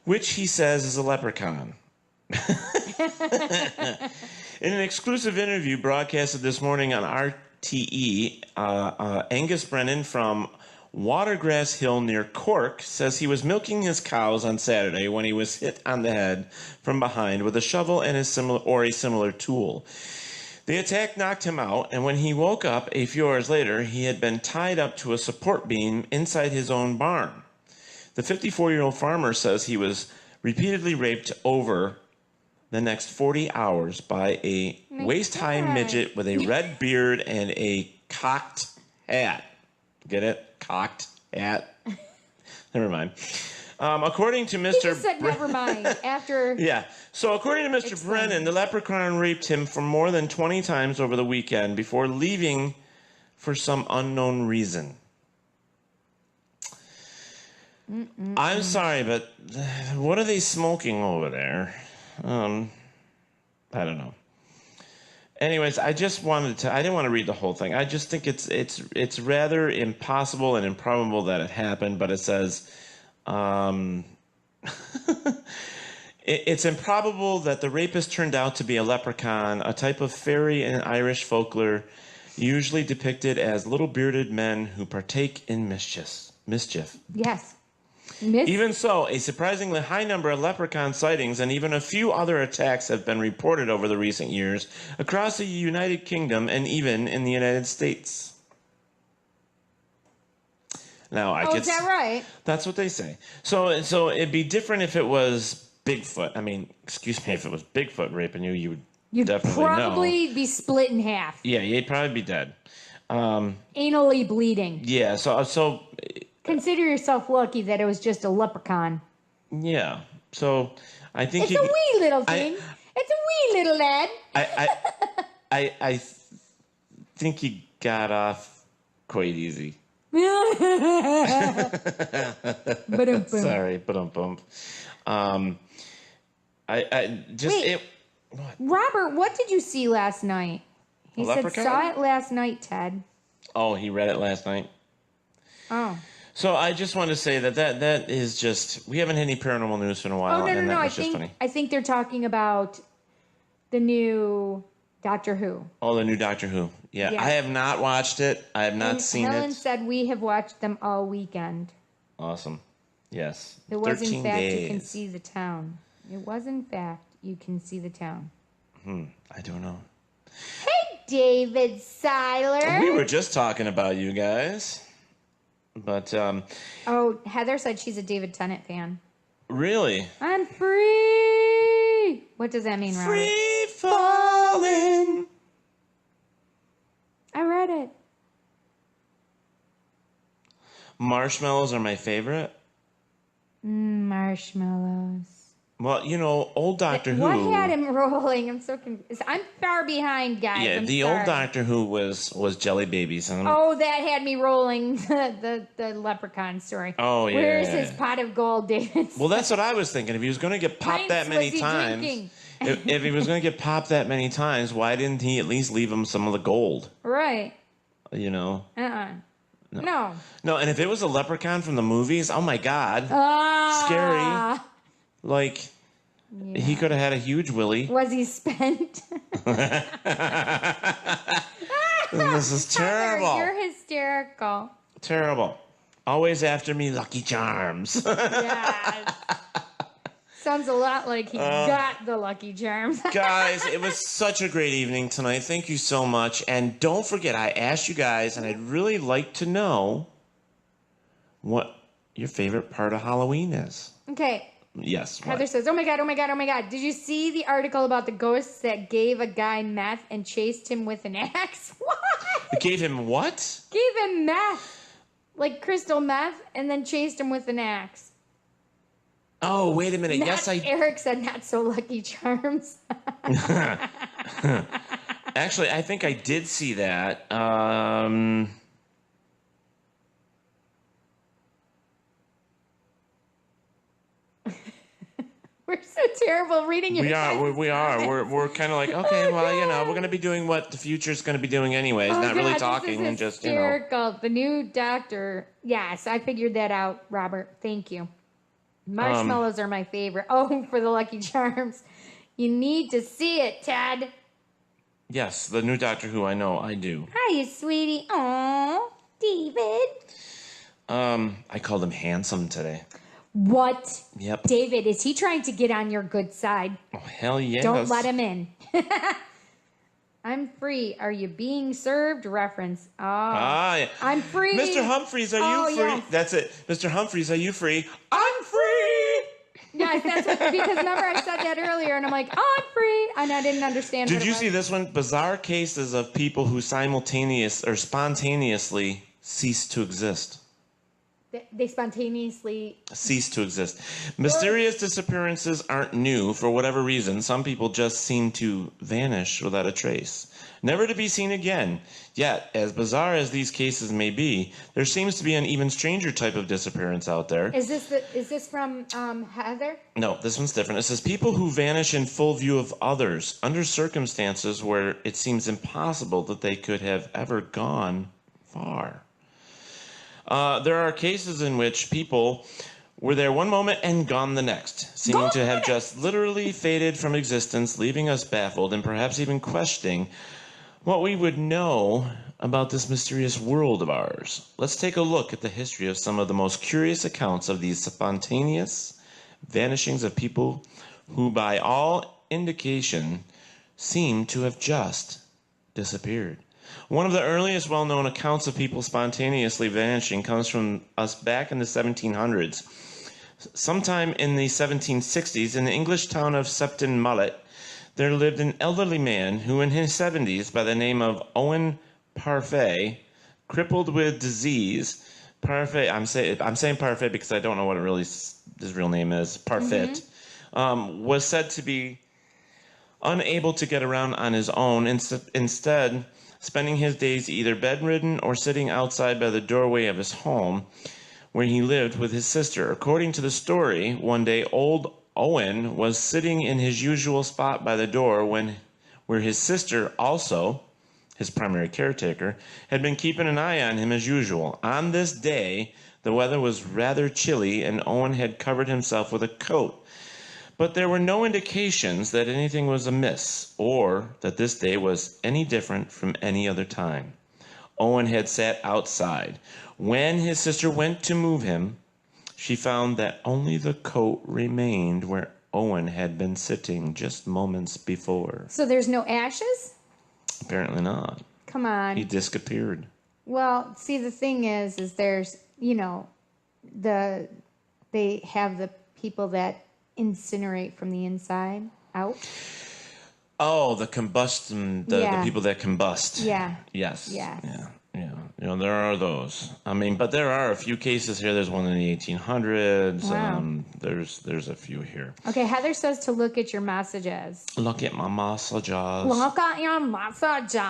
which he says is a leprechaun. In an exclusive interview broadcasted this morning on RTE, Angus Brennan from Watergrass Hill near Cork says he was milking his cows on Saturday when he was hit on the head from behind with a shovel and a similar tool. The attack knocked him out, and when he woke up a few hours later, he had been tied up to a support beam inside his own barn. The 54-year-old farmer says he was repeatedly raped over the next 40 hours by a waist-high midget with a red beard and a cocked hat. Get it? Cocked hat. Never mind. According to Mr. He just said never mind after. Yeah. So according to Mr. Brennan, the leprechaun raped him for more than 20 times over the weekend before leaving for some unknown reason. I'm sorry, but what are they smoking over there? I don't know. Anyways, I didn't want to read the whole thing. I just think it's rather impossible and improbable that it happened, but it says it's improbable that the rapist turned out to be a leprechaun, a type of fairy in Irish folklore, usually depicted as little bearded men who partake in mischief. Yes. Even so, a surprisingly high number of leprechaun sightings and even a few other attacks have been reported over the recent years across the United Kingdom and even in the United States. Now, is that right? That's what they say. So it'd be different if it was Bigfoot. I mean, excuse me, if it was Bigfoot raping you, you'd definitely probably be split in half. Yeah, you'd probably be dead. Anally bleeding. Yeah, so consider yourself lucky that it was just a leprechaun. Yeah. So I think it's a wee little thing. It's a wee little lad. I think he got off quite easy. Sorry, ba-dum-bum. I just Wait. What? Robert, what did you see last night? He said Leprechaun? saw it last night, Ted. Oh, he read it last night. Oh. So I just want to say that is just, we haven't had any paranormal news in a while. Oh, no. That I was just funny. think they're talking about the new Doctor Who. Oh, the new Doctor Who. Yeah. Yeah. I have not watched it. I have not seen Helen it. said we have watched them all weekend. Awesome. Yes. It was 13 in fact days. you can see the town. It was in fact you can see the town. I don't know. Hey, David Seiler. We were just talking about you guys. But, Oh, Heather said she's a David Tennant fan. really? I'm free. What does that mean, Robert? Free falling. I read it. Marshmallows are my favorite. Marshmallows. Well, you know, old Doctor Who. What had him rolling? I'm so confused. I'm far behind, guys. Yeah, I'm the sorry. old Doctor Who was Jelly Babies. Oh, that had me rolling the leprechaun story. Oh, yeah. Where's his pot of gold, David? Well, that's what I was thinking. If he was going to get popped that Pints many was he times, drinking? if he was going to get popped that many times, why didn't he at least leave him some of the gold? Right. You know? No. No, and if it was a leprechaun from the movies, oh my God. Scary. Like, he could have had a huge willy. Was he spent? This is terrible. You're hysterical. Terrible. Always after me, Lucky Charms. Yes. Sounds a lot like he got the Lucky Charms. Guys, it was such a great evening tonight. Thank you so much. And don't forget, I asked you guys, and I'd really like to know what your favorite part of Halloween is. Okay. Yes. What? Heather says, oh my God. Did you see the article about the ghosts that gave a guy meth and chased him with an axe? What? It gave him what? Gave him meth. Like crystal meth, and then chased him with an axe. Oh, wait a minute. Yes, Eric said not so Lucky Charms. Actually, I think I did see that. We're so terrible reading your We are. We're kind of like, okay, well, you know, we're going to be doing what the future's going to be doing anyways, not really talking and just, you know. Hysterical. The new Doctor. Yes, I figured that out, Robert. Thank you. Marshmallows are my favorite. Oh, for the Lucky Charms. You need to see it, Ted. Yes, the new Doctor Who, I know, I do. Hiya, sweetie. Aw, David. I called him handsome today. What? Yep. David, is he trying to get on your good side? Oh, hell yes. Don't let him in. I'm free. Are you being served? Reference. Oh. Yeah. I'm free. Mr. Humphreys, are you free? Yes. That's it. Mr. Humphreys, are you free? I'm free! Yes, that's what, because remember I said that earlier, and I'm like, oh, I'm free, and I didn't understand. Did what it you was. see this one? Bizarre cases of people who spontaneously cease to exist. They spontaneously Cease to exist. Mysterious disappearances aren't new for whatever reason. Some people just seem to vanish without a trace, never to be seen again. Yet, as bizarre as these cases may be, there seems to be an even stranger type of disappearance out there. Is this from Heather? No, this one's different. It says people who vanish in full view of others under circumstances where it seems impossible that they could have ever gone far. There are cases in which people were there one moment and gone the next, seeming to have just literally faded from existence, leaving us baffled and perhaps even questioning what we would know about this mysterious world of ours. Let's take a look at the history of some of the most curious accounts of these spontaneous vanishings of people who, by all indication, seem to have just disappeared. One of the earliest well-known accounts of people spontaneously vanishing comes from us back in the 1700s. Sometime in the 1760s, in the English town of Septon Mullet, there lived an elderly man who, in his 70s, by the name of Owen Parfait, crippled with disease. Parfait, I'm saying Parfait because I don't know what his real name is. Parfait, was said to be unable to get around on his own. Instead, spending his days either bedridden or sitting outside by the doorway of his home where he lived with his sister. According to the story, one day old Owen was sitting in his usual spot by the door where his sister, also his primary caretaker, had been keeping an eye on him as usual. On this day, the weather was rather chilly and Owen had covered himself with a coat. But there were no indications that anything was amiss or that this day was any different from any other time. Owen had sat outside. When his sister went to move him, she found that only the coat remained where Owen had been sitting just moments before. So there's no ashes? Apparently not. Come on. He disappeared. Well, see, the thing is there's, you know, they have the people that incinerate from the inside out. Oh, the combustion, the people that combust. Yeah. Yes. Yeah. Yeah. Yeah. You know, there are those. I mean, but there are a few cases here. There's one in the 1800s. Wow. There's a few here. Okay, Heather says to look at your messages. Look at my messages. Look at your messages.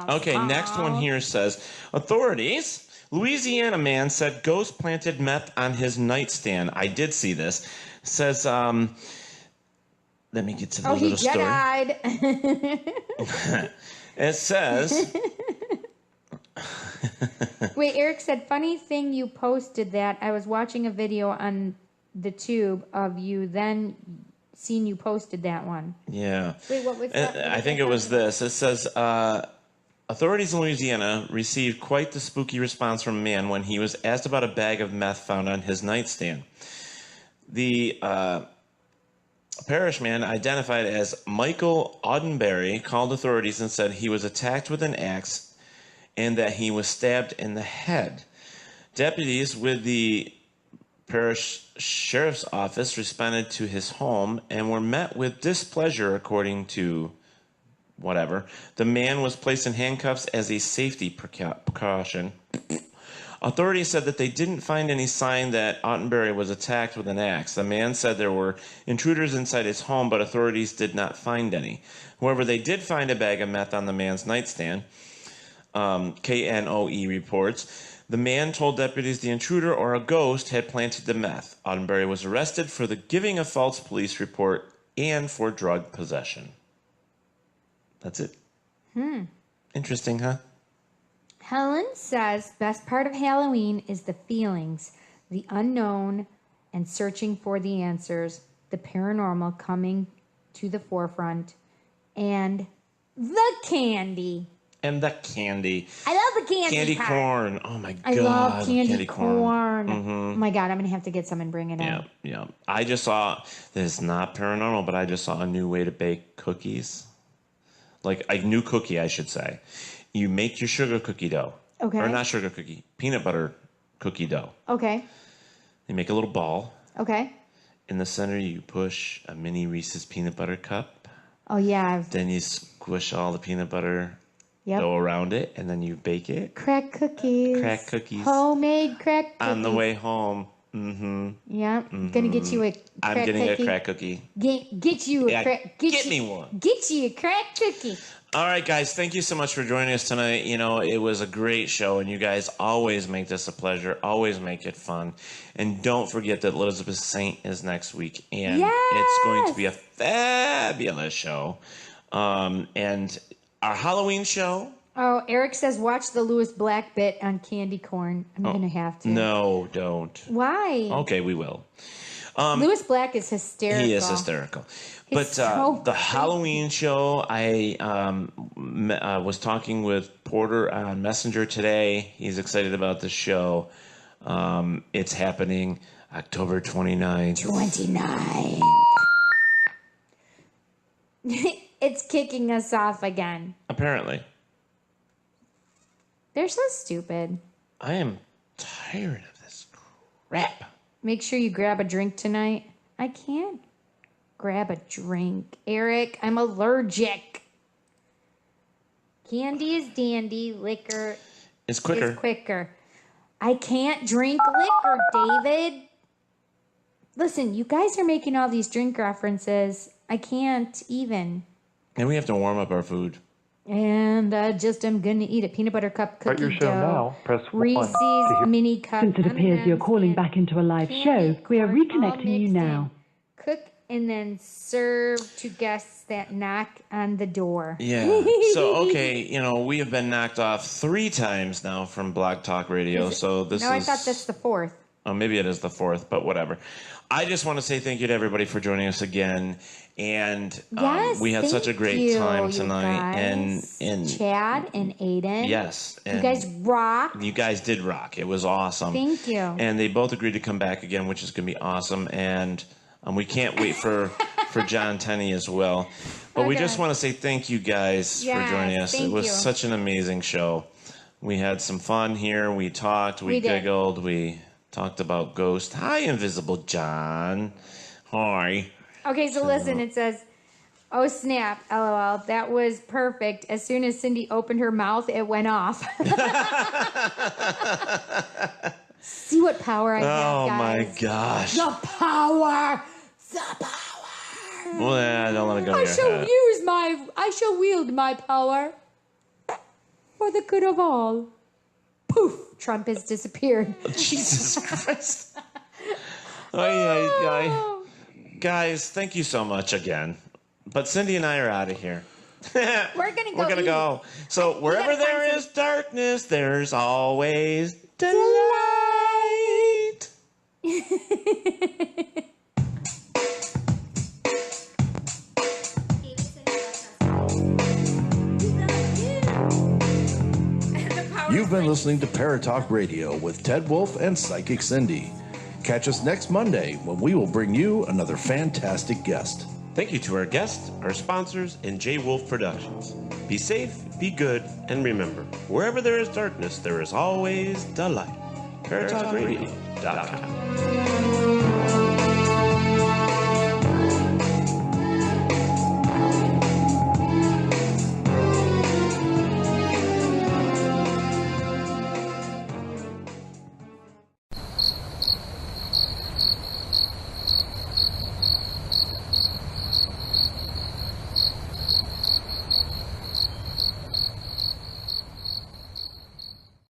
Okay, next one here says, authorities, Louisiana man said ghost planted meth on his nightstand. I did see this. Says, let me get to the little story. It says... Wait, Eric said, funny thing you posted that. I was watching a video on the tube of you, then seen you posted that one. Yeah. Wait, what was that? I think it was this. It says, authorities in Louisiana received quite the spooky response from a man when he was asked about a bag of meth found on his nightstand. The parish man, identified as Michael Audenberry, called authorities and said he was attacked with an axe and that he was stabbed in the head. Deputies with the parish sheriff's office responded to his home and were met with displeasure, according to whatever. The man was placed in handcuffs as a safety precaution. Authorities said that they didn't find any sign that Audenberry was attacked with an axe. The man said there were intruders inside his home, but authorities did not find any. However, they did find a bag of meth on the man's nightstand. KNOE reports. The man told deputies the intruder or a ghost had planted the meth. Audenberry was arrested for the giving a false police report and for drug possession. That's it. Interesting, huh? Helen says, best part of Halloween is the feelings, the unknown, and searching for the answers, the paranormal coming to the forefront, and the candy. And the candy. I love the candy. Candy part. corn. Oh my God. I love candy corn. Mm-hmm. Oh my God, I'm going to have to get some and bring it in. Yeah. I just saw, this is not paranormal, but I just saw a new way to bake cookies. Like a new cookie, I should say. You make your sugar cookie dough. Okay. Or not sugar cookie, peanut butter cookie dough. Okay. You make a little ball. Okay. In the center, you push a mini Reese's peanut butter cup. Oh, yeah. Then you squish all the peanut butter dough around it, and then you bake it. Crack cookies. Crack cookies. Homemade crack cookies. On the way home. Mm-hmm. Yeah. Gonna get you a crack I'm getting cookie. a crack cookie. Get you a crack. Get me one. Get you a crack cookie. All right, guys. Thank you so much for joining us tonight. You know, it was a great show, and you guys always make this a pleasure. Always make it fun. And don't forget that Elizabeth Saint is next week, and it's going to be a fabulous show. And our Halloween show. Oh, Eric says watch the Lewis Black bit on candy corn. I'm going to have to. No, don't. Why? Okay, we will. Lewis Black is hysterical. He is hysterical. He's But so the great. Halloween show, I was talking with Porter on Messenger today. He's excited about the show. It's happening October 29th. 29. It's kicking us off again. Apparently. They're so stupid. I am tired of this crap. Make sure you grab a drink tonight. I can't grab a drink. Eric, I'm allergic. Candy is dandy. Liquor It's quicker. is quicker. I can't drink liquor, David. Listen, you guys are making all these drink references. I can't even. And we have to warm up our food. And just I'm going to eat a peanut butter cup cookie Start your show dough. now. Press 1. Reese's mini cup. Since it appears you're calling back into a live show, we are reconnecting you now. Cook and then serve to guests that knock on the door. Yeah. So, okay, we have been knocked off 3 times now from Blog Talk Radio. So this is... No, I thought that's the 4th. Oh, maybe it is the 4th, but whatever. I just want to say thank you to everybody for joining us again. And we had such a great time tonight. And Chad and Aiden. Yes. And you guys rock. You guys did rock. It was awesome. Thank you. And they both agreed to come back again, which is going to be awesome. And we can't wait for John Tenney as well. But we just want to say thank you guys for joining us. It was such an amazing show. We had some fun here. We talked. We giggled. We talked about ghosts. Hi, Invisible John. Hi. Okay, so listen, it says, oh snap, LOL, that was perfect. As soon as Cindy opened her mouth, it went off. See what power I have, guys. Oh my gosh. The power! The power! Well, don't let it go to your head. I shall wield my power for the good of all. Poof! Trump has disappeared. Jesus Christ. Guys, thank you so much again. But Cindy and I are out of here. We're gonna go. So wherever there is darkness, there's always delight. You've been listening to Paratalk Radio with Ted Wolf and Psychic Cindy. Catch us next Monday when we will bring you another fantastic guest. Thank you to our guests, our sponsors, and J. Wolf Productions. Be safe, be good, and remember, wherever there is darkness, there is always delight. ParatalkRadio.com.